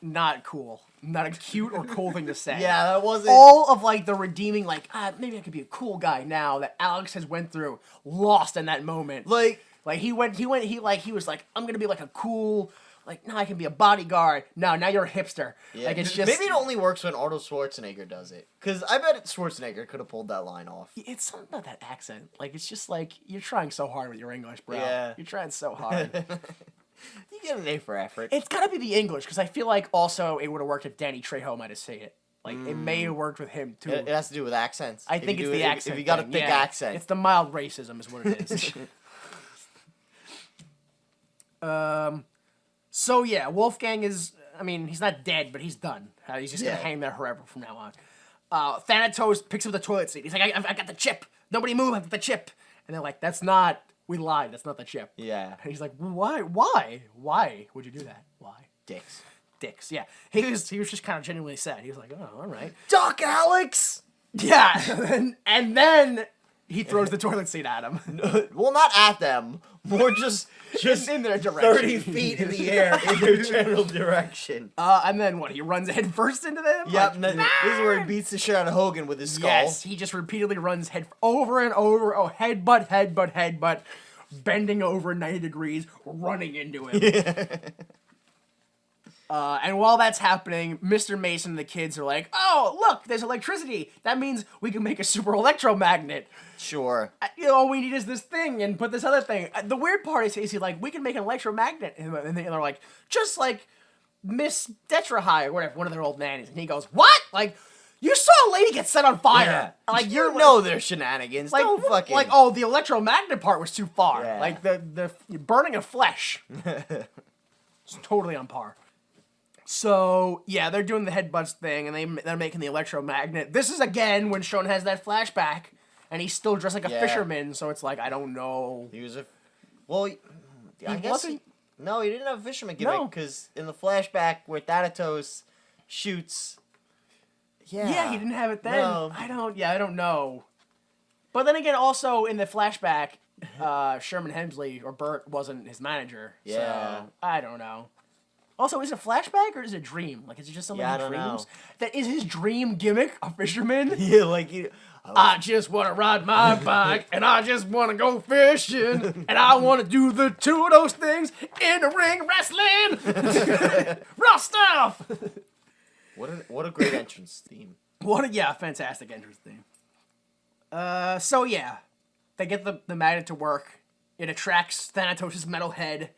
Not cool. Not a cute or cool thing to say. Yeah, that wasn't... all of, like, the redeeming, like, maybe I could be a cool guy now that Alex has went through, lost in that moment. Like he was like, I'm gonna be, like, a cool, like, now I can be a bodyguard. No, now you're a hipster. Yeah. Like, it's just... maybe it only works when Arnold Schwarzenegger does it. Because I bet Schwarzenegger could have pulled that line off. It's something about that accent. Like, it's just, like, you're trying so hard with your English, bro. Yeah. You're trying so hard. You get an A for effort. It's gotta be the English, because I feel like also it would have worked if Danny Trejo might have said it. Like, it may have worked with him, too. It has to do with accents. I think it's the accent. If you got a thick accent. It's the mild racism is what it is. So yeah, Wolfgang is. I mean, he's not dead, but he's done. He's just gonna Yeah. hang there forever from now on. Thanatos picks up the toilet seat. He's like, I got the chip. Nobody move. I got the chip. And they're like, that's not. We lied. That's not the chip. Yeah. And he's like, why? Why would you do that? Why? Dicks. Yeah. He was just kind of genuinely sad. He was like, oh, all right. Doc Alex. Yeah. and then he throws the toilet seat at him. Well, not at them. More just In their direction. 30 feet in the air in their general direction. And then what? He runs head first into them. Yep. Like, And then this is where he beats the shit out of Hogan with his skull. yes, he just repeatedly runs head over and over. Oh, headbutt, bending over 90 degrees, running into him. And while that's happening, Mr. Mason and the kids are like, "Oh, look, there's electricity. That means we can make a super electromagnet. Sure. All we need is this thing and put this other thing." The weird part is he's like, "We can make an electromagnet," and they're like, "Just like Miss Detrahigh or whatever, one of their old nannies." And he goes, "What? Like, you saw a lady get set on fire? Like you know their shenanigans. like, Don't fucking like, oh, the electromagnet part was too far. Yeah. Like the burning of flesh. It's totally on par." So yeah, they're doing the headbutts thing, and they're making the electromagnet. This is again when Sean has that flashback, and he's still dressed like a Yeah. fisherman. So it's like, I don't know. He was I guess wasn't? no, he didn't have a fisherman No. gimmick because in the flashback where Thanatos shoots. Yeah, he didn't have it then. No. I don't know. But then again, also in the flashback, Sherman Hemsley or Bert wasn't his manager. Yeah. So I don't know. Also, is it a flashback or is it a dream? Like, is it just something Yeah, I he don't dreams? know. That is his dream gimmick, a fisherman? Yeah, like he. I just want to ride my bike, and I just want to go fishing, and I want to do the two of those things in the ring wrestling. Raw stuff. What a great entrance theme. Fantastic entrance theme. So yeah, they get the magnet to work. It attracts Thanatos' metal head.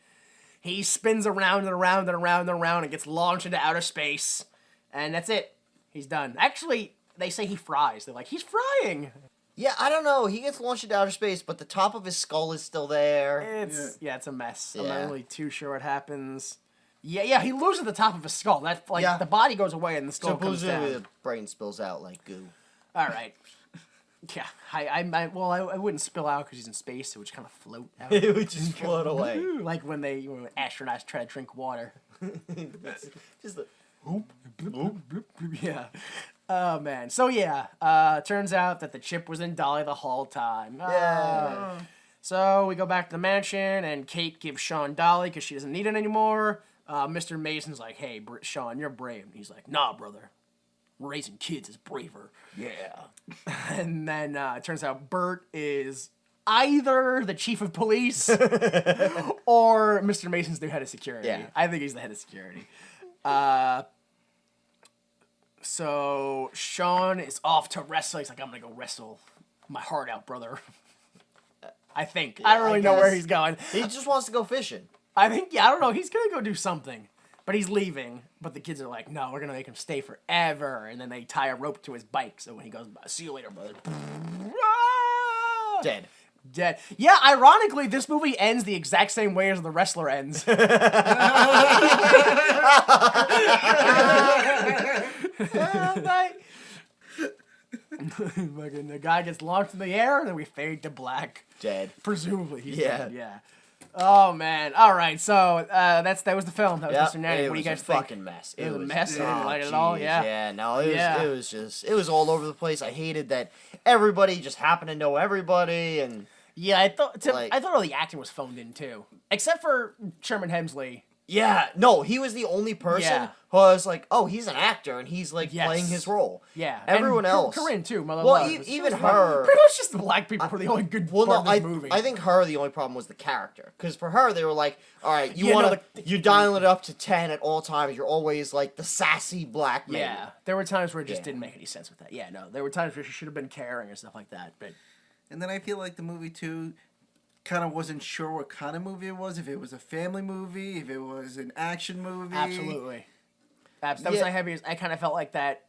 He spins around and around and around and around and gets launched into outer space. And that's it. He's done. Actually, they say he fries. They're like, he's frying. Yeah, I don't know. He gets launched into outer space, but the top of his skull is still there. It's a mess. I'm Yeah. not really too sure what happens. Yeah, he loses the top of his skull. That Yeah. the body goes away and the skull comes Supposedly down. the brain spills out like goo. All right. Yeah, I wouldn't spill out because he's in space. It would just kind of float out. It would just float away. Like when astronauts try to drink water. Just the Yeah. Oh man. So yeah, turns out that the chip was in Dolly the whole time. Yeah. So we go back to the mansion, and Kate gives Sean Dolly because she doesn't need it anymore. Mr. Mason's like, "Hey, Sean, you're brave." And he's like, "Nah, brother. Raising kids is braver." Yeah. And then it turns out Bert is either the chief of police or Mr. Mason's new head of security. Yeah. I think he's the head of security. So Sean is off to wrestle. He's like, "I'm gonna go wrestle my heart out, brother." I think. I don't really know where guess. he's going. He just wants to go fishing. I think, I don't know. He's gonna go do something. But he's leaving. But the kids are like, "No, we're gonna make him stay forever." And then they tie a rope to his bike. So when he goes, "See you later, brother." Dead. Dead. Yeah, ironically, this movie ends the exact same way as the wrestler ends. Fucking the guy gets launched in the air, and then we fade to black. Dead. Presumably, he's Yeah. dead. Yeah. Oh man. All right. So that was the film. That was Yep, Mr. Nanny. it What do you was guys a think? fucking mess. It was a mess. Oh, I didn't like it at all. jeez, Yeah. Yeah. No, Yeah. it was all over the place. I hated that everybody just happened to know everybody and Yeah. I thought Like- all the acting was phoned in too, except for Sherman Hemsley. yeah, no, he was the only person Yeah. who I was like, oh, he's an actor and he's like Yes. playing his role. Yeah. Everyone and else. Corinne too. Mother Well, Love. even Pretty her. much just the black people were the only good Well, part no, of this movie. I think her the only problem was the character because for her they were like, all right, you Yeah, no, want to you're dialing it up to 10 at all times. You're always like the sassy black man. Yeah, there were times where it just Yeah. didn't make any sense with that. Yeah, no, there were times where she should have been caring and stuff like that. But And then I feel like the movie too kind of wasn't sure what kind of movie it was. If it was a family movie, if it was an action movie. absolutely, that was Yeah. my heaviest. I kind of felt like that.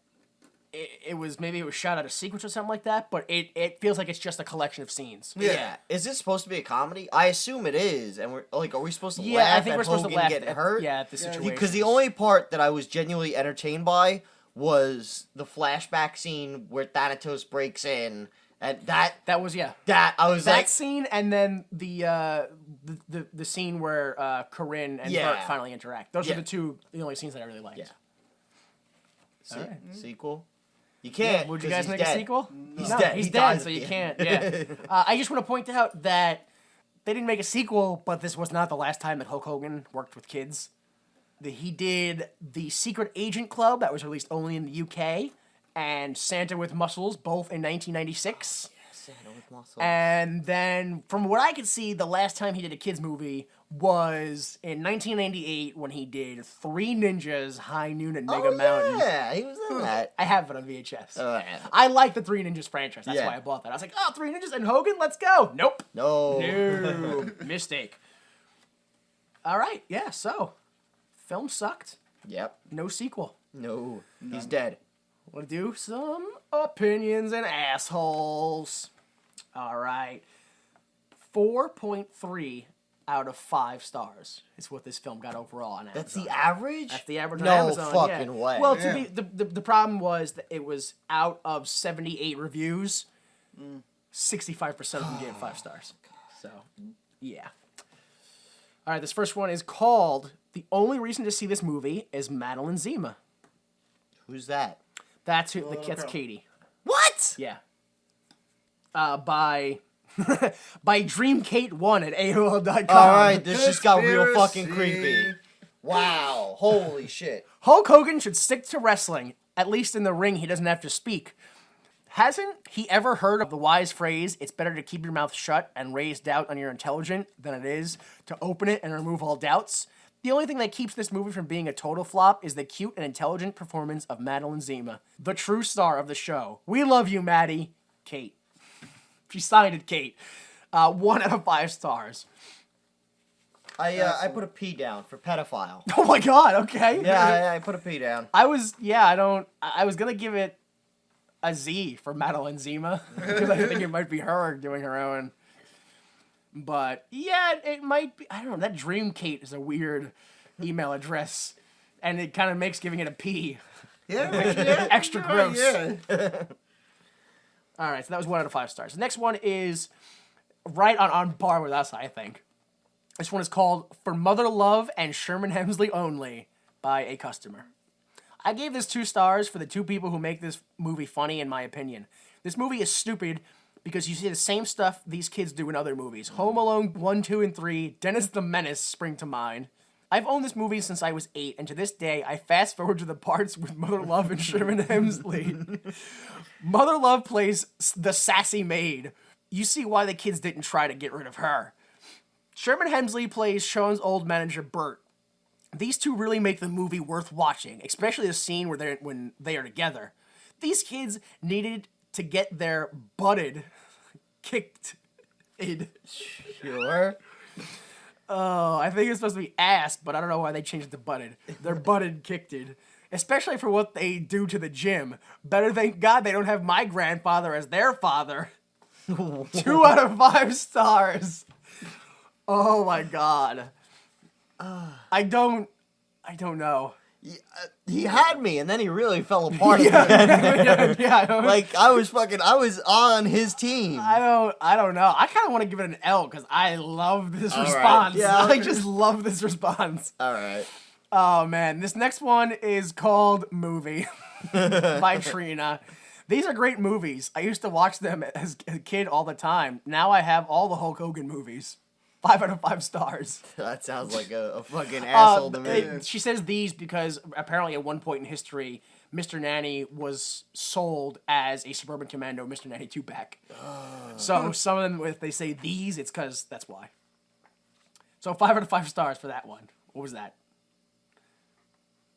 it was maybe it was shot out of sequence or something like that, but it feels like it's just a collection of scenes. Yeah. Is this supposed to be a comedy? I assume it is, and we're like, are we supposed to Yeah, laugh I think at we're supposed Hogan to laugh getting at, hurt? at the situation. Because the only part that I was genuinely entertained by was the flashback scene where Thanatos breaks in, and that was that I was that like, scene, and then the scene where Corinne and Bert finally interact. Those are the only scenes that I really liked. Yeah. Alright. Sequel. You can't. Would you 'cause guys he's make dead. a sequel? He's No, dead. he's He dead, dies so at you the can't. end. Yeah. I just want to point out that they didn't make a sequel, but this was not the last time that Hulk Hogan worked with kids. He did the Secret Agent Club that was released only in the UK, and Santa with Muscles, both in 1996. Santa with muscles. And then, from what I could see, the last time he did a kids movie was in 1998 when he did Three Ninjas, High Noon at Mega Mountain. Yeah, he was in that. I have it on VHS. Oh, yeah. I like the Three Ninjas franchise. That's Yeah. why I bought that. I was like, oh, Three Ninjas and Hogan, let's go. Nope. No. No. Mistake. All right. Yeah, so, film sucked. Yep. No sequel. No. He's dead. We'll do some opinions and assholes. All right. 4.3 out of 5 stars is what this film got overall on Amazon. That's the average? That's the average No on Amazon. fucking yeah. way. Well, Yeah. the problem was that it was out of 78 reviews, 65% of them gave 5 stars. So, yeah. All right, this first one is called The Only Reason to See This Movie is Madeline Zima. Who's that? That's Katie. What? Yeah. By by DreamKate1 at AOL.com. All right, this just got real fucking Conspiracy. creepy. Wow. Holy shit. Hulk Hogan should stick to wrestling. At least in the ring, he doesn't have to speak. Hasn't he ever heard of the wise phrase, it's better to keep your mouth shut and raise doubt on your intelligence than it is to open it and remove all doubts? The only thing that keeps this movie from being a total flop is the cute and intelligent performance of Madeline Zima, the true star of the show. We love you, Maddie. Kate. She signed it, Kate. 1 out of 5 stars. I put a P down for pedophile. Oh my god, okay. Yeah, I put a P down. I was gonna give it a Z for Madeline Zima because I think it might be her doing her own. But yeah, it might be. I don't know. That Dream Kate is a weird email address, and it kind of makes giving it a P Yeah, yeah. extra gross. Yeah. All right, so that was 1 out of 5 stars. The next one is right on par with us, I think. This one is called For Mother Love and Sherman Hemsley Only by a customer. I gave this 2 stars for the 2 people who make this movie funny, in my opinion. This movie is stupid because you see the same stuff these kids do in other movies. Home Alone 1, 2, and 3, Dennis the Menace spring to mind. I've owned this movie since I was 8, and to this day, I fast forward to the parts with Mother Love and Sherman Hemsley. Mother Love plays the sassy maid. You see why the kids didn't try to get rid of her. Sherman Hemsley plays Sean's old manager, Bert. These 2 really make the movie worth watching, especially the scene when they are together. These kids needed to get their butted kicked in. Sure. Oh, I think it's supposed to be ass, but I don't know why they changed it to butted. They're butted kicked in. Especially for what they do to the gym. Better thank God they don't have my grandfather as their father. 2 out of 5 stars. Oh my God. I don't know. He had me, and then he really fell apart. Yeah, I was on his team. I don't know. I kind of want to give it an L because I love this All right. response. Yeah. I just love this response. All right. Oh man, this next one is called Movie by Trina. These are great movies. I used to watch them as a kid all the time. Now I have all the Hulk Hogan movies. 5 out of 5 stars. That sounds like a fucking asshole to me. She says these because apparently at one point in history, Mr. Nanny was sold as a Suburban Commando Mr. Nanny 2-pack. So some of them, if they say these, it's because that's why. So 5 out of 5 stars for that one. What was that?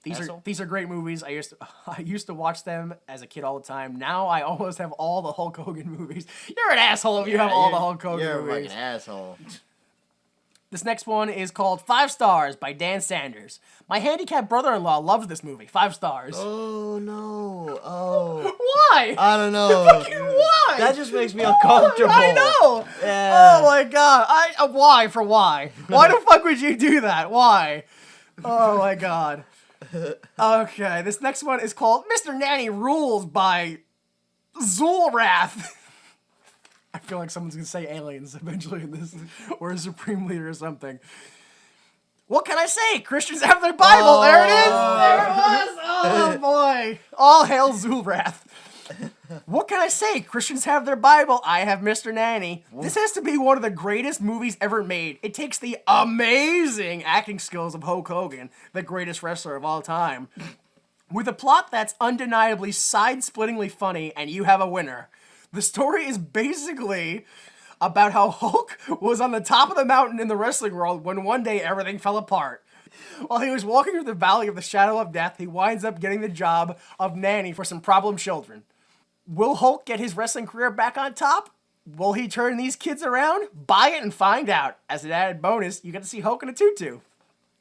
These are great movies. I used to watch them as a kid all the time. Now I almost have all the Hulk Hogan movies. You're an asshole if you have all the Hulk Hogan You're movies. like an asshole. This next one is called 5 Stars by Dan Sanders. My handicapped brother-in-law loves this movie. 5 stars. Oh no! Oh. Why? I don't know. Fucking why? That just makes me uncomfortable. I know. Yeah. Oh my god. Why for why? Why the fuck would you do that? Why? Oh my god. Okay, this next one is called Mr. Nanny Rules by Zulrath. I feel like someone's gonna say aliens eventually in this, or a supreme leader or something. What can I say? Christians have their Bible. Oh. There it is. There it was. Oh boy. All hail Zulrath. What can I say? Christians have their Bible. I have Mr. Nanny. This has to be one of the greatest movies ever made. It takes the amazing acting skills of Hulk Hogan, the greatest wrestler of all time, with a plot that's undeniably side-splittingly funny, and you have a winner. The story is basically about how Hulk was on the top of the mountain in the wrestling world when one day everything fell apart. While he was walking through the valley of the shadow of death, he winds up getting the job of nanny for some problem children. Will Hulk get his wrestling career back on top? Will he turn these kids around? Buy it and find out. As an added bonus, you get to see Hulk in a tutu.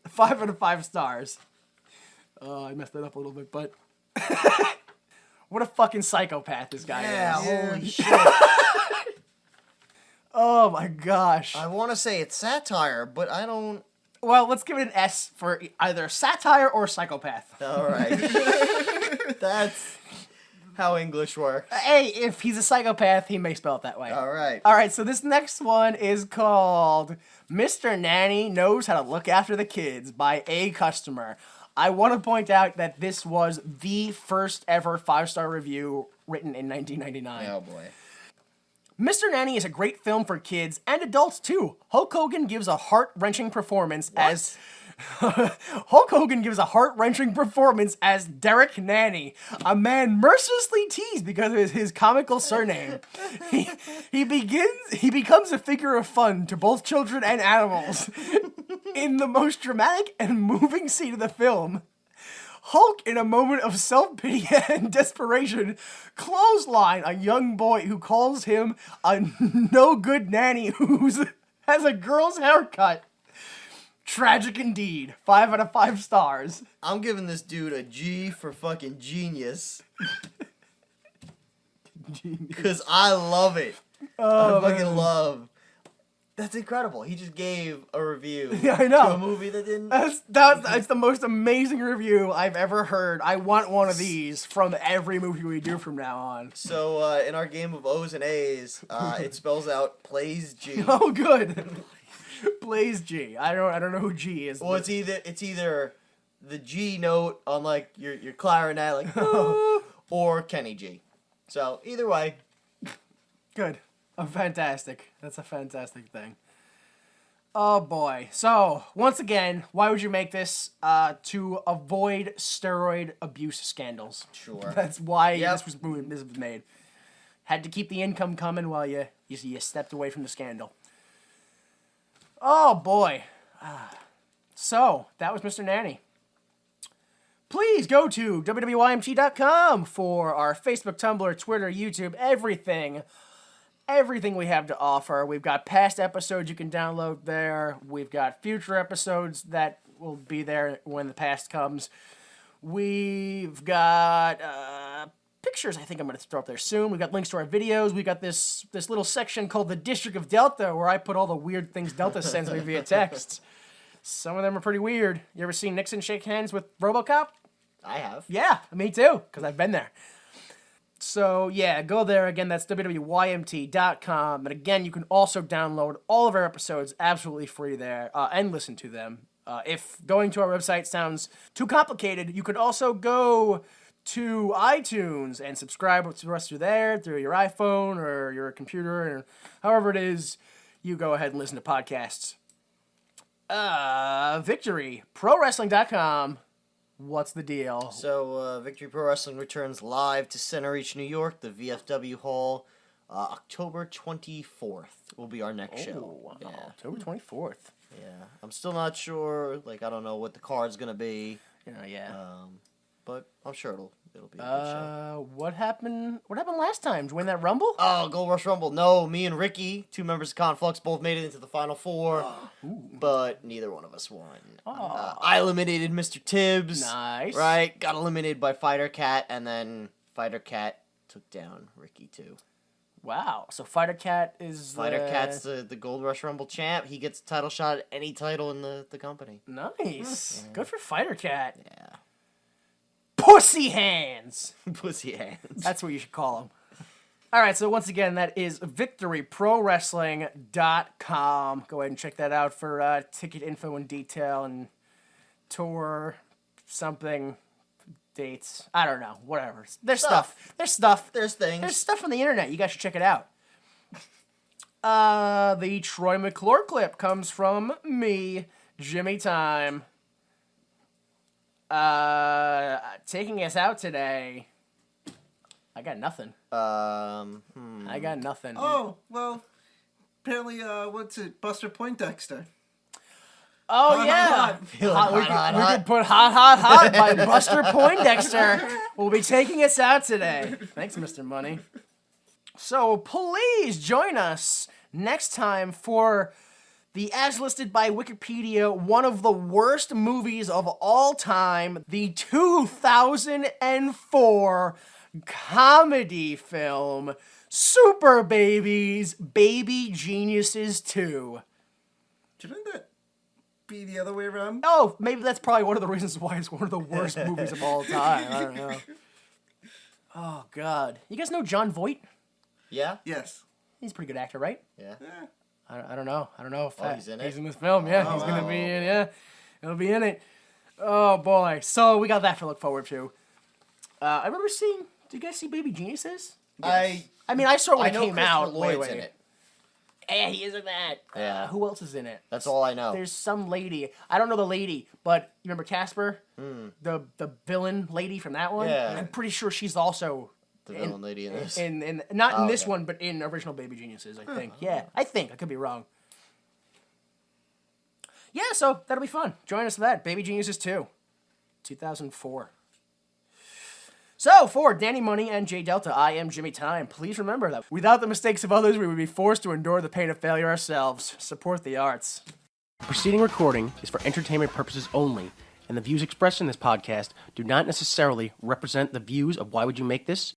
5 out of 5 stars. Oh, I messed that up a little bit, but... What a fucking psychopath this guy is. Holy shit. Oh my gosh. I want to say it's satire, but I don't... Well, let's give it an S for either satire or psychopath. All right. That's how English works. Hey, if he's a psychopath, he may spell it that way. All right. All right, so this next one is called Mr. Nanny Knows How to Look After the Kids by A Customer. I want to point out that this was the first ever 5-star review written in 1999. Oh, boy. Mr. Nanny is a great film for kids and adults too. Hulk Hogan gives a heart-wrenching performance as Hulk Hogan gives a heart-wrenching performance as Derek Nanny, a man mercilessly teased because of his comical surname. He becomes a figure of fun to both children and animals. In the most dramatic and moving scene of the film, Hulk, in a moment of self-pity and desperation, clothesline a young boy who calls him a no-good nanny who has a girl's haircut. Tragic indeed. 5 out of 5 stars. I'm giving this dude a G for fucking genius. Because I love it. Oh, I fucking love. That's incredible. He just gave a review Yeah, I know. to a movie that didn't... That's the most amazing review I've ever heard. I want one of these from every movie we do from now on. So, in our game of O's and A's, it spells out plays G. Oh, good. Plays G. I don't know who G is. Well, it's either the G note on, like, your clarinet, like, or Kenny G. So, either way. Good. Fantastic. That's a fantastic thing. Oh boy. So, once again, why would you make this? To avoid steroid abuse scandals. Sure. That's why Yep. this was made. Had to keep the income coming while you stepped away from the scandal. Oh boy. So, that was Mr. Nanny. Please go to www.ymt.com for our Facebook, Tumblr, Twitter, YouTube, everything we have to offer. We've got past episodes you can download there. We've got future episodes that will be there when the past comes. We've got pictures I think I'm going to throw up there soon. We've got links to our videos. We've got this little section called the District of Delta where I put all the weird things Delta sends me via text. Some of them are pretty weird. You ever seen Nixon shake hands with RoboCop? I have. Yeah, me too, because I've been there. So, yeah, go there. Again, that's www.ymt.com. And again, you can also download all of our episodes absolutely free there and listen to them. If going to our website sounds too complicated, you could also go to iTunes and subscribe to us through there, through your iPhone or your computer, or however it is you go ahead and listen to podcasts. Victory, ProWrestling.com. What's the deal? So, Victory Pro Wrestling returns live to Center Reach, New York, the VFW Hall, October 24th will be our next show. Wow. Yeah. October 24th. Yeah. I'm still not sure, like, I don't know what the card's gonna be. Yeah. but I'm sure it'll be a good show. What happened? What happened last time? Did you win that Rumble? Oh, Gold Rush Rumble. No, me and Ricky, 2 members of Conflux, both made it into the Final 4, but neither one of us won. I eliminated Mr. Tibbs. Nice. Right? Got eliminated by Fighter Cat, and then Fighter Cat took down Ricky, too. Wow. So Fighter Cat is Fighter Cat's the Gold Rush Rumble champ. He gets a title shot at any title in the company. Nice. Good for Fighter Cat. Yeah. Pussy hands. Pussy hands. That's what you should call them. All right, so once again, that is victoryprowrestling.com. Go ahead and check that out for ticket info and detail and tour something dates. I don't know. Whatever. There's stuff. There's stuff. There's things. There's stuff on the internet. You guys should check it out. The Troy McClure clip comes from me, Jimmy Time. Taking us out today. I got nothing. I got nothing. Oh, well, apparently, what's it? Buster Poindexter. Oh, Hot, yeah. hot, hot. We could put Hot, Hot, Hot by Buster Poindexter. Will be taking us out today. Thanks, Mr. Money. So please join us next time for the, as listed by Wikipedia, one of the worst movies of all time, the 2004 comedy film Super Babies, Baby Geniuses 2. Shouldn't that be the other way around? Oh, maybe that's probably one of the reasons why it's one of the worst movies of all time. I don't know. Oh, God. You guys know John Voight? Yeah? Yes. He's a pretty good actor, right? Yeah. I don't know. I don't know if he's in it? He's in this film. Yeah, he's going to be in. Yeah, he'll be in it. Oh, boy. So we got that to look forward to. I remember seeing... Did you guys see Baby Geniuses? Yes. I mean, I saw it when I it know came Christopher out. Lloyd's in it. Yeah, he is in that. Yeah. Who else is in it? That's all I know. There's some lady. I don't know the lady, but you remember Casper? The villain lady from that one? Yeah. I'm pretty sure she's also The villain lady in this. in not in this okay. one, but in original Baby Geniuses, I think. Yeah, I think. I could be wrong. Yeah, so that'll be fun. Join us for that. Baby Geniuses 2. 2004. So, for Danny Money and Jay Delta, I am Jimmy Time. Please remember that without the mistakes of others, we would be forced to endure the pain of failure ourselves. Support the arts. The preceding recording is for entertainment purposes only, and the views expressed in this podcast do not necessarily represent the views of Why Would You Make This,